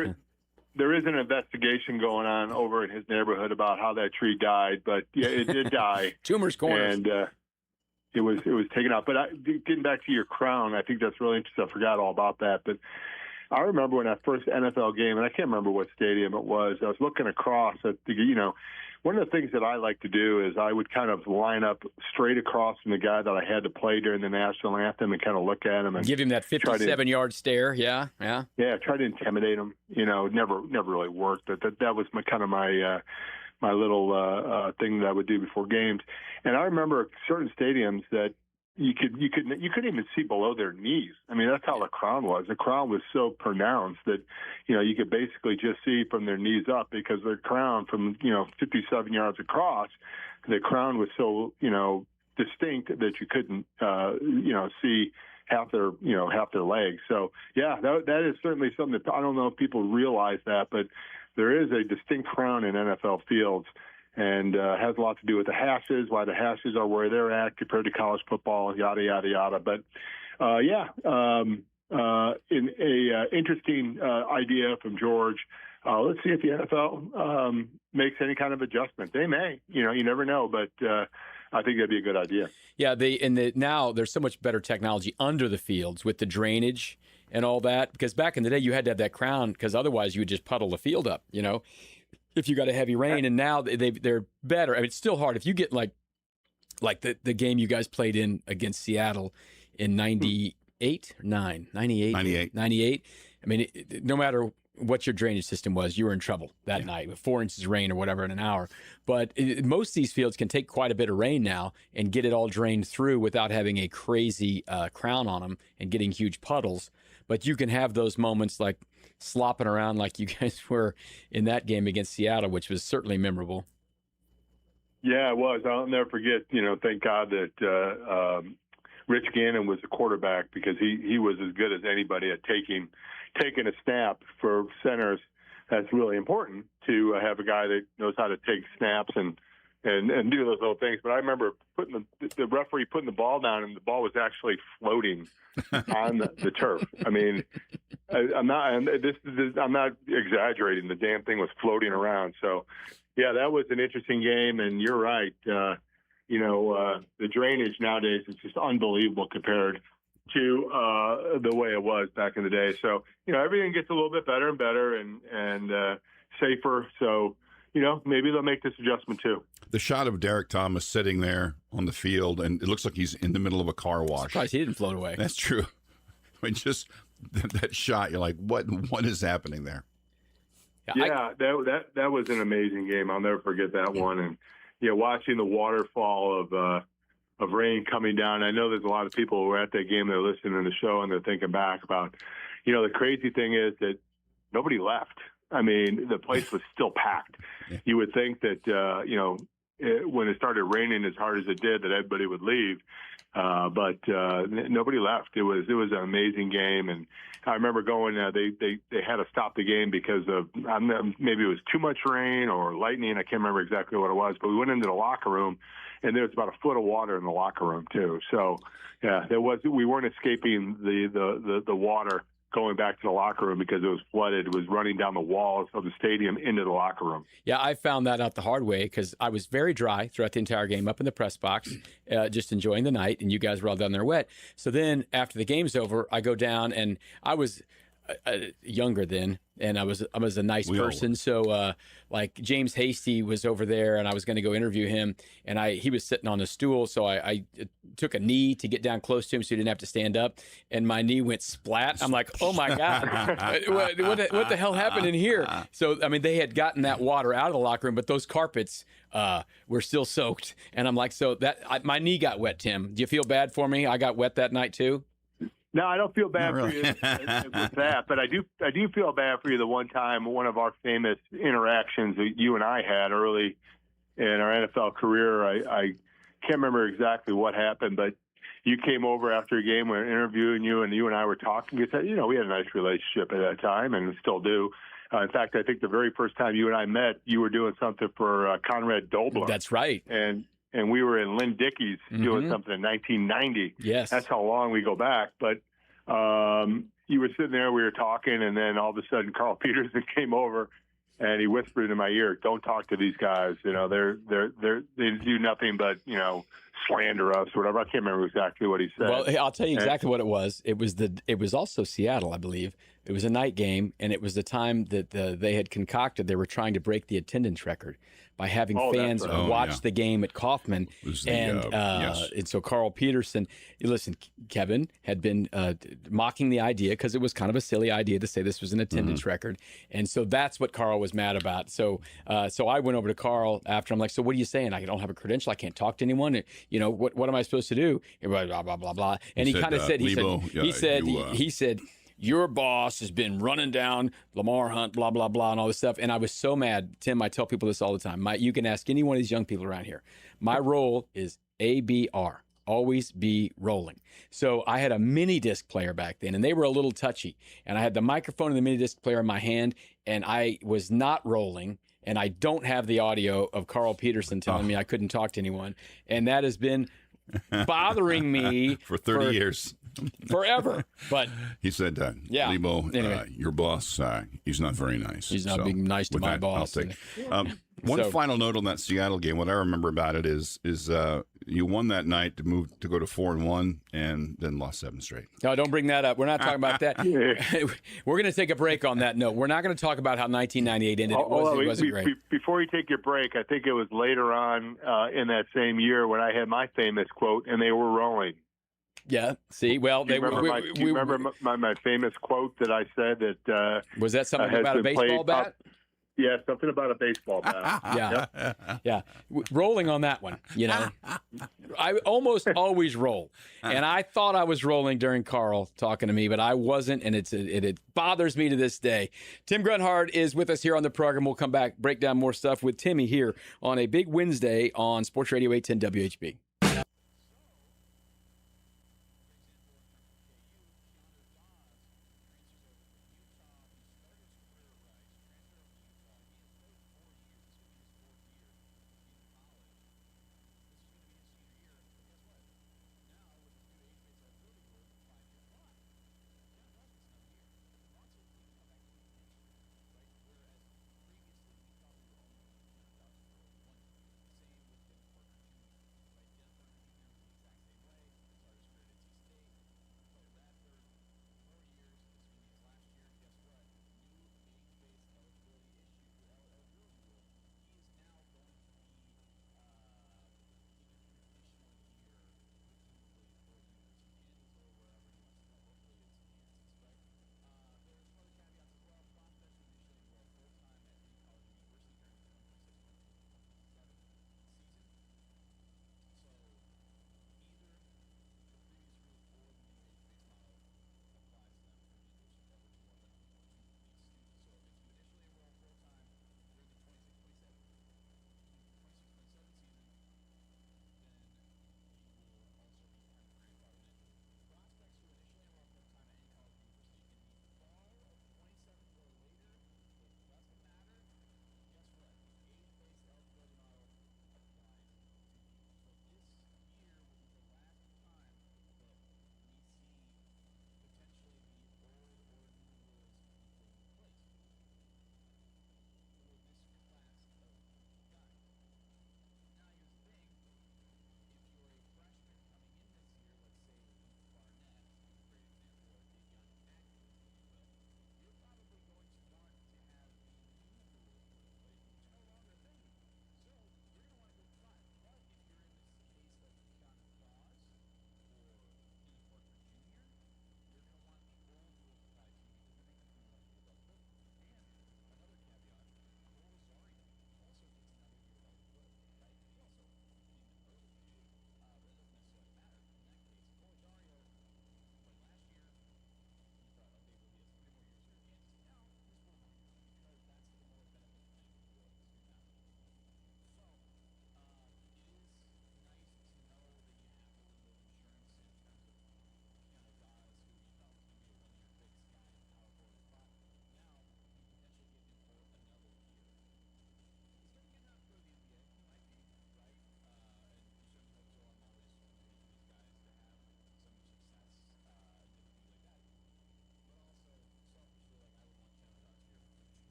There is an investigation going on over in his neighborhood about how that tree died, but it did die. Tumors Corners. And it was taken out. But getting back to your crown, I think that's really interesting. I forgot all about that. But I remember when that first NFL game, and I can't remember what stadium it was, I was looking across at one of the things that I like to do is I would kind of line up straight across from the guy that I had to play during the national anthem and kind of look at him and give him that 57-yard stare. Yeah. Try to intimidate him. Never really worked, but that was my little thing that I would do before games. And I remember certain stadiums that you couldn't even see below their knees. I mean, that's how the crown was. The crown was so pronounced that, you could basically just see from their knees up because their crown from, 57 yards across, the crown was so, distinct that you couldn't, see half their legs. So, yeah, that is certainly something that I don't know if people realize that, but there is a distinct crown in NFL fields. And has a lot to do with the hashes, why the hashes are where they're at compared to college football, yada, yada, yada. But, interesting idea from George. Let's see if the NFL makes any kind of adjustment. They may. You never know, but I think that'd be a good idea. Yeah, now there's so much better technology under the fields with the drainage and all that. Because back in the day, you had to have that crown because otherwise you would just puddle the field up, if you got a heavy rain, and now they're better. I mean, it's still hard. If you get like the game you guys played in against Seattle in 98. I mean, no matter what your drainage system was, you were in trouble that night with 4 inches of rain or whatever in an hour. But most of these fields can take quite a bit of rain now and get it all drained through without having a crazy crown on them and getting huge puddles. But you can have those moments like slopping around like you guys were in that game against Seattle, which was certainly memorable. Yeah, it was. I'll never forget, thank God that Rich Gannon was the quarterback, because he was as good as anybody at taking a snap. For centers, that's really important to have a guy that knows how to take snaps and do those little things. But I remember the referee putting the ball down, and the ball was actually floating on the turf. I mean, I'm not exaggerating. The damn thing was floating around. So, yeah, that was an interesting game. And you're right. The drainage nowadays is just unbelievable compared to the way it was back in the day. So, everything gets a little bit better and better and safer. So, maybe they'll make this adjustment too. The shot of Derek Thomas sitting there on the field, and it looks like he's in the middle of a car wash. Surprised he didn't float away. That's true. I mean, just that shot, you're like, what is happening there? Yeah, that was an amazing game. I'll never forget that one. And watching the waterfall of rain coming down. I know there's a lot of people who were at that game that are listening to the show, and they're thinking back about, the crazy thing is that nobody left. I mean, the place was still packed. Yeah. You would think that, when it started raining as hard as it did, that everybody would leave. But nobody left. It was an amazing game. And I remember going, they had to stop the game because of, maybe it was too much rain or lightning. I can't remember exactly what it was, but we went into the locker room, and there was about a foot of water in the locker room too. So yeah, we weren't escaping the water going back to the locker room because it was flooded. It was running down the walls of the stadium into the locker room. Yeah, I found that out the hard way because I was very dry throughout the entire game up in the press box, just enjoying the night, and you guys were all down there wet. So then after the game's over, I go down, and I was younger then, and I was a nice person. So like James Hasty was over there, and I was going to go interview him, and he was sitting on a stool, so I took a knee to get down close to him so he didn't have to stand up, and my knee went splat. I'm like, oh my God, what the hell happened in here? So I mean, they had gotten that water out of the locker room, but those carpets were still soaked, and I'm like, so my knee got wet. Tim, do you feel bad for me? I got wet that night too. No, I don't feel bad for you with that, but I do feel bad for you. The one time, one of our famous interactions that you and I had early in our NFL career, I can't remember exactly what happened, but you came over after a game, we were interviewing you, and I were talking. We had a nice relationship at that time, and we still do. In fact, I think the very first time you and I met, you were doing something for Conrad Dobler. That's right. And we were in Lynn Dickey's doing something in 1990. Yes. That's how long we go back. But you were sitting there, we were talking, and then all of a sudden Carl Peterson came over, and he whispered in my ear, "Don't talk to these guys. They do nothing but, slander us," or whatever. I can't remember exactly what he said. Well, I'll tell you exactly what it was. It was also Seattle, I believe. It was a night game, and it was the time that they had concocted. They were trying to break the attendance record by having fans watch the game at Kauffman. And so Carl Peterson, listen, Kevin had been mocking the idea because it was kind of a silly idea to say this was an attendance record. And so that's what Carl was mad about. So I went over to Carl after. I'm like, so what are you saying? I don't have a credential. I can't talk to anyone. What am I supposed to do? Blah, blah, blah, blah. And he kind of said, he said, your boss has been running down Lamar Hunt, blah, blah, blah, and all this stuff. And I was so mad. Tim, I tell people this all the time. You can ask any one of these young people around here. My role is ABR, always be rolling. So I had a mini disc player back then, and they were a little touchy. And I had the microphone and the mini disc player in my hand, and I was not rolling. And I don't have the audio of Carl Peterson telling me I couldn't talk to anyone. And that has been bothering me for 30 years. Forever. But he said, Leabo, anyway. Your boss, he's not very nice. He's not being nice to my boss. One final note on that Seattle game. What I remember about it is you won that night to go to 4-1 and then lost 7 straight. No, don't bring that up. We're not talking about that. We're going to take a break on that note. We're not going to talk about how 1998 ended. It wasn't great. Before you take your break, I think it was later on in that same year when I had my famous quote, "And they were rolling." Yeah. See, well, do you remember my famous quote that I said that was that something about a baseball bat? Yeah, something about a baseball bat. Yeah. Rolling on that one, I almost always roll. And I thought I was rolling during Carl talking to me, but I wasn't, and it bothers me to this day. Tim Grunhard is with us here on the program. We'll come back, break down more stuff with Timmy here on a big Wednesday on Sports Radio 810 WHB.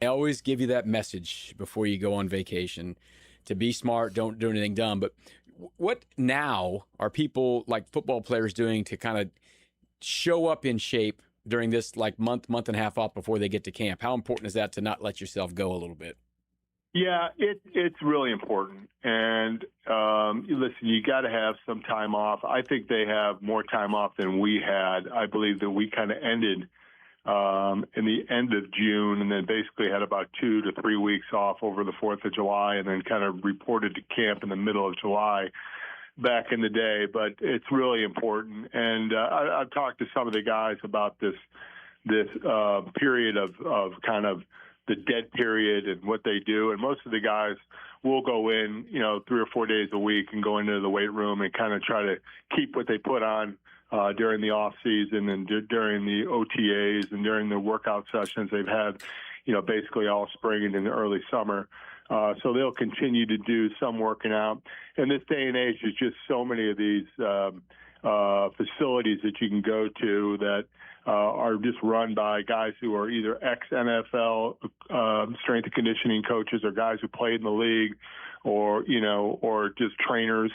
I always give you that message before you go on vacation to be smart, don't do anything dumb. But what now are people like football players doing to kind of show up in shape during this like month and a half off before they get to camp? How important is that to not let yourself go a little bit? Yeah, it's really important. And listen, you got to have some time off. I think they have more time off than we had. I believe that we kind of ended in the end of June and then basically had about 2 to 3 weeks off over the 4th of July and then kind of reported to camp in the middle of July back in the day. But it's really important. And I've talked to some of the guys about this period of kind of the dead period and what they do. And most of the guys will go in, 3 or 4 days a week and go into the weight room and kind of try to keep what they put on during the off season and during the OTAs and during the workout sessions they've had, basically all spring and in the early summer. So they'll continue to do some working out. And this day and age, there's just so many of these facilities that you can go to that are just run by guys who are either ex-NFL strength and conditioning coaches or guys who played in the league or just trainers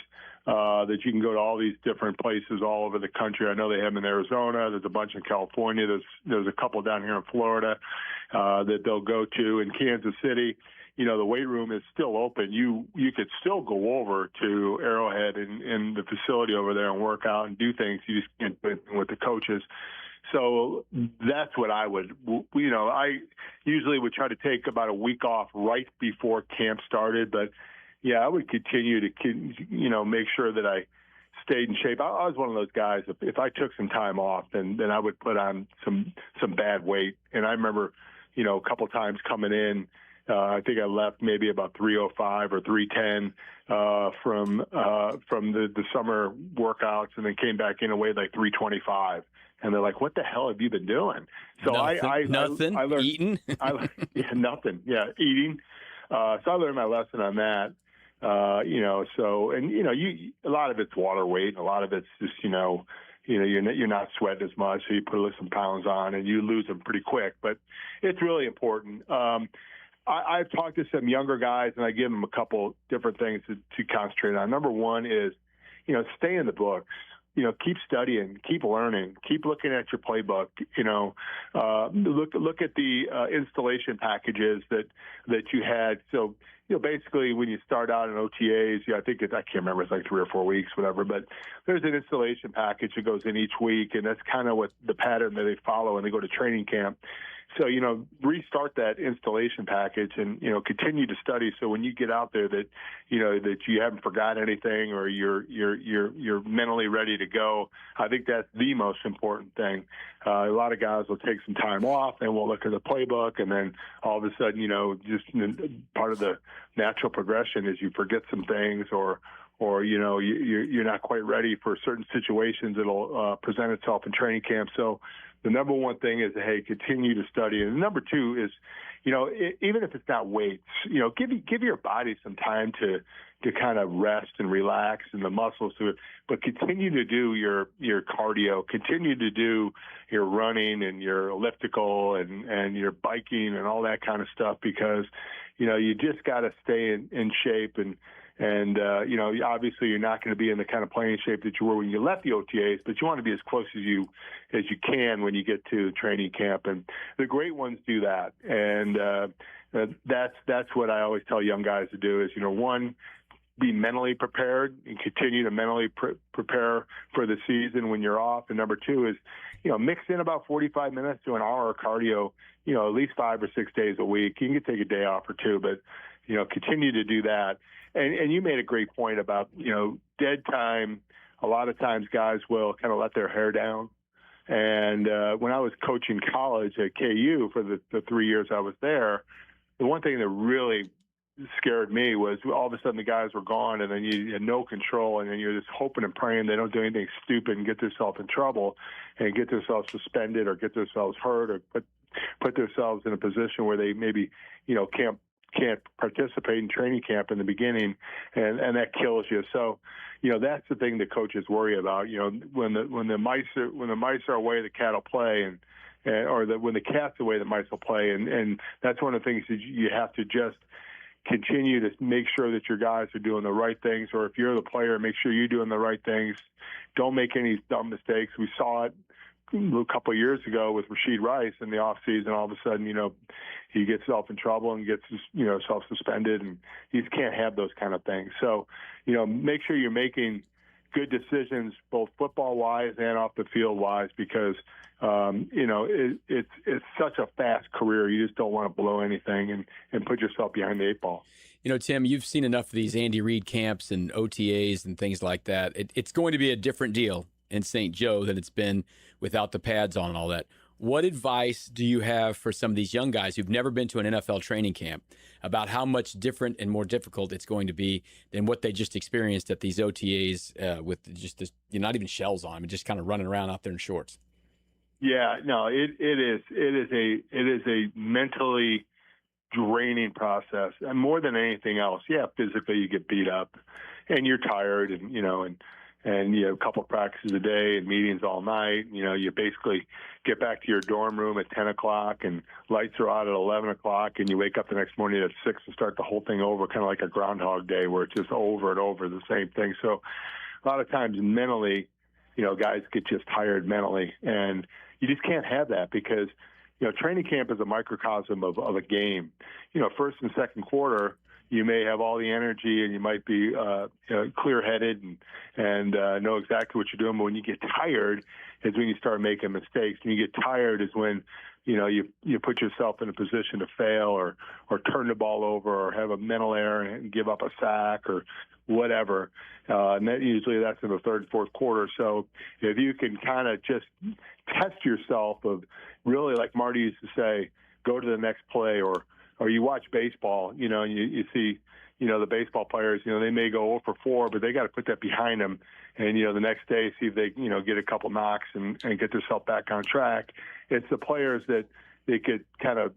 that you can go to all these different places all over the country. I know they have them in Arizona. There's a bunch in California. There's a couple down here in Florida that they'll go to. In Kansas City, the weight room is still open. You could still go over to Arrowhead and the facility over there and work out and do things. You just can't do it with the coaches. So that's what I would, I usually would try to take about a week off right before camp started. But, yeah, I would continue to, make sure that I stayed in shape. I was one of those guys, if I took some time off, then I would put on some bad weight. And I remember, a couple times coming in, I think I left maybe about 305 or 310 from the summer workouts and then came back in and weighed like 325. And they're like, "What the hell have you been doing?" So nothing. I learned Eating. nothing. Yeah, eating. So I learned my lesson on that. So a lot of it's water weight, and a lot of it's just you're not sweating as much, so you put some pounds on and you lose them pretty quick. But it's really important. I've talked to some younger guys, and I give them a couple different things to concentrate on. Number one is, stay in the books. Keep studying, keep learning, keep looking at your playbook. Look at the installation packages that you had. So, basically when you start out in OTAs, I can't remember, it's like 3 or 4 weeks, whatever, but there's an installation package that goes in each week, and that's kind of what the pattern that they follow when they go to training camp. So, restart that installation package and, continue to study. So when you get out there that you haven't forgotten anything or you're mentally ready to go, I think that's the most important thing. A lot of guys will take some time off and we'll look at the playbook, and then all of a sudden, just part of the natural progression is you forget some things or you're not quite ready for certain situations that'll present itself in training camp. So the number one thing is, hey, continue to study. And number two is, even if it's not weights, give your body some time to kind of rest and relax and the muscles to it, but continue to do your cardio, continue to do your running and your elliptical and your biking and all that kind of stuff, because, you just got to stay in shape and obviously you're not going to be in the kind of playing shape that you were when you left the OTAs, but you want to be as close as you can when you get to training camp. And the great ones do that. And that's what I always tell young guys to do is, one, be mentally prepared and continue to mentally prepare for the season when you're off. And number two is, mix in about 45 minutes to an hour of cardio, at least 5 or 6 days a week. You can take a day off or two, but, continue to do that. And you made a great point about, dead time. A lot of times guys will kind of let their hair down. And when I was coaching college at KU for the 3 years I was there, the one thing that really scared me was all of a sudden the guys were gone and then you had no control, and then you're just hoping and praying they don't do anything stupid and get themselves in trouble and get themselves suspended or get themselves hurt or put themselves in a position where they maybe, can't participate in training camp in the beginning, and that kills you. So, that's the thing that coaches worry about. When the mice are away, the cattle play, or when the cat's away, the mice will play. And that's one of the things that you have to just continue to make sure that your guys are doing the right things, or if you're the player, make sure you're doing the right things. Don't make any dumb mistakes. We saw it a couple of years ago with Rashid Rice in the offseason. All of a sudden, he gets himself in trouble and gets, self-suspended, and you just can't have those kind of things. So, make sure you're making good decisions, both football-wise and off the field-wise, because, it's such a fast career. You just don't want to blow anything and put yourself behind the 8 ball. Tim, you've seen enough of these Andy Reid camps and OTAs and things like that. It's going to be a different deal in St. Joe than it's been without the pads on and all that. What advice do you have for some of these young guys who've never been to an NFL training camp about how much different and more difficult it's going to be than what they just experienced at these OTAs with just this, not even shells on them, and just kind of running around out there in shorts? Yeah, no, it is a mentally draining process, and more than anything else, physically you get beat up, and you're tired, and you have a couple of practices a day and meetings all night. You basically get back to your dorm room at 10 o'clock and lights are out at 11 o'clock, and you wake up the next morning at 6 and start the whole thing over, kind of like a Groundhog Day where it's just over and over the same thing. So a lot of times mentally, guys get just tired mentally, and you just can't have that because, training camp is a microcosm of a game. First and second quarter, you may have all the energy and you might be clear-headed and know exactly what you're doing. But when you get tired is when you start making mistakes. When you get tired is when, you put yourself in a position to fail or turn the ball over or have a mental error and give up a sack or whatever. And that's in the third and fourth quarter. So if you can kind of just test yourself of really, like Marty used to say, go to the next play, or you watch baseball, and you see, the baseball players, they may go 0 for 4, but they got to put that behind them. And, the next day, see if they, get a couple knocks and get themselves back on track. It's the players that they get kind of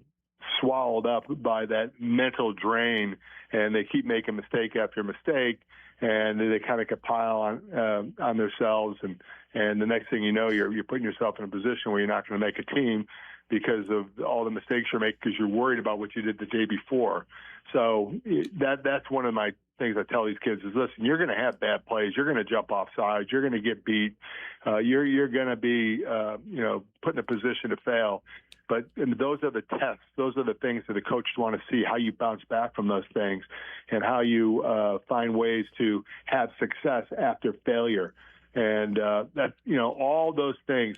swallowed up by that mental drain, and they keep making mistake after mistake, and they kind of compile on themselves. And the next thing you know, you're putting yourself in a position where you're not going to make a team because of all the mistakes you're making because you're worried about what you did the day before. So that's one of my things I tell these kids is, listen, you're going to have bad plays. You're going to jump off sides. You're going to get beat. You're going to be, put in a position to fail. But those are the tests. Those are the things that the coaches want to see, how you bounce back from those things and how you find ways to have success after failure. And all those things.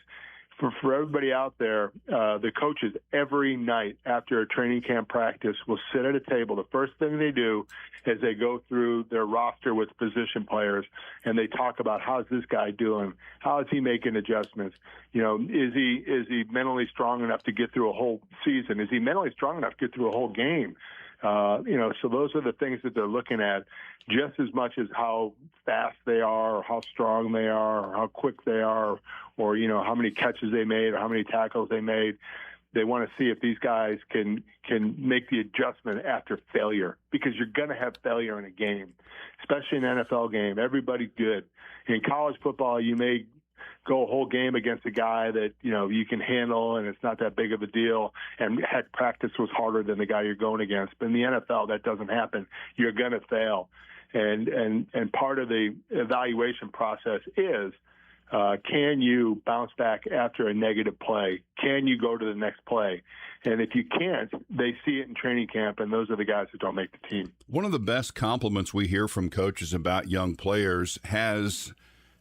For everybody out there, the coaches every night after a training camp practice will sit at a table. The first thing they do is they go through their roster with position players, and they talk about how's this guy doing, how is he making adjustments, is he mentally strong enough to get through a whole season, is he mentally strong enough to get through a whole game. So those are the things that they're looking at just as much as how fast they are or how strong they are or how quick they are or, how many catches they made or how many tackles they made. They want to see if these guys can make the adjustment after failure, because you're going to have failure in a game, especially in an NFL game. Everybody's good. In college football, you may go a whole game against a guy that, you can handle and it's not that big of a deal. And heck, practice was harder than the guy you're going against. But in the NFL, that doesn't happen. You're going to fail. And part of the evaluation process is, can you bounce back after a negative play? Can you go to the next play? And if you can't, they see it in training camp, and those are the guys that don't make the team. One of the best compliments we hear from coaches about young players has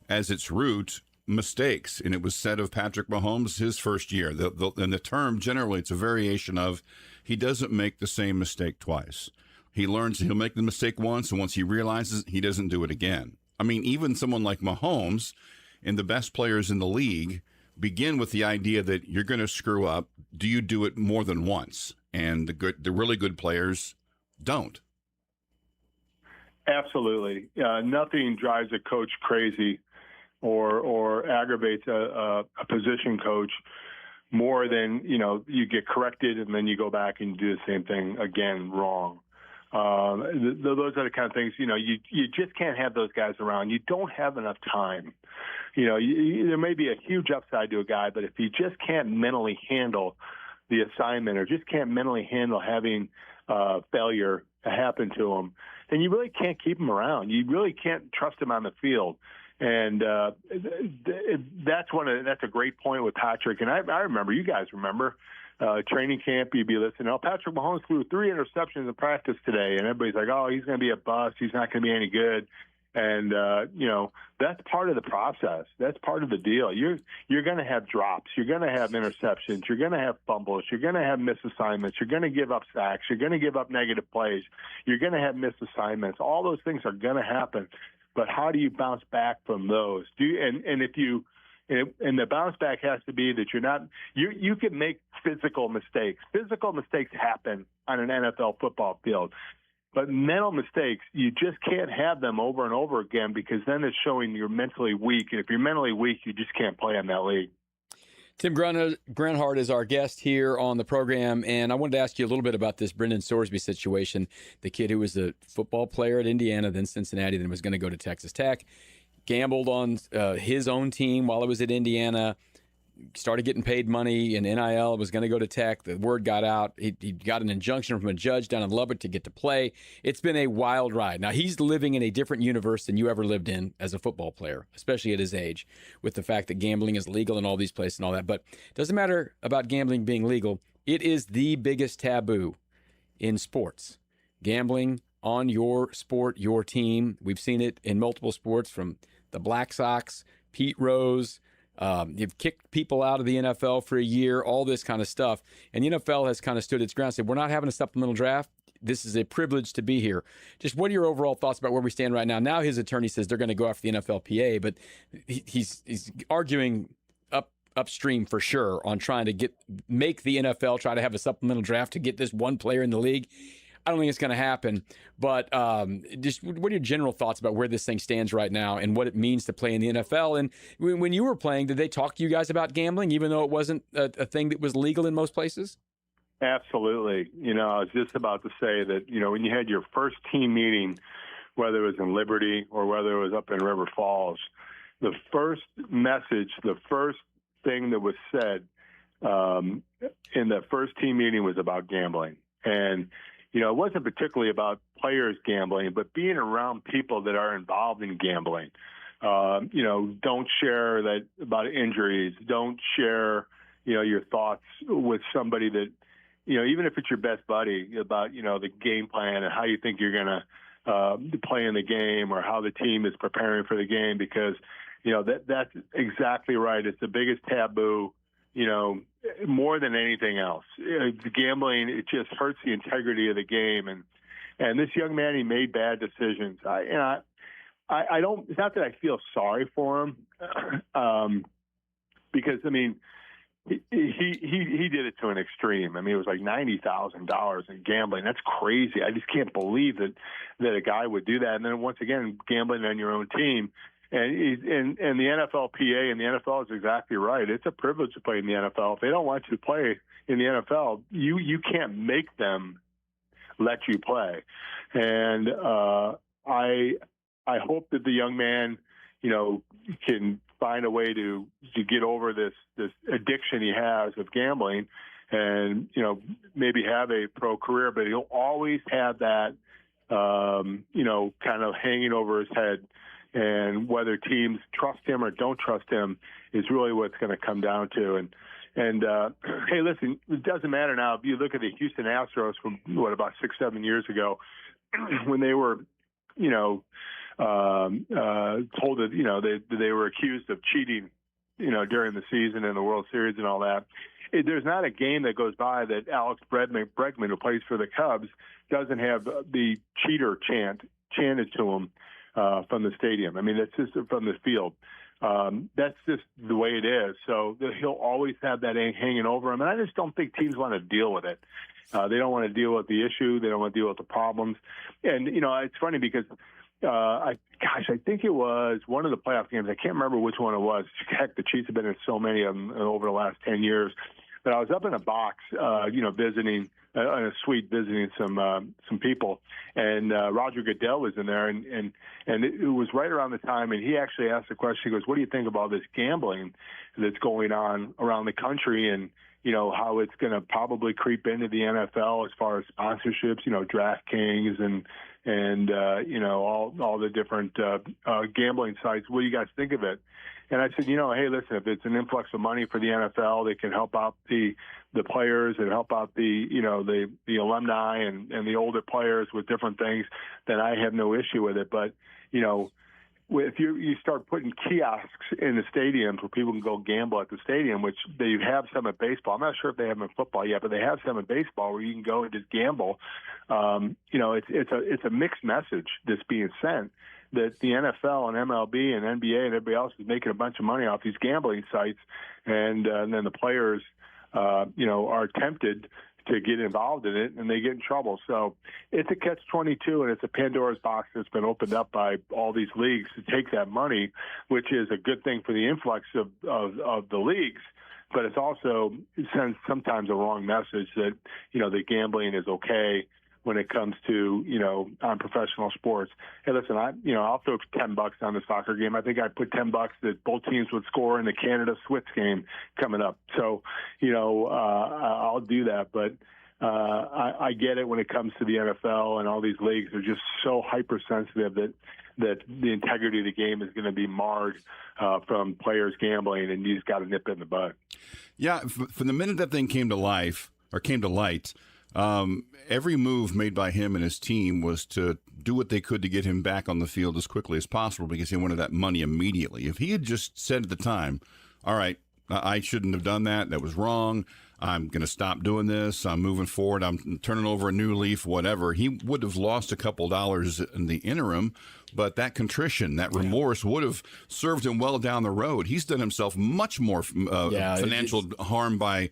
as its root mistakes. And it was said of Patrick Mahomes his first year. And the term, generally, it's a variation of he doesn't make the same mistake twice. He learns he'll make the mistake once, and once he realizes, he doesn't do it again. I mean, even someone like Mahomes and the best players in the league begin with the idea that you're going to screw up. Do you do it more than once? And the really good players don't. Absolutely. Nothing drives a coach crazy or aggravates a position coach more than, you get corrected and then you go back and do the same thing again wrong. Those are the kind of things, you just can't have those guys around. You don't have enough time. There may be a huge upside to a guy, but if he just can't mentally handle the assignment or just can't mentally handle having failure happen to him, then you really can't keep him around. You really can't trust him on the field. And that's a great point with Patrick. And I remember, you guys remember, training camp, you'd be listening, Patrick Mahomes threw 3 interceptions in practice today. And everybody's like, oh, he's going to be a bust. He's not going to be any good. And, that's part of the process. That's part of the deal. You're going to have drops. You're going to have interceptions. You're going to have fumbles. You're going to have misassignments. You're going to give up sacks. You're going to give up negative plays. You're going to have misassignments. All those things are going to happen. But how do you bounce back from those? And the bounce back has to be that you can make physical mistakes. Physical mistakes happen on an NFL football field. But mental mistakes, you just can't have them over and over again, because then it's showing you're mentally weak. And if you're mentally weak, you just can't play in that league. Tim Grunhard is our guest here on the program, and I wanted to ask you a little bit about this Brendan Sorsby situation, the kid who was a football player at Indiana, then Cincinnati, then was going to go to Texas Tech, gambled on his own team while he was at Indiana, started getting paid money in NIL, was going to go to Tech. The word got out. He got an injunction from a judge down in Lubbock to get to play. It's been a wild ride. Now, he's living in a different universe than you ever lived in as a football player, especially at his age, with the fact that gambling is legal in all these places and all that. But it doesn't matter about gambling being legal. It is the biggest taboo in sports. Gambling on your sport, your team. We've seen it in multiple sports, from the Black Sox, Pete Rose. You've kicked people out of the NFL for a year, all this kind of stuff. And the NFL has kind of stood its ground and said, we're not having a supplemental draft. This is a privilege to be here. Just what are your overall thoughts about where we stand right now? Now his attorney says they're going to go after the NFLPA, but he's arguing upstream for sure on trying to make the NFL try to have a supplemental draft to get this one player in the league. I don't think it's going to happen, but just what are your general thoughts about where this thing stands right now and what it means to play in the NFL? And when you were playing, did they talk to you guys about gambling, even though it wasn't a thing that was legal in most places? Absolutely. I was just about to say that, when you had your first team meeting, whether it was in Liberty or whether it was up in River Falls, the first message, the first thing that was said in that first team meeting was about gambling. And it wasn't particularly about players gambling, but being around people that are involved in gambling. Don't share that about injuries. Don't share, your thoughts with somebody that, even if it's your best buddy, about, the game plan and how you think you're going to play in the game or how the team is preparing for the game, because, that's exactly right. It's the biggest taboo, more than anything else. Gambling, it just hurts the integrity of the game. And this young man, he made bad decisions. I don't, it's not that I feel sorry for him, because, he did it to an extreme. It was like $90,000 in gambling. That's crazy. I just can't believe that a guy would do that. And then once again, gambling on your own team. And the NFLPA and the NFL is exactly right. It's a privilege to play in the NFL. If they don't want you to play in the NFL, you can't make them let you play. And I hope that the young man, can find a way to get over this addiction he has of gambling, and maybe have a pro career. But he'll always have that, kind of hanging over his head. And whether teams trust him or don't trust him is really what's going to come down to. And hey, listen, it doesn't matter now. If you look at the Houston Astros from about 6-7 years ago, when they were, told that they were accused of cheating, during the season and the World Series and all that. There's not a game that goes by that Alex Bregman, who plays for the Cubs, doesn't have the cheater chanted to him from the stadium. That's just from the field. That's just the way it is. So he'll always have that hanging over him. And I just don't think teams want to deal with it. They don't want to deal with the issue. They don't want to deal with the problems. And, it's funny because, I think it was one of the playoff games. I can't remember which one it was. Heck, the Chiefs have been in so many of them over the last 10 years. But I was up in a box, visiting in a suite, visiting some people, and Roger Goodell was in there, and it was right around the time, and he actually asked the question. He goes, "What do you think about this gambling that's going on around the country, and how it's going to probably creep into the NFL as far as sponsorships, DraftKings and all the different gambling sites. What do you guys think of it?" And I said, hey, listen, if it's an influx of money for the NFL, they can help out the players and help out the alumni and the older players with different things, then I have no issue with it. But, if you start putting kiosks in the stadiums where people can go gamble at the stadium, which they have some at baseball. I'm not sure if they have them in football yet, but they have some in baseball where you can go and just gamble. It's a mixed message that's being sent that the NFL and MLB and NBA and everybody else is making a bunch of money off these gambling sites, and then the players, are tempted to get involved in it, and they get in trouble. So it's a catch-22, and it's a Pandora's box that's been opened up by all these leagues to take that money, which is a good thing for the influx of the leagues. But it's also, it sends sometimes a wrong message that, that gambling is okay when it comes to, on professional sports. Hey, listen, I'll throw $10 on the soccer game. I think I put $10 that both teams would score in the Canada-Swiss game coming up. So, I'll do that. But I get it when it comes to the NFL, and all these leagues are just so hypersensitive that the integrity of the game is going to be marred from players gambling, and you just got to nip it in the bud. Yeah, from the minute that thing came to light, every move made by him and his team was to do what they could to get him back on the field as quickly as possible because he wanted that money immediately. If he had just said at the time, all right, I shouldn't have done that. That was wrong. I'm going to stop doing this. I'm moving forward. I'm turning over a new leaf, whatever. He would have lost a couple dollars in the interim, but that contrition, that remorse would have served him well down the road. He's done himself much more financial harm by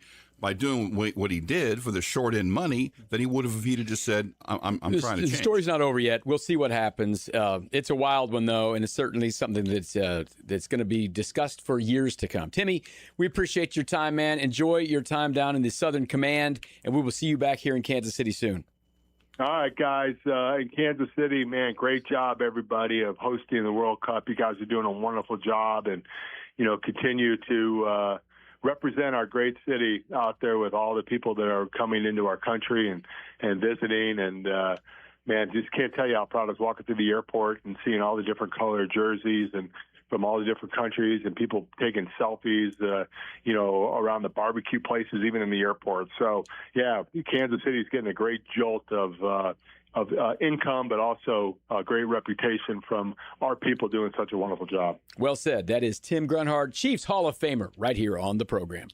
doing what he did for the short end money than he would have if he'd have just said, I'm trying to change. The story's not over yet. We'll see what happens. It's a wild one, though, and it's certainly something that's going to be discussed for years to come. Timmy, we appreciate your time, man. Enjoy your time down in the Southern Command, and we will see you back here in Kansas City soon. All right, guys. In Kansas City, man, great job, everybody, of hosting the World Cup. You guys are doing a wonderful job, and, continue to represent our great city out there with all the people that are coming into our country and visiting. And, man, just can't tell you how proud I was walking through the airport and seeing all the different colored jerseys and from all the different countries and people taking selfies, around the barbecue places, even in the airport. So, yeah, Kansas City is getting a great jolt of income, but also a great reputation from our people doing such a wonderful job. Well said. That is Tim Grunhard, Chiefs Hall of Famer, right here on the program.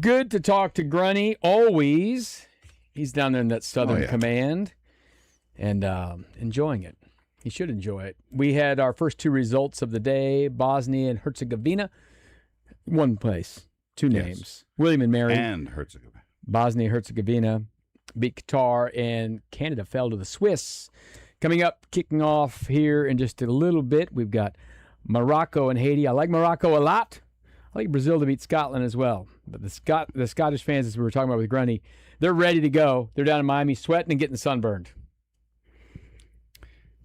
Good to talk to Grunny, always. He's down there in that Southern Command and enjoying it. He should enjoy it. We had our first 2 results of the day, Bosnia and Herzegovina. One place, 2 names. William and Mary. And Herzegovina. Bosnia and Herzegovina beat Qatar, and Canada fell to the Swiss. Coming up, kicking off here in just a little bit, we've got Morocco and Haiti. I like Morocco a lot. I like Brazil to beat Scotland as well. But the Scottish fans, as we were talking about with Grundy, they're ready to go. They're down in Miami sweating and getting sunburned.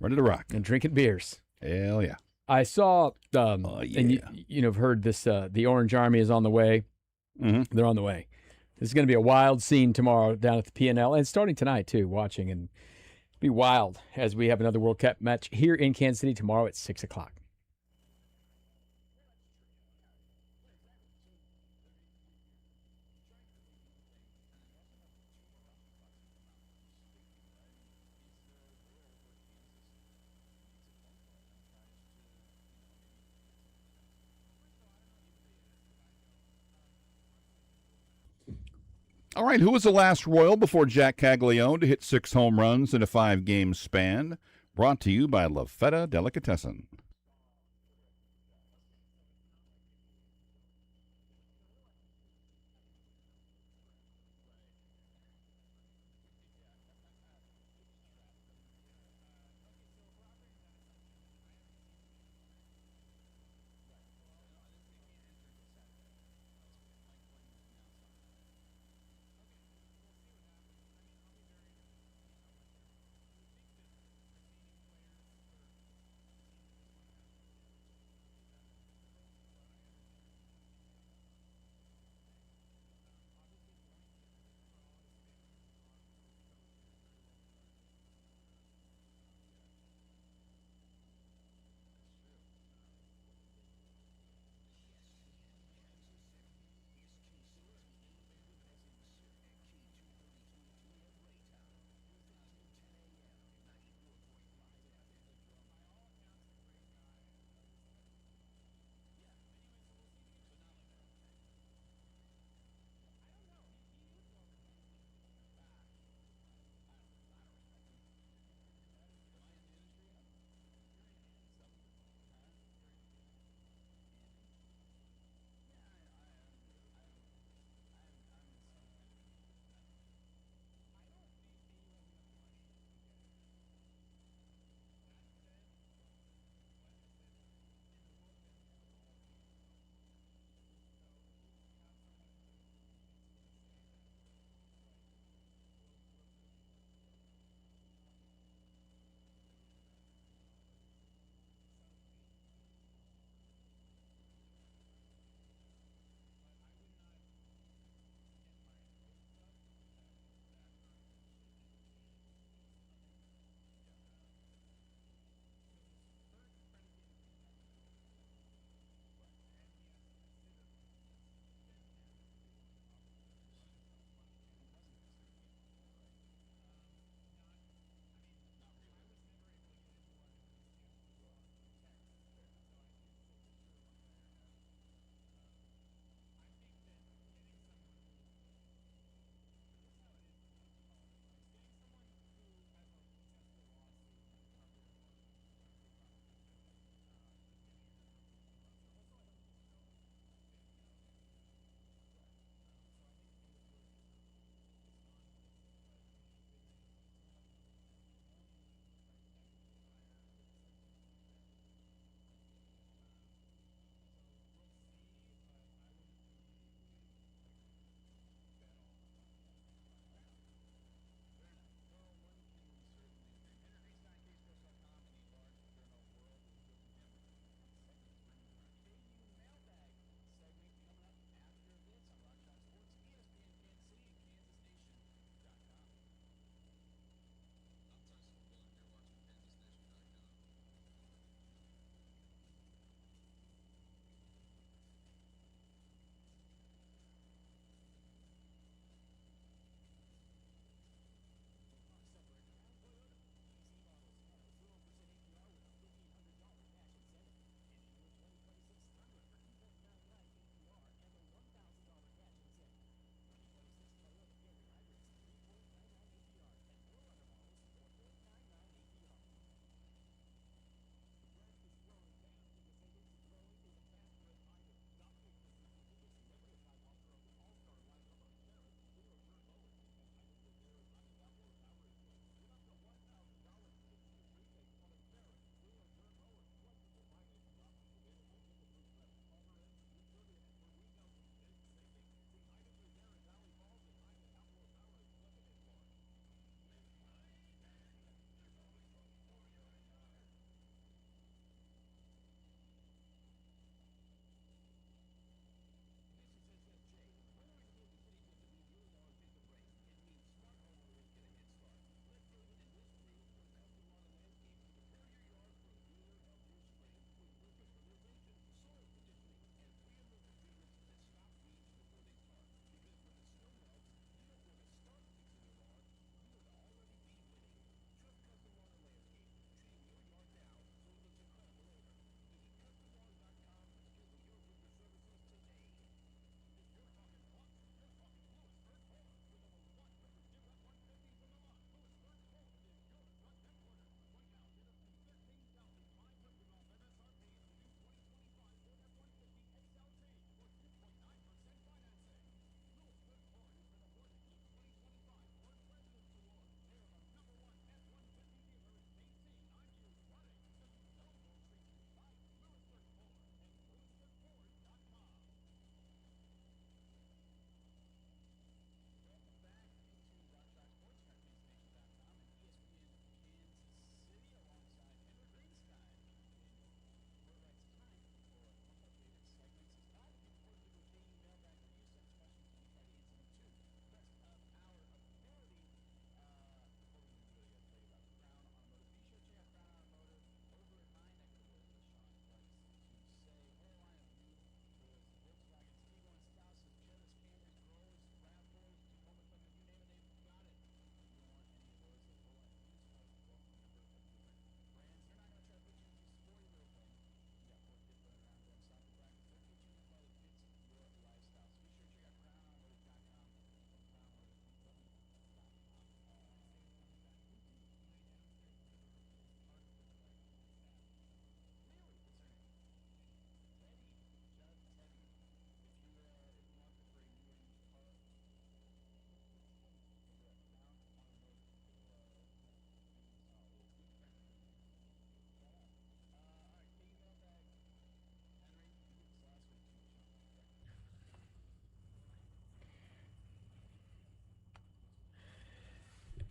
Ready to rock. And drinking beers. Hell yeah. I saw, and you know, have heard this, the Orange Army is on the way. Mm-hmm. They're on the way. This is going to be a wild scene tomorrow down at the P&L, and starting tonight, too, watching. And be wild as we have another World Cup match here in Kansas City tomorrow at 6 o'clock. All right, who was the last Royal before Jack Caglione to hit 6 home runs in a 5-game span? Brought to you by La Feta Delicatessen.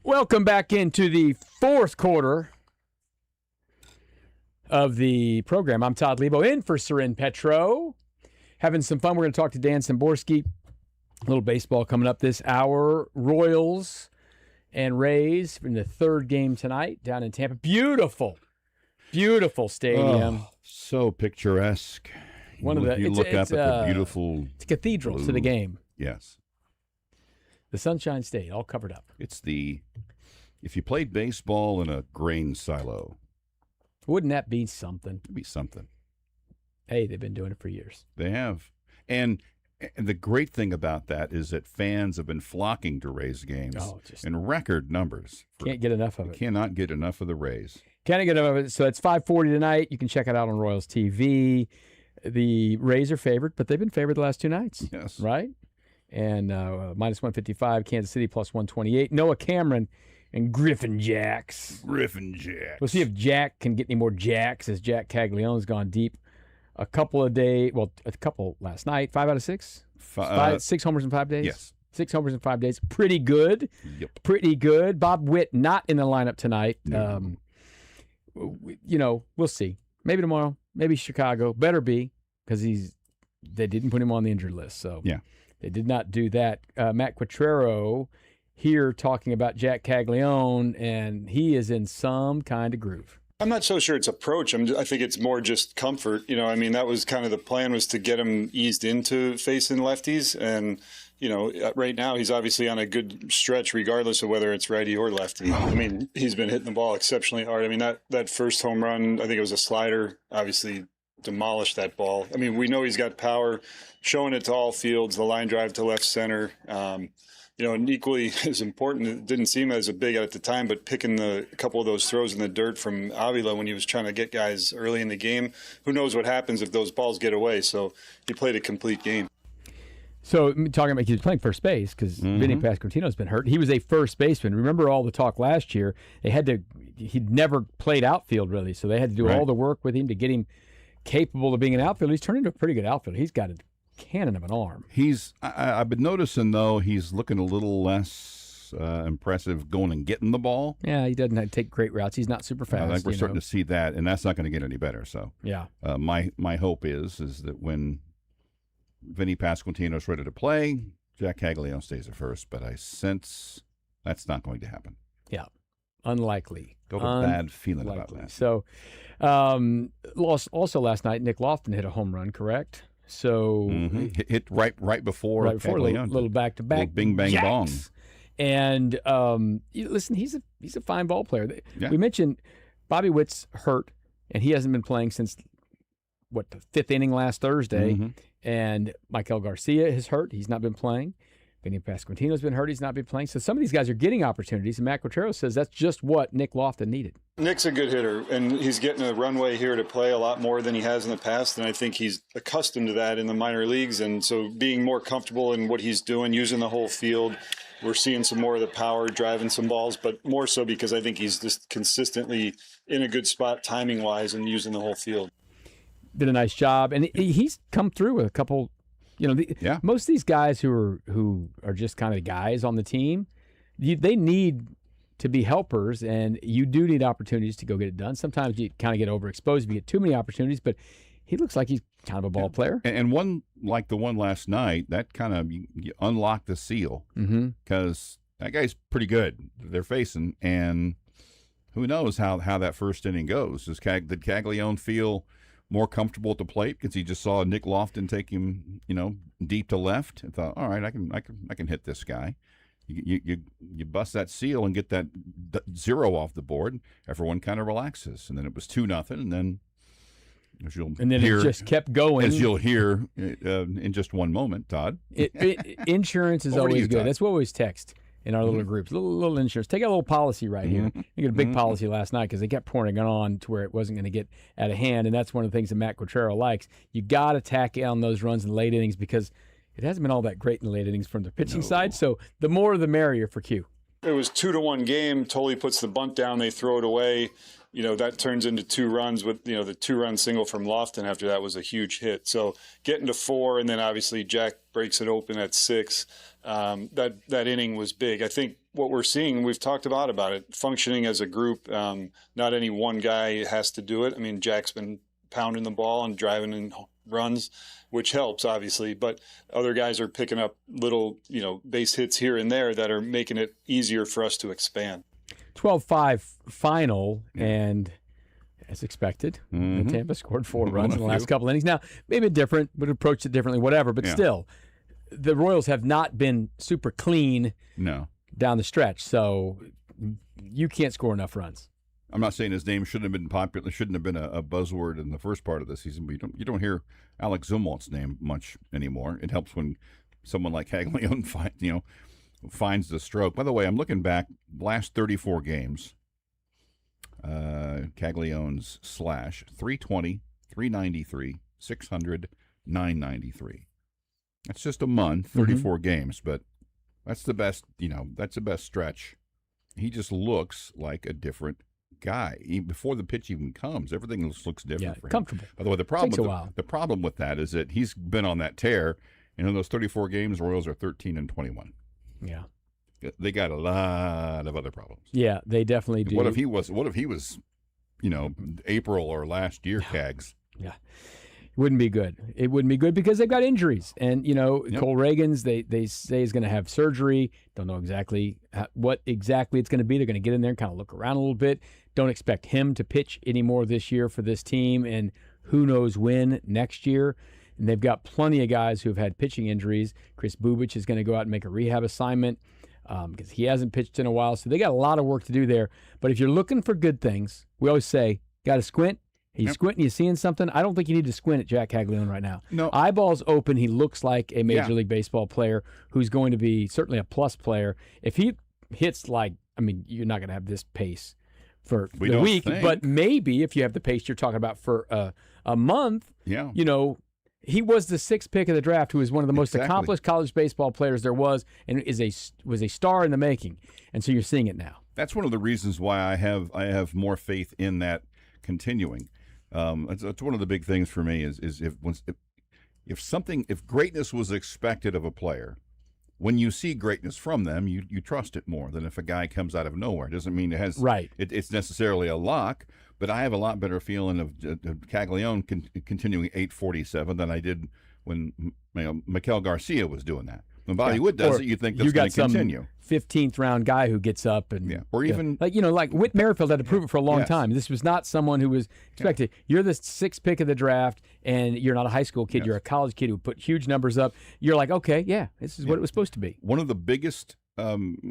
Welcome back into the fourth quarter of the program. I'm Todd Leabo, in for Soren Petro. Having some fun. We're going to talk to Dan Szymborski. A little baseball coming up this hour. Royals and Rays in the third game tonight down in Tampa. Beautiful stadium. Oh, so picturesque. You look up at the beautiful. It's a cathedral blue. to the game. Yes. The Sunshine State, all covered up. If you played baseball in a grain silo. Wouldn't that be something? It'd be something. Hey, they've been doing it for years. They have. And the great thing about that is that fans have been flocking to Rays games in record numbers. Can't get enough of it. Cannot get enough of the Rays. Can't get enough of it. So it's 5:40 tonight. You can check it out on Royals TV. The Rays are favored, but they've been favored the last two nights. Yes. Right? And minus 155, Kansas City plus 128. Noah Cameron and Griffin Jacks. We'll see if Jack can get any more jacks, as Jack Caglianone's gone deep a couple last night. 5 out of 6? 6 homers in 5 days? Yes. 6 homers in 5 days. Pretty good. Yep. Pretty good. Bob Witt not in the lineup tonight. No. We'll see. Maybe tomorrow. Maybe Chicago. Better be, because they didn't put him on the injured list. So yeah. They did not do that. Matt Quatrero here talking about Jack Caglianone, and he is in some kind of groove. I'm not so sure it's approach. I think it's more just comfort. That was kind of the plan, was to get him eased into facing lefties. And, right now he's obviously on a good stretch regardless of whether it's righty or lefty. He's been hitting the ball exceptionally hard. That first home run, I think it was a slider, obviously demolished that ball. We know he's got power, showing it to all fields, the line drive to left center. And equally as important, it didn't seem as big at the time, but picking a couple of those throws in the dirt from Avila when he was trying to get guys early in the game. Who knows what happens if those balls get away? So he played a complete game. So talking about, he's playing first base because Vinny Pasquantino's been hurt. He was a first baseman. Remember all the talk last year? He'd never played outfield really, so they had to do all the work with him to get him capable of being an outfielder. He's turned into a pretty good outfielder. He's got a cannon of an arm. I've been noticing, though, he's looking a little less impressive going and getting the ball. Yeah, he doesn't take great routes. He's not super fast. I think we're starting to see that, and that's not going to get any better. So yeah, my hope is that when Vinny Pasquantino's ready to play, Jack Caglianone stays at first, but I sense that's not going to happen. Yeah, unlikely. Got a bad feeling about that. So also last night, Nick Lofton hit a home run, correct? So hit right before little back-to-back, little bing bang bong. And listen, he's a fine ball player. Yeah. We mentioned Bobby Witt's hurt, and he hasn't been playing since the fifth inning last Thursday. And Michael Garcia is hurt; he's not been playing. Vinny Pasquantino's been hurt; he's not been playing. So some of these guys are getting opportunities, and Matt Quatrero says that's just what Nick Lofton needed. Nick's a good hitter, and he's getting a runway here to play a lot more than he has in the past, and I think he's accustomed to that in the minor leagues, and so being more comfortable in what he's doing, using the whole field, we're seeing some more of the power, driving some balls, but more so because I think he's just consistently in a good spot timing-wise and using the whole field. Did a nice job, and he's come through with a couple. Most of these guys who are just kind of guys on the team, they need to be helpers, and you do need opportunities to go get it done. Sometimes you kind of get overexposed if you get too many opportunities, but he looks like he's kind of a ball player. And one like the one last night, that kind of you unlock the seal because that guy's pretty good. They're facing, and who knows how that first inning goes. Did Caglianone feel more comfortable at the plate because he just saw Nick Lofton take him, deep to left, and thought, all right, I can hit this guy. You bust that seal and get that 0 off the board. Everyone kind of relaxes, and then it was 2-0, and then it just kept going, as you'll hear in just one moment. Todd, insurance is always good. Todd? That's what we always text in our little groups. Little insurance. Take a little policy right here. You get a big policy last night because they kept pouring it on to where it wasn't going to get out of hand, and that's one of the things that Matt Quatrero likes. You got to tack on those runs in the late innings because it hasn't been all that great in the late innings from the pitching side. So the more the merrier for Q. It was 2-1 game. Tolley puts the bunt down. They throw it away. That turns into 2 runs with, the 2-run single from Lofton after that was a huge hit. So getting to 4, and then obviously Jack breaks it open at 6. That inning was big. I think, what we're seeing, we've talked about it, functioning as a group. Not any one guy has to do it. I mean, Jack's been pounding the ball and driving in runs, which helps, obviously. But other guys are picking up little, base hits here and there that are making it easier for us to expand. 12-5 final, and as expected, Tampa scored 4 runs in the last couple innings. Now, maybe different, would approach it differently, whatever. But still, the Royals have not been super clean down the stretch, so you can't score enough runs. I'm not saying his name shouldn't have been popular, shouldn't have been a buzzword in the first part of the season, but you don't hear Alex Zumwalt's name much anymore. It helps when someone like Caglione finds the stroke. By the way, I'm looking back, last 34 games, Caglione's slash 320, 393, 600, 993. That's just a month, 34 games, but that's the best, that's the best stretch. He just looks like a different guy. Before the pitch even comes, everything looks different for him. Comfortable. By the way, the problem with that is that he's been on that tear, and in those 34 games, Royals are 13-21. Yeah. They got a lot of other problems. Yeah, they definitely do. What if he was April or last year, Cags? Yeah. Wouldn't be good. It wouldn't be good because they've got injuries. And, Cole Reagans, they say is going to have surgery. Don't know exactly what exactly it's going to be. They're going to get in there and kind of look around a little bit. Don't expect him to pitch anymore this year for this team, and who knows when next year. And they've got plenty of guys who have had pitching injuries. Chris Bubich is going to go out and make a rehab assignment because he hasn't pitched in a while. So they got a lot of work to do there. But if you're looking for good things, we always say, got to squint. He's squinting, you seeing something? I don't think you need to squint at Jack Caglione right now. No. Eyeballs open, he looks like a Major League Baseball player who's going to be certainly a plus player. If he hits you're not going to have this pace for the week, but maybe if you have the pace you're talking about for a month, he was the 6th pick of the draft, who is one of the most accomplished college baseball players there was, and was a star in the making. And so you're seeing it now. That's one of the reasons why I have more faith in that continuing. That's one of the big things for me is if greatness was expected of a player, when you see greatness from them, you trust it more than if a guy comes out of nowhere. It doesn't mean it has it's necessarily a lock, but I have a lot better feeling of Caglione continuing 847 than I did when Miguel Garcia was doing that. When Bobby Wood does it, you think that's going to continue. 15th round guy who gets up and or even like Whit Merrifield had to prove it for a long time. This was not someone who was expected. You're the 6th pick of the draft, and you're not a high school kid. You're a college kid who put huge numbers up. You're like, okay, this is what it was supposed to be. One of the biggest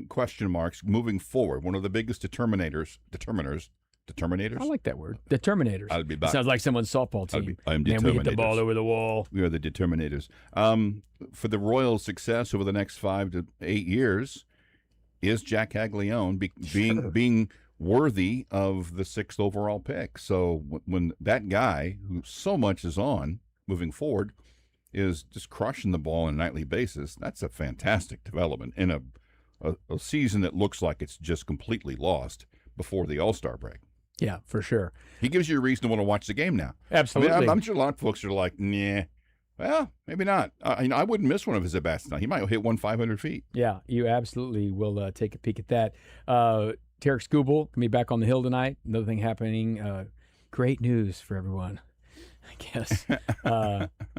question marks moving forward. One of the biggest determinators. I like that word. Determinators. I'll be back. Sounds like someone's softball team. I'm Determinators. We hit the ball over the wall. We are the Determinators. For the Royals' success over the next 5 to 8 years, is Jack Caglione being worthy of the 6th overall pick? So when that guy, who so much is on moving forward, is just crushing the ball on a nightly basis, that's a fantastic development in a season that looks like it's just completely lost before the All-Star break. Yeah, for sure. He gives you a reason to want to watch the game now. Absolutely. I'm sure a lot of folks are like, nah. Well, maybe not. I wouldn't miss one of his at-bats tonight. He might hit 500 feet. Yeah, you absolutely will take a peek at that. Tarek Skubal can be back on the hill tonight. Another thing happening. Great news for everyone, I guess.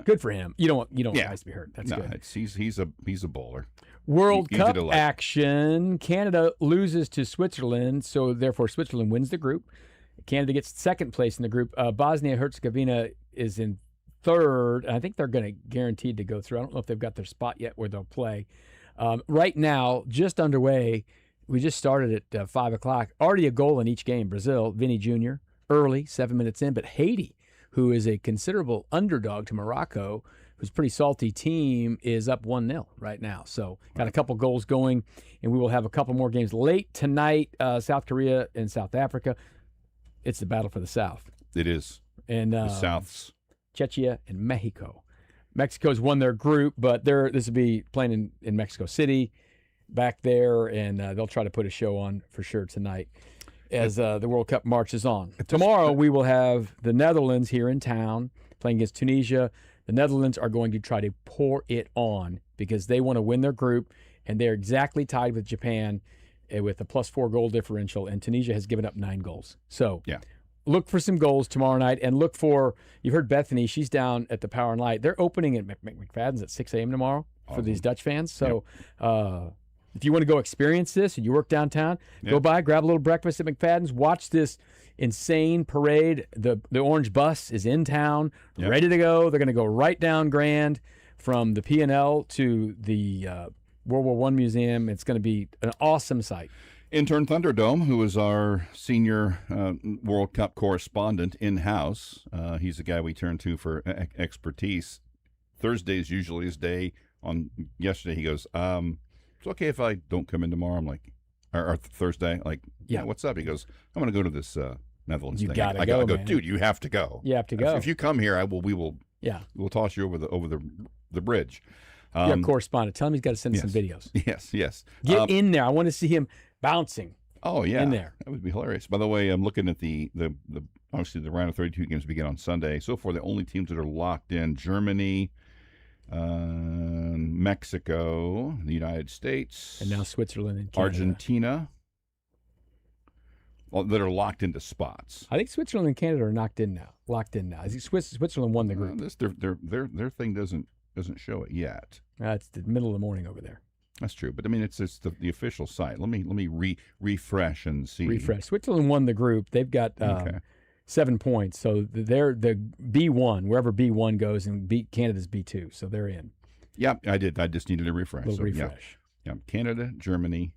Good for him. You don't want guys to be hurt. That's good. He's a bowler. World Cup action. Canada loses to Switzerland, so therefore Switzerland wins the group. Canada gets 2nd place in the group. Bosnia-Herzegovina is in 3rd, and I think they're going to guaranteed to go through. I don't know if they've got their spot yet where they'll play. Right now, just underway, we just started at 5 o'clock. Already a goal in each game. Brazil, Vinny Jr., early, 7 minutes in, but Haiti, who is a considerable underdog to Morocco, who's a pretty salty team, is up 1-0 right now. So got a couple goals going, and we will have a couple more games late tonight. South Korea and South Africa. It's the battle for the South. It is. And the Souths. Czechia and Mexico. Mexico's won their group, but this will be playing in Mexico City back there, and they'll try to put a show on for sure tonight as the World Cup marches on. Tomorrow we will have the Netherlands here in town playing against Tunisia. The Netherlands are going to try to pour it on because they want to win their group, and they're exactly tied with Japan. with a +4 goal differential, and Tunisia has given up 9 goals. So yeah. Look for some goals tomorrow night, and look for, you've heard Bethany, she's down at the Power and Light. They're opening at McFadden's at 6 a.m. tomorrow for these Dutch fans. So if you want to go experience this and you work downtown, go by, grab a little breakfast at McFadden's, watch this insane parade. The orange bus is in town, ready to go. They're going to go right down Grand from the P&L to the World War I Museum. It's going to be an awesome sight. Intern Thunderdome, who is our senior World Cup correspondent in-house, he's the guy we turn to for expertise. Thursday is usually his day. On yesterday, he goes, it's okay if I don't come in tomorrow. I'm like, or Thursday, like, yeah, what's up? He goes, I'm going to go to this Netherlands thing. I gotta go, dude, you have to go. You have to go. If you come here, we'll toss you over the bridge. You're a correspondent. Tell him he's got to send us some videos. Yes. Get in there. I want to see him bouncing. Oh yeah, in there. That would be hilarious. By the way, I'm looking at the obviously the round of 32 games begin on Sunday. So far, the only teams that are locked in: Germany, Mexico, the United States, and now Switzerland and Canada. Argentina. Well, that are locked into spots. I think Switzerland and Canada are locked in now. I think Switzerland won the group. Their thing doesn't show it yet. It's the middle of the morning over there. That's true, but I mean it's the official site. Let me refresh and see. Switzerland won the group. They've got 7 points, so they're the B1 wherever B1 goes, and Canada's B2, so they're in. Yeah, I did. I just needed a refresh. Refresh. Yeah, Canada, Germany,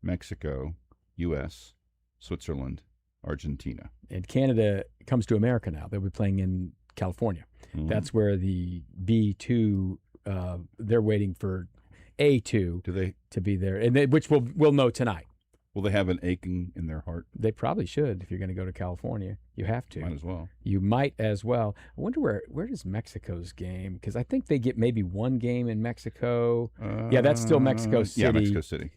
Mexico, U.S., Switzerland, Argentina, and Canada comes to America now. They'll be playing in California. Mm-hmm. That's where the B2. They're waiting for A2 to be there, and which we'll know tonight. Will they have an aching in their heart? They probably should. If you're going to go to California, you have to. Might as well. You might as well. I wonder where does Mexico's game? Because I think they get maybe one game in Mexico. Yeah, that's still Mexico City. Yeah, Mexico City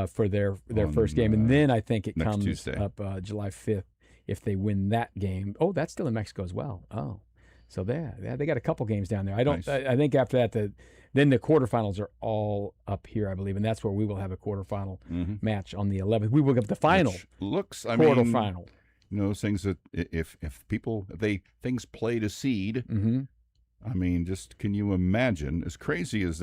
for their first game, and then I think it comes Tuesday. Up July 5th if they win that game. Oh, that's still in Mexico as well. Oh, so they got a couple games down there. I think after that then the quarterfinals are all up here, I believe, and that's where we will have a quarterfinal match on the 11th. We will get the final. Which looks, quarterfinal. You know, things that if things play to seed. Mm-hmm. I mean, just can you imagine? As crazy as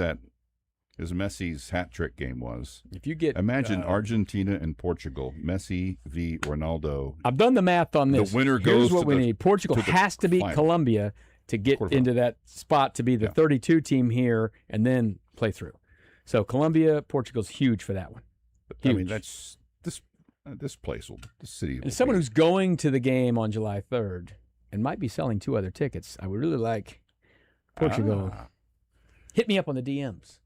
Messi's hat trick game was. If you get imagine Argentina and Portugal, Messi v Ronaldo. I've done the math on this. The winner Here's goes. What we need. Portugal has to beat Colombia to get into that spot to be the 32 team here and then play through. So Colombia, Portugal's huge for that one. Huge. I mean, that's this city. And someone who's going to the game on July 3rd and might be selling 2 other tickets. I would really like Portugal. Hit me up on the DMs.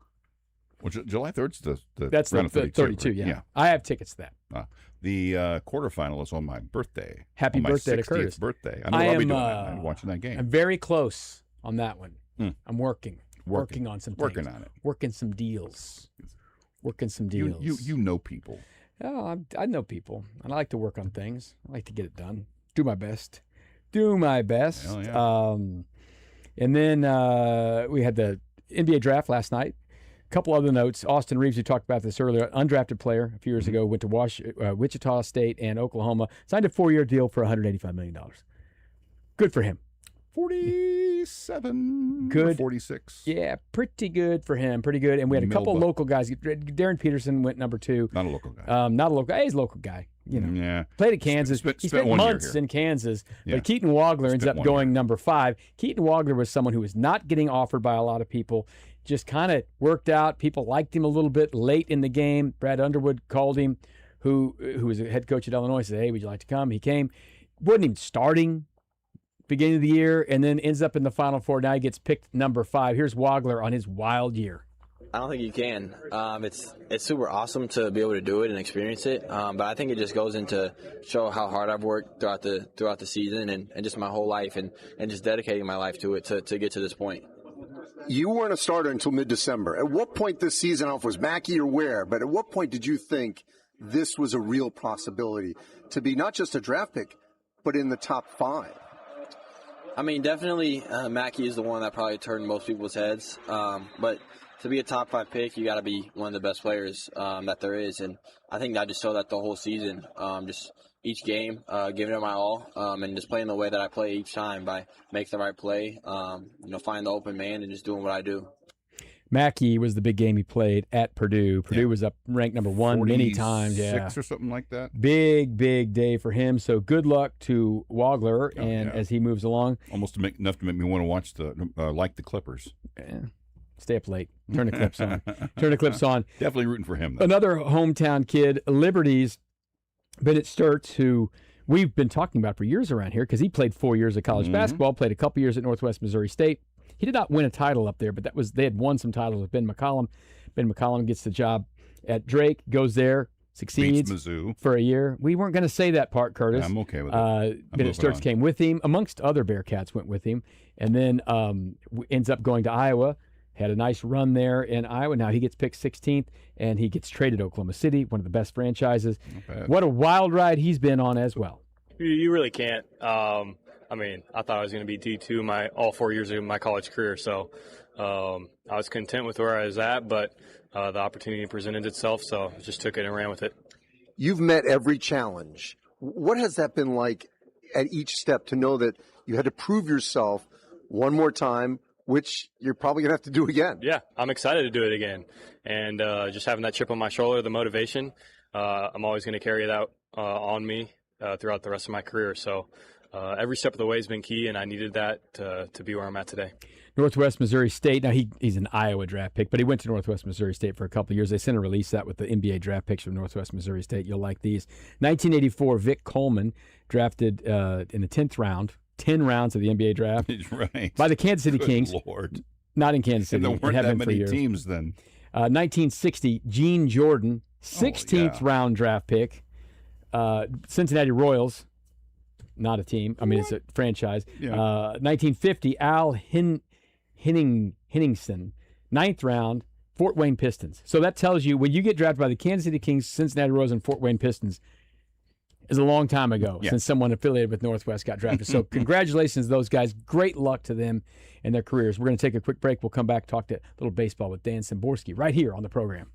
Well, July 3rd's that's round of 32. Right? Yeah, I have tickets to that. The quarterfinal is on my birthday. Happy birthday to Kurtis. Birthday. I know I'll be doing that. I'm watching that game. I'm very close on that one. I'm working on some things. Working on it. Working some deals. You know people. Oh, I know people. And I like to work on things. I like to get it done. Do my best. Hell yeah. And then we had the NBA draft last night. Couple other notes. Austin Reeves, we talked about this earlier, undrafted player a few years ago, went to Wichita State and Oklahoma, signed a 4-year deal for $185 million. Good for him. 47. Good. 46. Yeah, pretty good for him. Pretty good. And we had a couple local guys. Darren Peterson went number 2. Not a local guy. Not a local guy. He's a local guy. You know. Yeah. Played at Kansas. He spent months in Kansas. Yeah. But Keaton Wagler ends up going number 5. Keaton Wagler was someone who was not getting offered by a lot of people. Just kind of worked out. People liked him a little bit late in the game. Brad Underwood called him, who was a head coach at Illinois, said, hey, would you like to come? He came. Wasn't even starting beginning of the year, and then ends up in the Final Four. Now he gets picked number 5. Here's Wagler on his wild year. I don't think you can. It's super awesome to be able to do it and experience it, but I think it just goes into show how hard I've worked throughout the season and just my whole life and just dedicating my life to it to get to this point. You weren't a starter until mid-December. At what point this season, I don't know if it was Mackey or where, but at what point did you think this was a real possibility to be not just a draft pick, but in the top 5? I mean, definitely Mackey is the one that probably turned most people's heads. But to be a top 5 pick, you got to be one of the best players that there is. And I think I just showed that the whole season. Just each game, giving it my all, and just playing the way that I play each time by making the right play, find the open man and just doing what I do. Mackey was the big game he played at Purdue. Purdue was up ranked number 1 many times. 6 or something like that. Big day for him. So good luck to Wagler as he moves along. Almost enough to make me want to watch like the Clippers. Yeah. Stay up late. Turn the clips on. Turn the clips on. Definitely rooting for him, though. Another hometown kid, Liberty's Bennett Sturts, who we've been talking about for years around here because he played 4 years of college basketball, played a couple years at Northwest Missouri State. He did not win a title up there, but they had won some titles with Ben McCollum. Ben McCollum gets the job at Drake, goes there, succeeds for a year. We weren't going to say that part, Kurtis. Yeah, I'm okay with it. Bennett Sturts came with him, amongst other Bearcats went with him, and then ends up going to Iowa. Had a nice run there in Iowa. Now he gets picked 16th, and he gets traded to Oklahoma City, one of the best franchises. What a wild ride he's been on as well. You really can't. I mean, I thought I was going to be D2 all 4 years of my college career, so I was content with where I was at, but the opportunity presented itself, so I just took it and ran with it. You've met every challenge. What has that been like at each step to know that you had to prove yourself one more time, which you're probably going to have to do again? Yeah, I'm excited to do it again. And just having that chip on my shoulder, the motivation, I'm always going to carry that on me throughout the rest of my career. So every step of the way has been key, and I needed that to be where I'm at today. Northwest Missouri State. Now, he's an Iowa draft pick, but he went to Northwest Missouri State for a couple of years. They sent a release out with the NBA draft picks from Northwest Missouri State. You'll like these. 1984, Vic Coleman, drafted in the 10th round. 10 rounds of the NBA draft right. by the Kansas City Kings. Lord. Not in Kansas City. And there weren't that many teams then. 1960, Gene Jordan, 16th round draft pick. Cincinnati Royals, not a team. I mean, it's a franchise. Yeah. 1950, Al Henningsen, 9th round, Fort Wayne Pistons. So that tells you when you get drafted by the Kansas City Kings, Cincinnati Royals, and Fort Wayne Pistons, is a long time ago since someone affiliated with Northwest got drafted. So congratulations to those guys. Great luck to them in their careers. We're going to take a quick break. We'll come back, talk to a little baseball with Dan Szymborski right here on the program.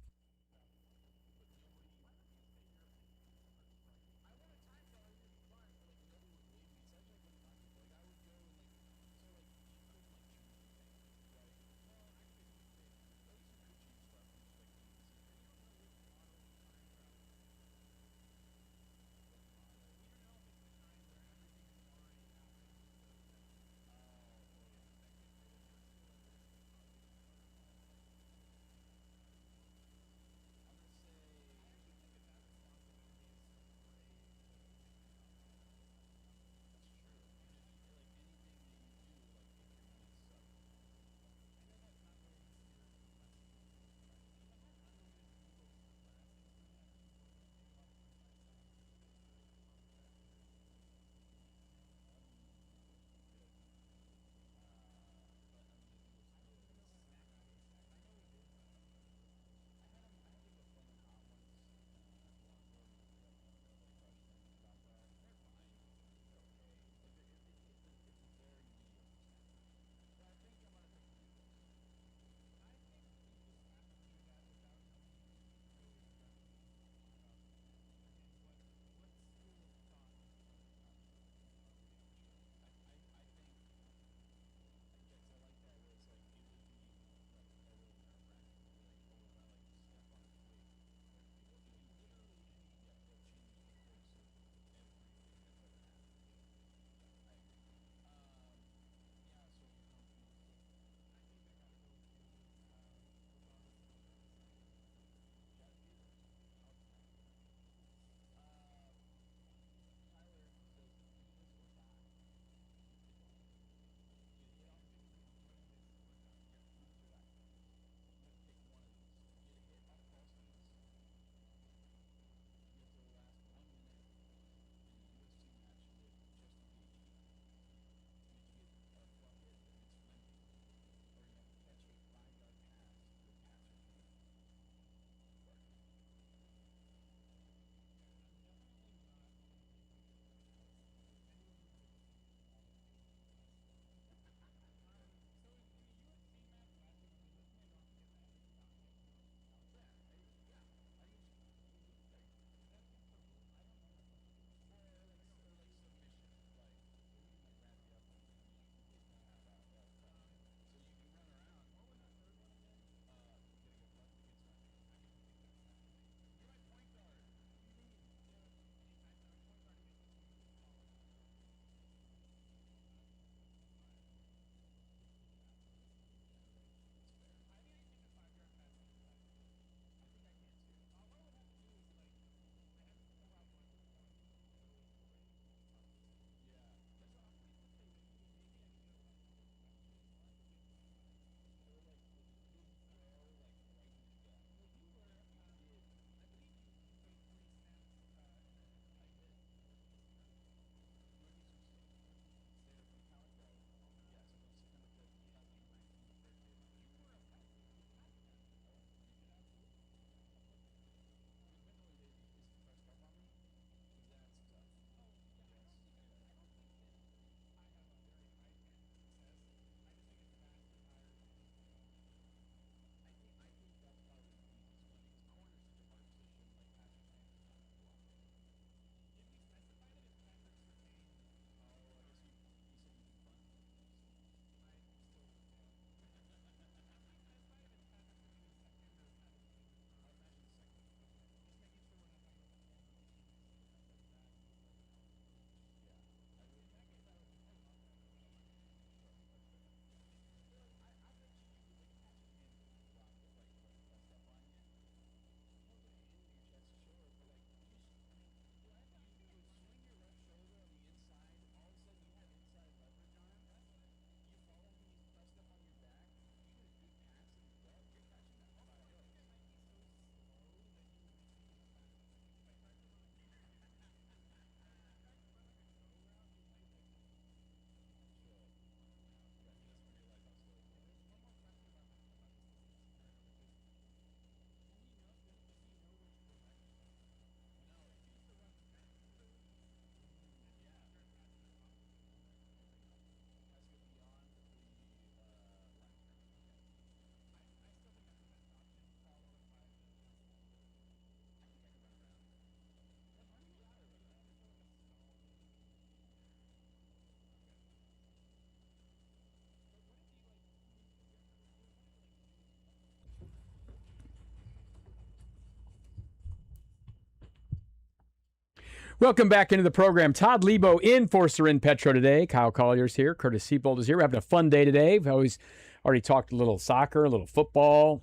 Welcome back into the program. Todd Leabo in for Soren Petro today. Kyle Collier's here. Kurtis Seaboldt is here. We're having a fun day today. We've already talked a little soccer, a little football.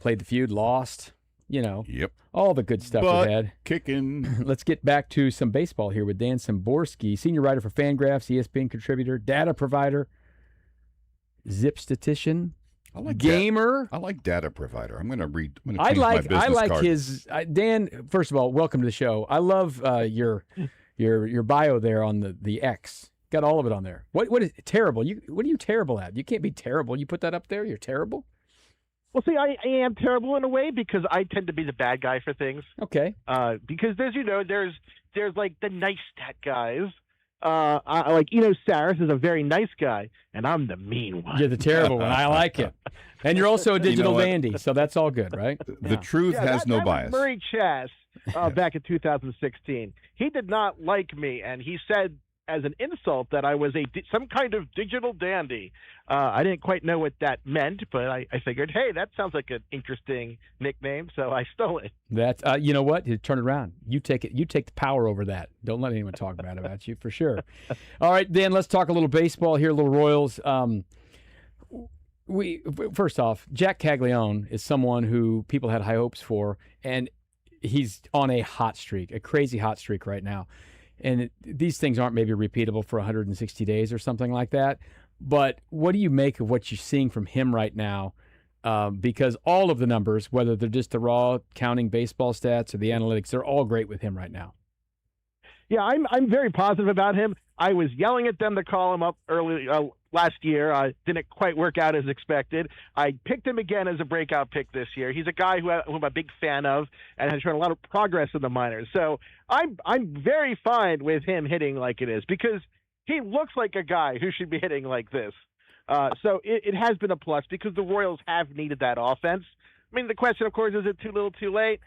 Played the feud, lost. Yep. All the good stuff But we had. Kicking. Let's get back to some baseball here with Dan Szymborski, senior writer for Fangraphs, ESPN contributor, data provider, zip statistician, gamer. I like data provider. I'm going to read. I like card. his Dan. First of all, welcome to the show. I love your bio there on the X. Got all of it on there. What is terrible? What are you terrible at? You can't be terrible. You put that up there. You're terrible. Well, see, I am terrible in a way because I tend to be the bad guy for things. Okay. Because there's like the nice stat guys. Like Saris is a very nice guy, and I'm the mean one. You're the terrible one. I like it. And you're also a digital dandy, so that's all good, right? The truth has no bias. Murray Chass, back in 2016, he did not like me, and he said as an insult that I was some kind of digital dandy. I didn't quite know what that meant, but I figured, hey, that sounds like an interesting nickname, so I stole it. That's you know what? You turn it around. You take it. You take the power over that. Don't let anyone talk bad about you for sure. All right, Dan. Let's talk a little baseball here. A little Royals. First off, Jack Caglione is someone who people had high hopes for, and he's on a hot streak, a crazy hot streak right now. And these things aren't maybe repeatable for 160 days or something like that. But what do you make of what you're seeing from him right now? Because all of the numbers, whether they're just the raw counting baseball stats or the analytics, they're all great with him right now. Yeah, I'm very positive about him. I was yelling at them to call him up early last year. Didn't quite work out as expected. I picked him again as a breakout pick this year. He's a guy who I'm a big fan of and has shown a lot of progress in the minors. So I'm very fine with him hitting like it is because he looks like a guy who should be hitting like this. So it has been a plus because the Royals have needed that offense. I mean, the question, of course, is it too little too late?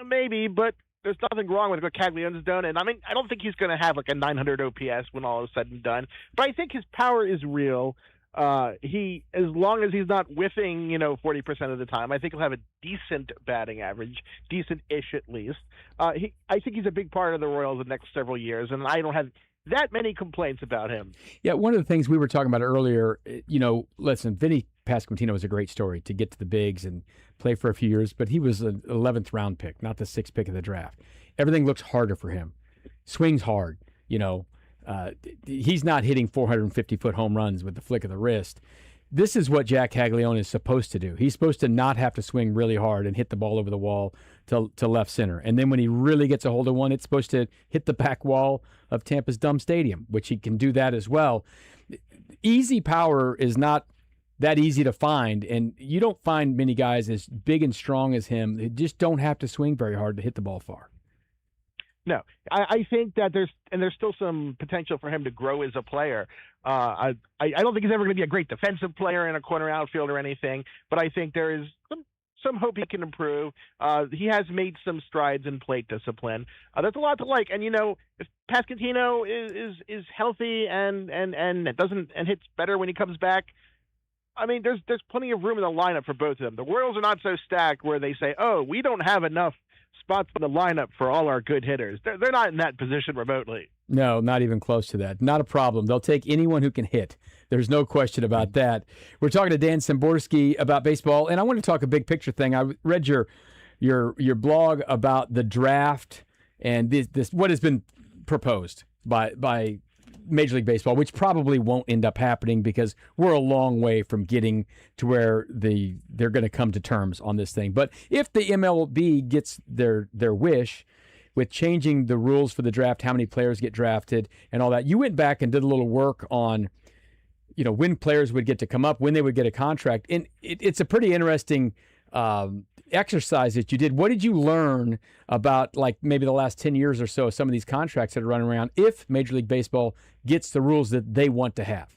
Maybe, but there's nothing wrong with what Caglione's done. And I mean, I don't think he's going to have like a 900 OPS when all is said and done, but I think his power is real. As long as he's not whiffing, 40% of the time, I think he'll have a decent batting average, decent-ish at least. I think he's a big part of the Royals the next several years, and I don't have that many complaints about him. Yeah, one of the things we were talking about earlier, listen, Vinny Pasquantino was a great story to get to the bigs and play for a few years, but he was an 11th round pick, not the 6th pick of the draft. Everything looks harder for him. Swings hard, he's not hitting 450-foot home runs with the flick of the wrist. This is what Jack Caglione is supposed to do. He's supposed to not have to swing really hard and hit the ball over the wall to left center. And then when he really gets a hold of one, it's supposed to hit the back wall of Tampa's Dome Stadium, which he can do that as well. Easy power is not that easy to find, and you don't find many guys as big and strong as him. They just don't have to swing very hard to hit the ball far. No, I think that there's still some potential for him to grow as a player. I don't think he's ever going to be a great defensive player in a corner outfield or anything, but I think there is some hope he can improve. He has made some strides in plate discipline. There's a lot to like, and if Pasquantino is healthy and hits better when he comes back, I mean, there's plenty of room in the lineup for both of them. The Royals are not so stacked where they say, oh, we don't have enough spots in the lineup for all our good hitters. They're not in that position remotely. No, not even close to that. Not a problem. They'll take anyone who can hit. There's no question about that. We're talking to Dan Szymborski about baseball, and I want to talk a big picture thing. I read your blog about the draft and this what has been proposed by Major League Baseball, which probably won't end up happening because we're a long way from getting to where they're going to come to terms on this thing. But if the MLB gets their wish with changing the rules for the draft, how many players get drafted and all that, you went back and did a little work on, when players would get to come up, when they would get a contract. And it's a pretty interesting exercise that you did. What did you learn about, like, maybe the last 10 years or so, some of these contracts that are running around if Major League Baseball gets the rules that they want to have?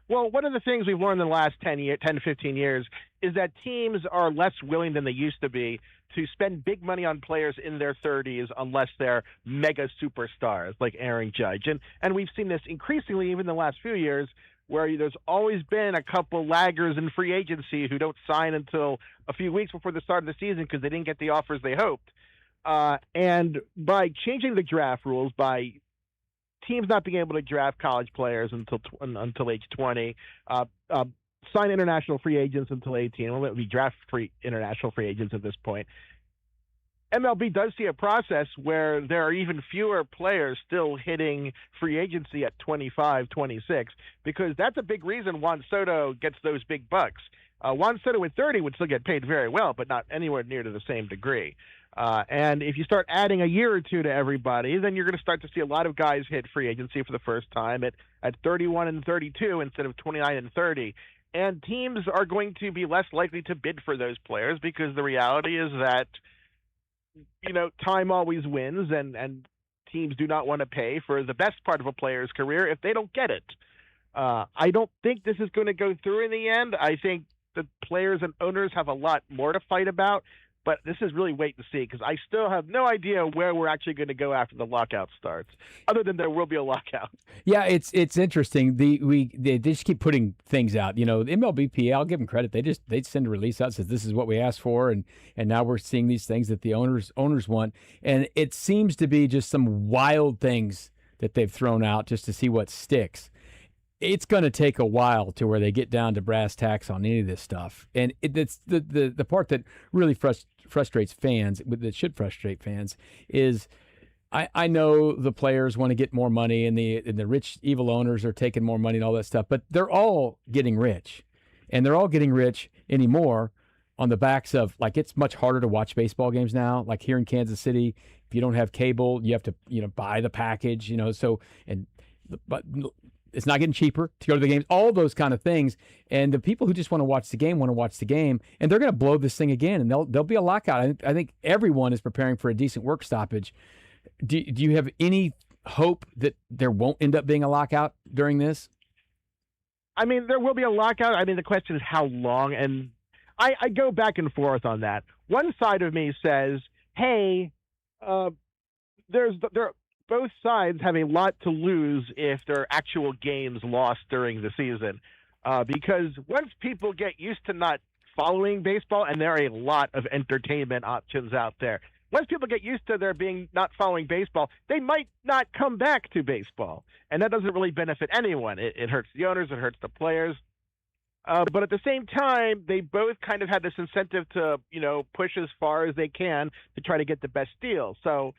Well, one of the things we've learned in the last 10 to 15 years is that teams are less willing than they used to be to spend big money on players in their 30s unless they're mega superstars like Aaron Judge. And we've seen this increasingly even in the last few years, where there's always been a couple laggers in free agency who don't sign until a few weeks before the start of the season because they didn't get the offers they hoped. And by changing the draft rules, by teams not being able to draft college players until age 20, sign international free agents until 18. Well, it would be draft-free international free agents at this point. MLB does see a process where there are even fewer players still hitting free agency at 25, 26, because that's a big reason Juan Soto gets those big bucks. Juan Soto at 30 would still get paid very well, but not anywhere near to the same degree. And if you start adding a year or two to everybody, then you're going to start to see a lot of guys hit free agency for the first time at 31 and 32 instead of 29 and 30. And teams are going to be less likely to bid for those players because the reality is that, time always wins, and teams do not want to pay for the best part of a player's career if they don't get it. I don't think this is going to go through in the end. I think the players and owners have a lot more to fight about, but this is really wait and see, because I still have no idea where we're actually going to go after the lockout starts, other than there will be a lockout. Yeah, it's interesting. They just keep putting things out. The MLBPA, I'll give them credit. They send a release out that says this is what we asked for, and now we're seeing these things that the owners want, and it seems to be just some wild things that they've thrown out just to see what sticks. It's going to take a while to where they get down to brass tacks on any of this stuff. And it's the part that really frustrates fans, that should frustrate fans, is I know the players want to get more money and the rich, evil owners are taking more money and all that stuff, but they're all getting rich. And they're all getting rich anymore on the backs of, it's much harder to watch baseball games now. Like here in Kansas City, if you don't have cable, you have to, buy the package, but it's not getting cheaper to go to the games, all those kind of things. And the people who just want to watch the game, and they're going to blow this thing again, and there'll be a lockout. I think everyone is preparing for a decent work stoppage. Do you have any hope that there won't end up being a lockout during this? I mean, there will be a lockout. I mean, the question is how long, and I go back and forth on that. One side of me says, hey, both sides have a lot to lose if there are actual games lost during the season. Because once people get used to not following baseball, and there are a lot of entertainment options out there, once people get used to there being not following baseball, they might not come back to baseball. And that doesn't really benefit anyone. It hurts the owners, it hurts the players. But at the same time, they both kind of had this incentive to, push as far as they can to try to get the best deal. So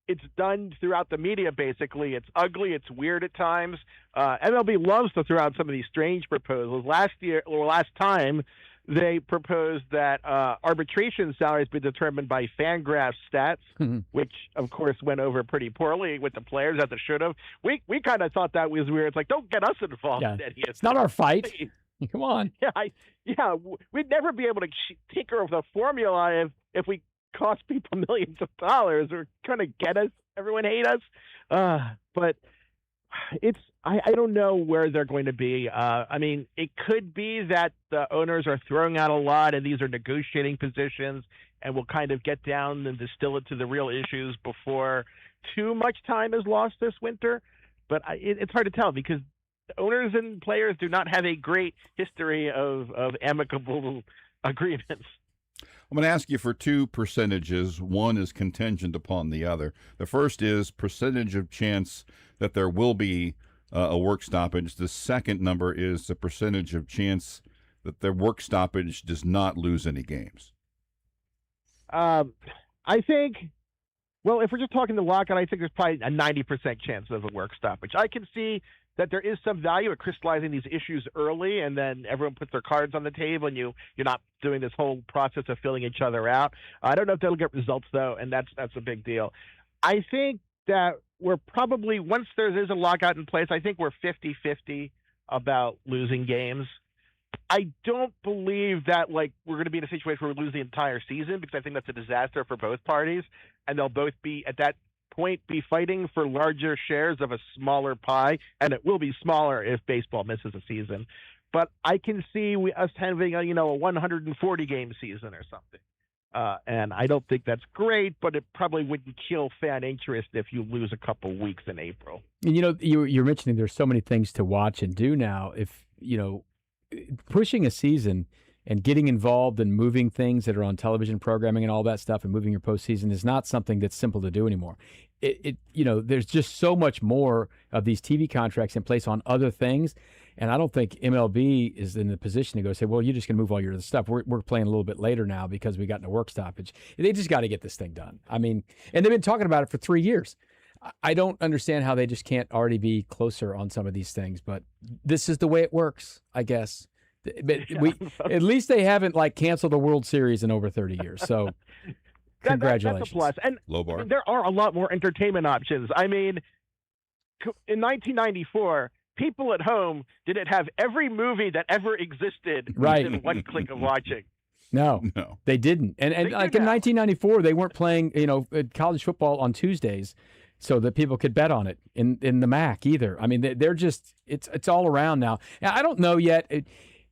it's done throughout the media, basically. It's ugly. It's weird at times. MLB loves to throw out some of these strange proposals. Last time, they proposed that arbitration salaries be determined by Fangraphs stats, which, of course, went over pretty poorly with the players, as it should have. We kind of thought that was weird. It's like, don't get us involved. Yeah. It's not our fight. Come on. Yeah, we'd never be able to tinker with the formula if we cost people millions of dollars or trying to get us. Everyone hate us. But I don't know where they're going to be. I mean, it could be that the owners are throwing out a lot and these are negotiating positions and we'll kind of get down and distill it to the real issues before too much time is lost this winter. But it's hard to tell because owners and players do not have a great history of amicable agreements. I'm going to ask you for two percentages. One is contingent upon the other. The first is percentage of chance that there will be a work stoppage. The second number is the percentage of chance that their work stoppage does not lose any games. I think, well, if we're just talking the lockout, I think there's probably a 90% chance of a work stoppage. I can see that there is some value at crystallizing these issues early, and then everyone puts their cards on the table, and you're not doing this whole process of filling each other out. I don't know if that'll get results, though, and that's a big deal. I think that we're probably, once there is a lockout in place, I think we're 50-50 about losing games. I don't believe that, we're going to be in a situation where we lose the entire season, because I think that's a disaster for both parties, and they'll both be, at that point, be fighting for larger shares of a smaller pie, and it will be smaller if baseball misses a season. But I can see us having a 140-game season or something. And I don't think that's great, but it probably wouldn't kill fan interest if you lose a couple weeks in April. And, you're mentioning there's so many things to watch and do now. If, pushing a season and getting involved in moving things that are on television programming and all that stuff and moving your postseason is not something that's simple to do anymore. There's just so much more of these TV contracts in place on other things. And I don't think MLB is in the position to go say, well, you're just going to move all your other stuff. We're playing a little bit later now because we got in a work stoppage. They just got to get this thing done. I mean, and they've been talking about it for 3 years. I don't understand how they just can't already be closer on some of these things, but this is the way it works, I guess. But at least they haven't canceled a World Series in over 30 years. So congratulations. That's a plus. And low bar. There are a lot more entertainment options. I mean, in 1994, people at home didn't have every movie that ever existed within one click of watching. No, they didn't. And in 1994, they weren't playing, college football on Tuesdays so that people could bet on it in the MAC either. I mean, they're just, it's all around now. I don't know yet.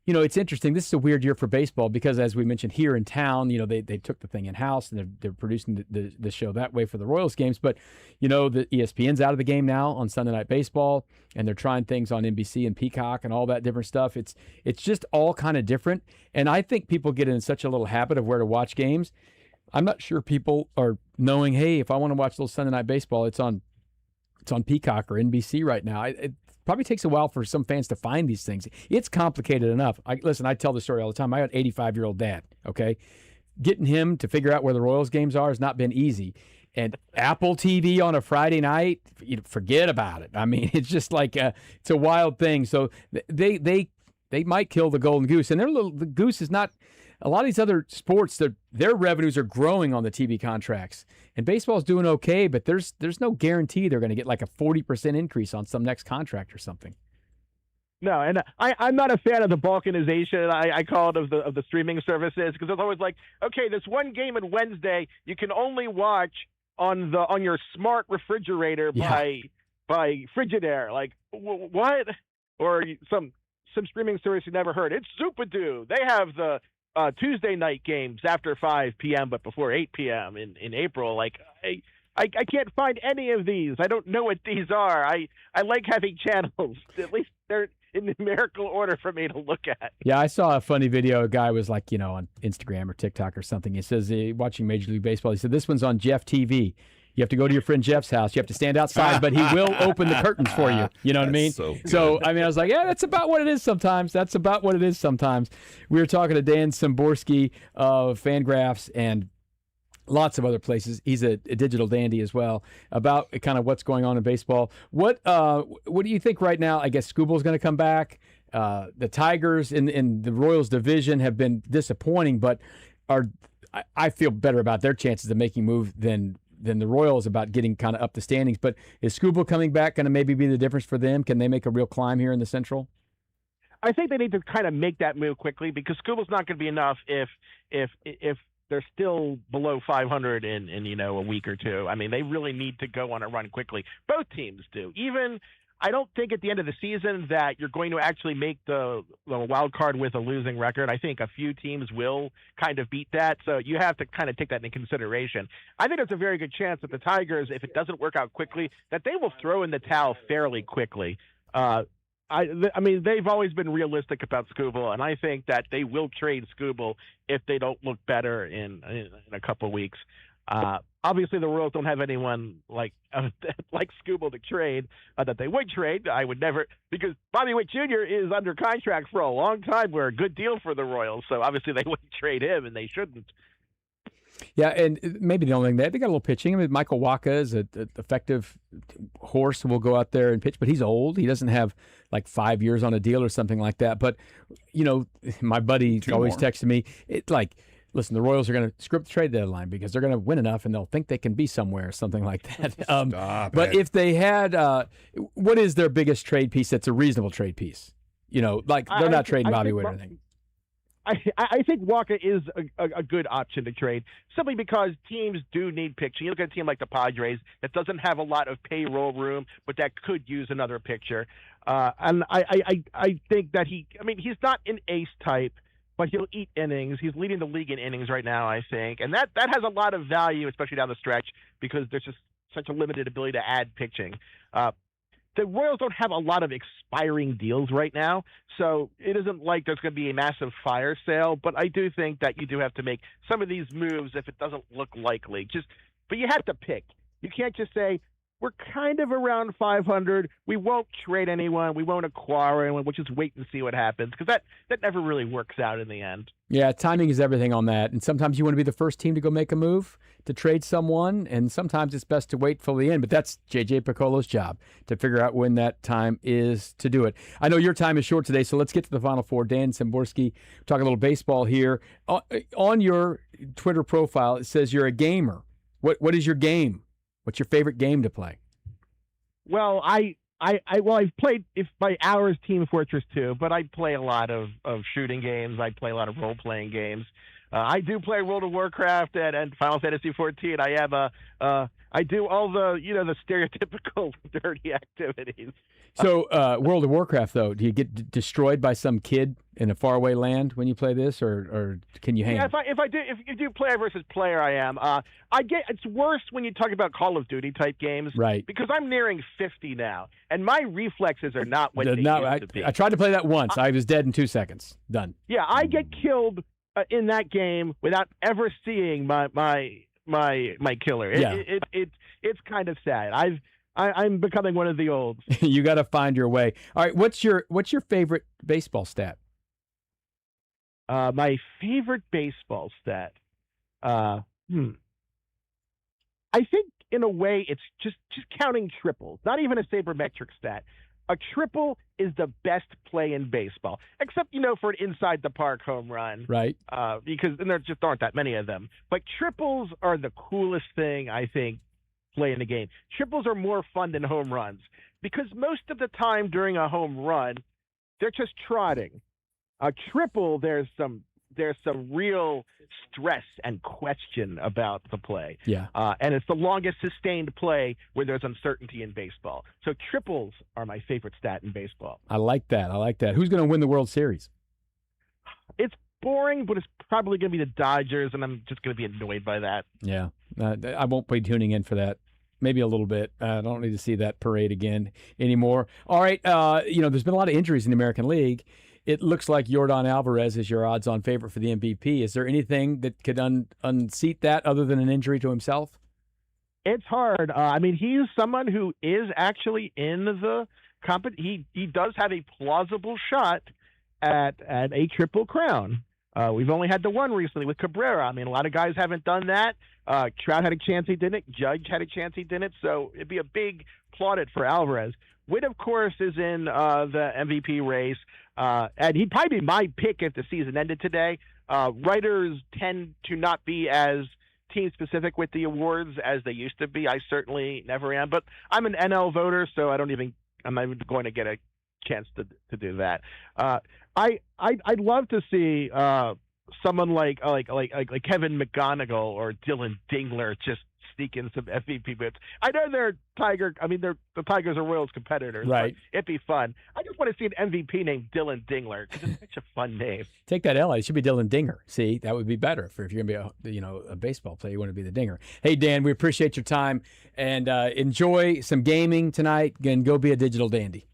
It's interesting. This is a weird year for baseball because, as we mentioned, here in town, they took the thing in-house and they're producing the show that way for the Royals games. But, the ESPN's out of the game now on Sunday Night Baseball, and they're trying things on NBC and Peacock and all that different stuff. It's just all kind of different. And I think people get in such a little habit of where to watch games. I'm not sure people are knowing, hey, if I want to watch a little Sunday Night Baseball, it's on Peacock or NBC right now. It probably takes a while for some fans to find these things. It's complicated enough. I tell the story all the time. I got an 85-year-old dad, okay? Getting him to figure out where the Royals games are has not been easy. And Apple TV on a Friday night, forget about it. I mean, it's just it's a wild thing. So they might kill the golden goose. And the goose is not – a lot of these other sports, their revenues are growing on the TV contracts. And baseball's doing okay, but there's no guarantee they're going to get a 40% increase on some next contract or something. No, and I'm not a fan of the balkanization, I call it, of the streaming services, because it's always okay, this one game on Wednesday you can only watch on your smart refrigerator by Frigidaire. What? Or some streaming service you never heard. It's Zupadoo. They have the Tuesday night games after 5 p.m. but before 8 p.m. in April. I can't find any of these. I don't know what these are. I like having channels. At least they're in numerical order for me to look at. Yeah, I saw a funny video. A guy was on Instagram or TikTok or something. He says, watching Major League Baseball, he said, this one's on Jeff TV. You have to go to your friend Jeff's house. You have to stand outside, but he will open the curtains for you. You know what I mean? So, I was like, yeah, that's about what it is sometimes. We were talking to Dan Szymborski of Fangraphs and lots of other places. He's a digital dandy as well, about kind of what's going on in baseball. What do you think right now? I guess Seaboldt's going to come back. The Tigers in the Royals division have been disappointing, but I feel better about their chances of making a move than the Royals about getting kind of up the standings. But is Seaboldt coming back going to maybe be the difference for them? Can they make a real climb here in the Central? I think they need to kind of make that move quickly, because Seaboldt's not going to be enough if they're still below 500 in a week or two. I mean, they really need to go on a run quickly. Both teams do. I don't think at the end of the season that you're going to actually make the wild card with a losing record. I think a few teams will kind of beat that, so you have to kind of take that into consideration. I think there's a very good chance that the Tigers, if it doesn't work out quickly, that they will throw in the towel fairly quickly. I mean, they've always been realistic about Seaboldt, and I think that they will trade Seaboldt if they don't look better in a couple of weeks. Obviously, the Royals don't have anyone like Seaboldt to trade that they would trade. I would never, because Bobby Witt Jr. is under contract for a long time. We're a good deal for the Royals, so obviously they wouldn't trade him, and they shouldn't. Yeah, and maybe the only thing they got a little pitching. I mean, Michael Wacha is an effective horse who will go out there and pitch, but he's old. He doesn't have 5 years on a deal or something like that. But my buddy always texted me, listen, the Royals are going to screw up the trade deadline because they're going to win enough and they'll think they can be somewhere or something like that. But if they had, what is their biggest trade piece that's a reasonable trade piece? They're not trading Bobby Witt or anything. I think Wacha is a good option to trade, simply because teams do need pitching. You look at a team like the Padres that doesn't have a lot of payroll room, but that could use another pitcher. And I think that he's not an ace type, but he'll eat innings. He's leading the league in innings right now, I think. And that has a lot of value, especially down the stretch, because there's just such a limited ability to add pitching. the Royals don't have a lot of expiring deals right now, so it isn't like there's going to be a massive fire sale. But I do think that you do have to make some of these moves if it doesn't look likely. But you have to pick. You can't just say, we're kind of around 500. We won't trade anyone. We won't acquire anyone. We'll just wait and see what happens, because that never really works out in the end. Yeah, timing is everything on that. And sometimes you want to be the first team to go make a move to trade someone, and sometimes it's best to wait till the end. But that's J.J. Piccolo's job, to figure out when that time is to do it. I know your time is short today, so let's get to the Final Four. Dan Szymborski, talk a little baseball here. On your Twitter profile, it says you're a gamer. What is your game? What's your favorite game to play? Well, I've played by hours Team Fortress 2, but I play a lot of shooting games. I play a lot of role playing games. I do play World of Warcraft and Final Fantasy 14. I do all the stereotypical dirty activities. So World of Warcraft, though, do you get destroyed by some kid in a faraway land when you play this, or can you hang? Yeah, if you do player versus player, I am. It's worse when you talk about Call of Duty type games, right? Because I'm nearing 50 now, and my reflexes are not what they used to be. I tried to play that once. I was dead in 2 seconds. Done. Yeah, I get killed in that game without ever seeing my killer. It's kind of sad. I'm becoming one of the olds. You got to find your way. All right, what's your favorite baseball stat? My favorite baseball stat. I think in a way it's just counting triples. Not even a sabermetric stat. A triple is the best play in baseball, except, for an inside the park home run. Right. Because there just aren't that many of them. But triples are the coolest thing, I think, playing the game. Triples are more fun than home runs, because most of the time during a home run, they're just trotting. A triple, there's some real stress and question about the play. Yeah. And it's the longest sustained play where there's uncertainty in baseball. So triples are my favorite stat in baseball. I like that. Who's going to win the World Series? It's boring, but it's probably going to be the Dodgers, and I'm just going to be annoyed by that. Yeah. I won't be tuning in for that. Maybe a little bit. I don't need to see that parade again anymore. All right. There's been a lot of injuries in the American League. It looks like Yordan Alvarez is your odds-on favorite for the MVP. Is there anything that could unseat that other than an injury to himself? It's hard. He's someone who is actually in the competition. He does have a plausible shot at a Triple Crown. We've only had the one recently with Cabrera. A lot of guys haven't done that. Trout had a chance, he didn't. Judge had a chance, he didn't. So it'd be a big plaudit for Alvarez. Witt, of course, is in the MVP race, and he'd probably be my pick if the season ended today. Writers tend to not be as team-specific with the awards as they used to be. I certainly never am, but I'm an NL voter, so I'm not even going to get a chance to do that. I'd love to see someone like Kevin McGonigal or Dylan Dingler just sneak in some MVP bits. I know the Tigers are Royals competitors, right? But it'd be fun. I just want to see an MVP named Dylan Dingler, because it's such a fun name. Take that L. It should be Dylan Dinger. See, that would be better if you're going to be a baseball player. You want to be the Dinger. Hey, Dan, we appreciate your time, and enjoy some gaming tonight. And go be a digital dandy.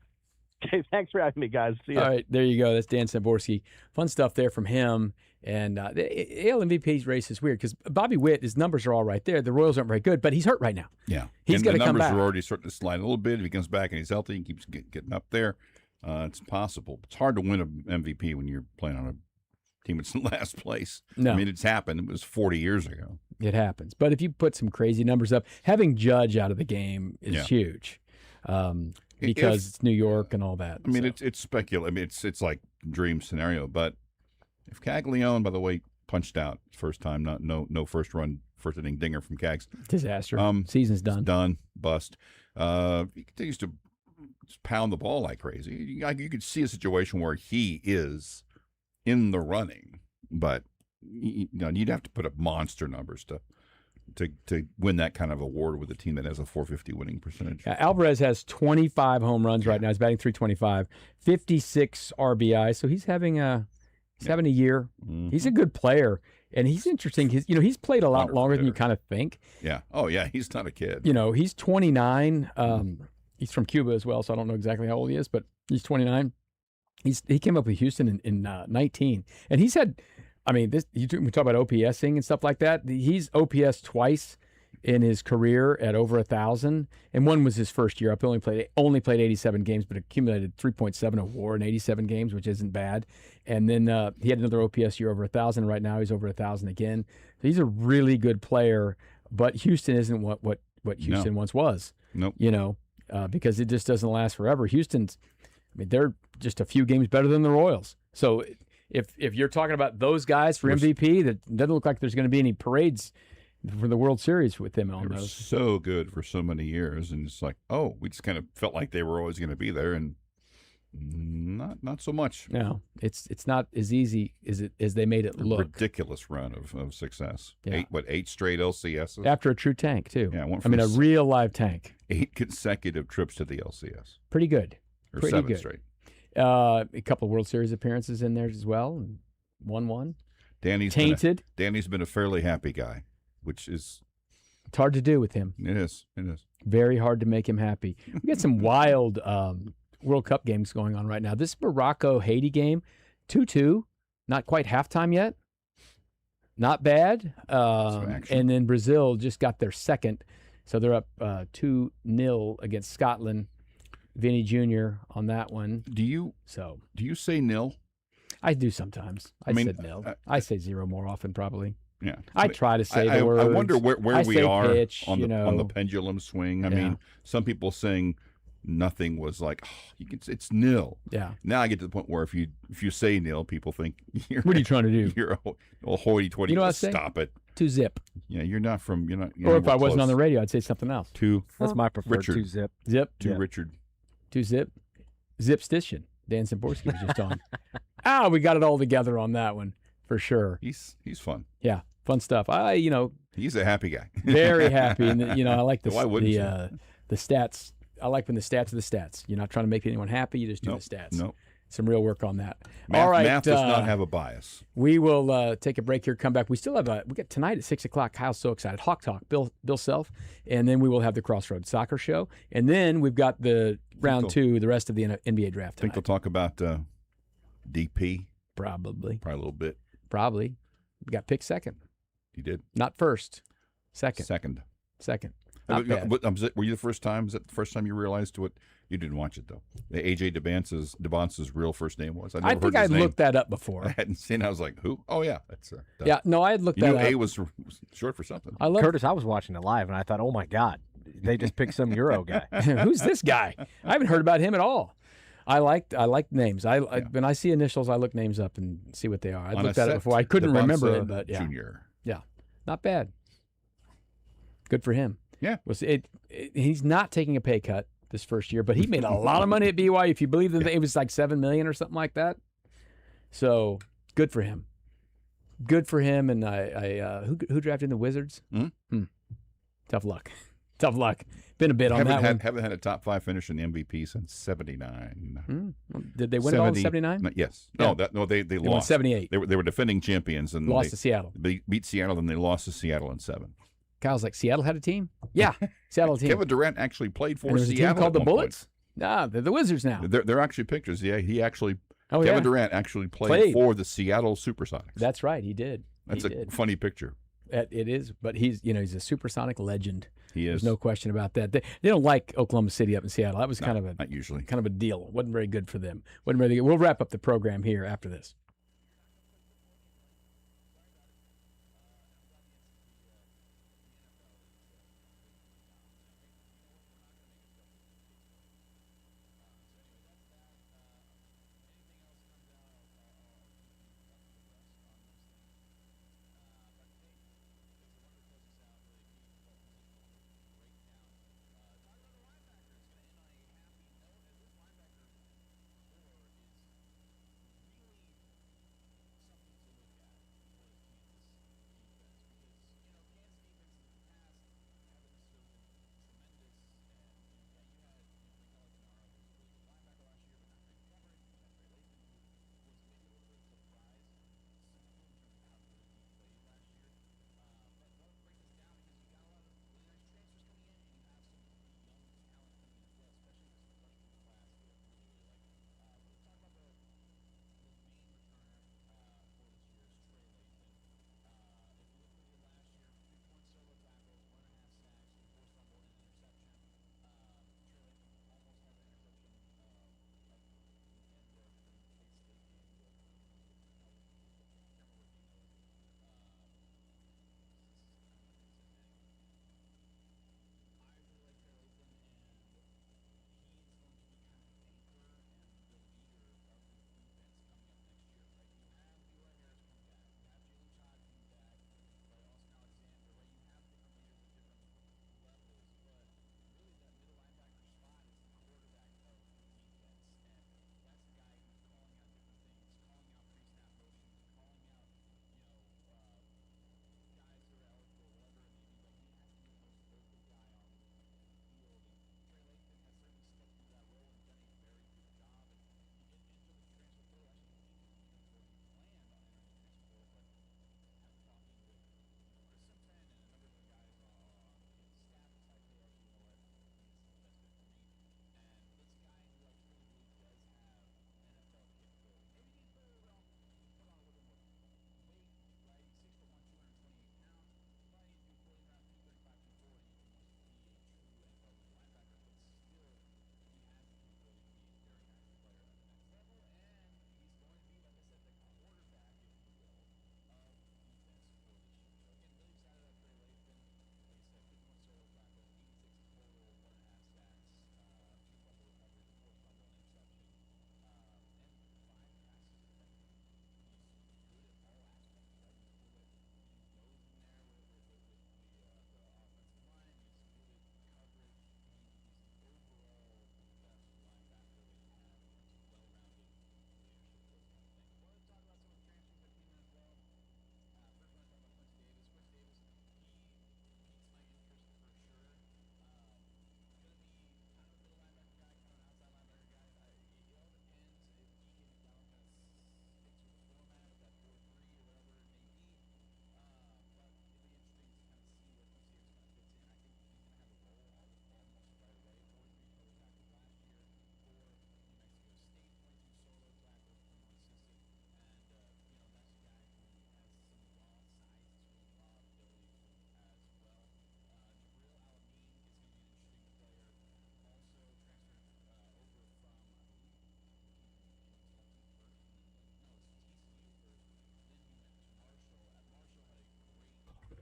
Okay, thanks for having me, guys. See ya. All right, there you go. That's Dan Szymborski. Fun stuff there from him. And the AL MVP race is weird because Bobby Witt, his numbers are all right there. The Royals aren't very good, but he's hurt right now. Yeah. He's got to come back. The numbers are already starting to slide a little bit. If he comes back and he's healthy and keeps getting up there, it's possible. It's hard to win an MVP when you're playing on a team that's in last place. No. It's happened. It was 40 years ago. It happens. But if you put some crazy numbers up, having Judge out of the game is huge. Because it's New York and all that. It's speculative. It's like dream scenario. But if Caglione, by the way, punched out first time, no first inning dinger from Cags. Disaster. Season's done. Done. Bust. He continues to pound the ball like crazy. You could see a situation where he is in the running, but you'd have to put up monster numbers to win that kind of award with a team that has a .450 winning percentage. Alvarez has 25 home runs right now. He's batting .325, 56 RBI. So he's having a year. Mm-hmm. He's a good player, and he's interesting. He's played a lot longer than you kind of think. Yeah. Oh yeah, he's not a kid. He's 29. He's from Cuba as well, so I don't know exactly how old he is, but he's 29. He came up with Houston in 19, and he's had. I mean, we talk about OPSing and stuff like that. He's OPS twice in his career at over 1,000, and one was his first year up. He only played 87 games, but accumulated 3.7 WAR in 87 games, which isn't bad. And then he had another OPS year over 1,000. Right now, he's over 1,000 again. So he's a really good player, but Houston isn't what Houston once was. Nope. Because it just doesn't last forever. Houston's, they're just a few games better than the Royals. So if you're talking about those guys for MVP, that doesn't look like there's going to be any parades for the World Series with them on those. So good for so many years, and it's like, oh, we just kind of felt like they were always going to be there, and not so much. No, it's not as easy as they made it look. Ridiculous run of success. Yeah. 8 straight LCSs after a true tank too. Yeah, a real live tank. 8 consecutive trips to the LCS. Pretty good. Or Pretty 7 good. straight. A couple of World Series appearances in there as well, and won one. Danny's tainted. Danny's been a fairly happy guy, which is it's hard to do with him. It is. Very hard to make him happy. We got some wild World Cup games going on right now. This Morocco-Haiti game, 2-2, not quite halftime yet. Not bad. And then Brazil just got their second, so they're up 2-0 against Scotland. Vinny Jr. on that one. Do you say nil? I do sometimes. I said nil. I say zero more often, probably. Yeah, I try to say the words. I wonder where we are pitch, on the pendulum swing. I mean, some people saying nothing was like, it's nil. Yeah. Now I get to the point where if you say nil, people think what are you trying to do? You're a hoity-toity. You know what I say? Stop it. 2-zip. Yeah, you're not. Or if I wasn't on the radio, I'd say something else. That's my preferred. Richard. 2-zip. Zip. Richard. 2-zip. Zip Station. Dan Szymborski was just on. We got it all together on that one for sure. He's fun. Yeah, fun stuff. He's a happy guy. Very happy, and I like the stats. I like when the stats are the stats. You're not trying to make anyone happy. You just do the stats. Nope. Some real work on that. Math, all right. Math does not have a bias. We will take a break here, come back. We still have we got tonight at 6 o'clock. Kyle's so excited. Hawk Talk, Bill Self. And then we will have the Crossroads Soccer Show. And then we've got the round 2, the rest of the NBA draft tonight. Think they'll talk about DP? Probably. A little bit. Probably. We got picked second. You did? Not first. Second. Second. Not bad. Were you the first time? Was that the first time you realized what? You didn't watch it though. The AJ Devonce's real first name was. I think I looked that up before. I hadn't seen. I was like, who? Oh yeah, that's. Yeah, no, I had looked that up. A was short for something. Curtis, I was watching it live and I thought, oh my God, they just picked some Euro guy. Who's this guy? I haven't heard about him at all. I like names. When I see initials, I look names up and see what they are. I looked at it before. I couldn't remember it, but yeah. Junior. Yeah, not bad. Good for him. Yeah. He's not taking a pay cut this first year, but he made a lot of money at BYU. If you believe that, it was like $7 million or something like that. So good for him. Good for him. And who drafted the Wizards? Tough luck. Been a bit on that one. Haven't had a top 5 finish in the MVP since '79. Did they win it all in '79? Yes. Yeah. They lost. Won '78. They were defending champions and lost to Seattle. They beat Seattle, then they lost to Seattle in 7. Kyle's like, Seattle had a team? Yeah, Seattle team. Kevin Durant actually played for Seattle. Seattle. A team called the Bullets? Nah, they're the Wizards now. They're actually pictures. Yeah, Kevin Durant actually played for the Seattle Supersonics. That's right, he did. That's a funny picture. It is, but he's a Supersonic legend. He is. There's no question about that. They don't like Oklahoma City up in Seattle. That was not usually kind of a deal. Wasn't very good for them. Wasn't very good. We'll wrap up the program here after this.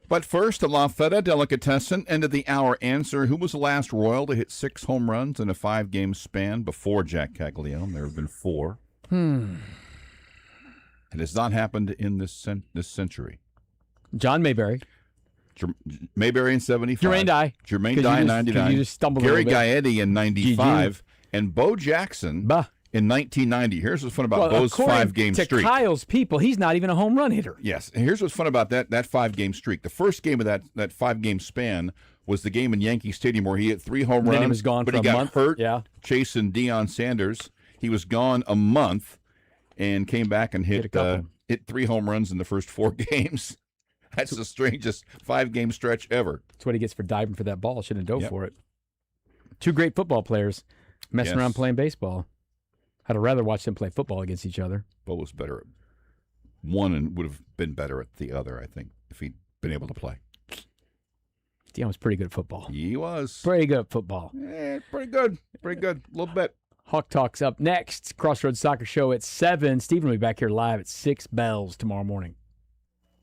But first, a La Feta delicatessen, end of the hour answer. Who was the last Royal to hit 6 home runs in a 5-game span before Jack Caglione? There have been 4. It has not happened in this century. John Mayberry. Mayberry in 75. Jermaine Dye. Jermaine Dye in 99. You just stumbled Gary a little bit. Gaetti in 95. And Bo Jackson in 1990. Here's what's fun about Bo's 5-game streak. To Kyle's people, he's not even a home run hitter. Yes. And here's what's fun about that 5-game streak. The first game of that 5-game span was the game in Yankee Stadium where he hit 3 home runs. Then he was gone but for he a got month. hurt Yeah. chasing Deion Sanders. He was gone a month and came back and hit 3 home runs in the first 4 games. That's the strangest 5-game stretch ever. That's what he gets for diving for that ball. Shouldn't have dove for it. 2 great football players messing around playing baseball. I'd rather watch them play football against each other. Bo was better at one and would have been better at the other, I think, if he'd been able to play. Deion was pretty good at football. He was. Pretty good at football. Pretty good. Pretty good. A little bit. Hawk Talk's up next. Crossroads Soccer Show at 7. Stephen will be back here live at 6 bells tomorrow morning.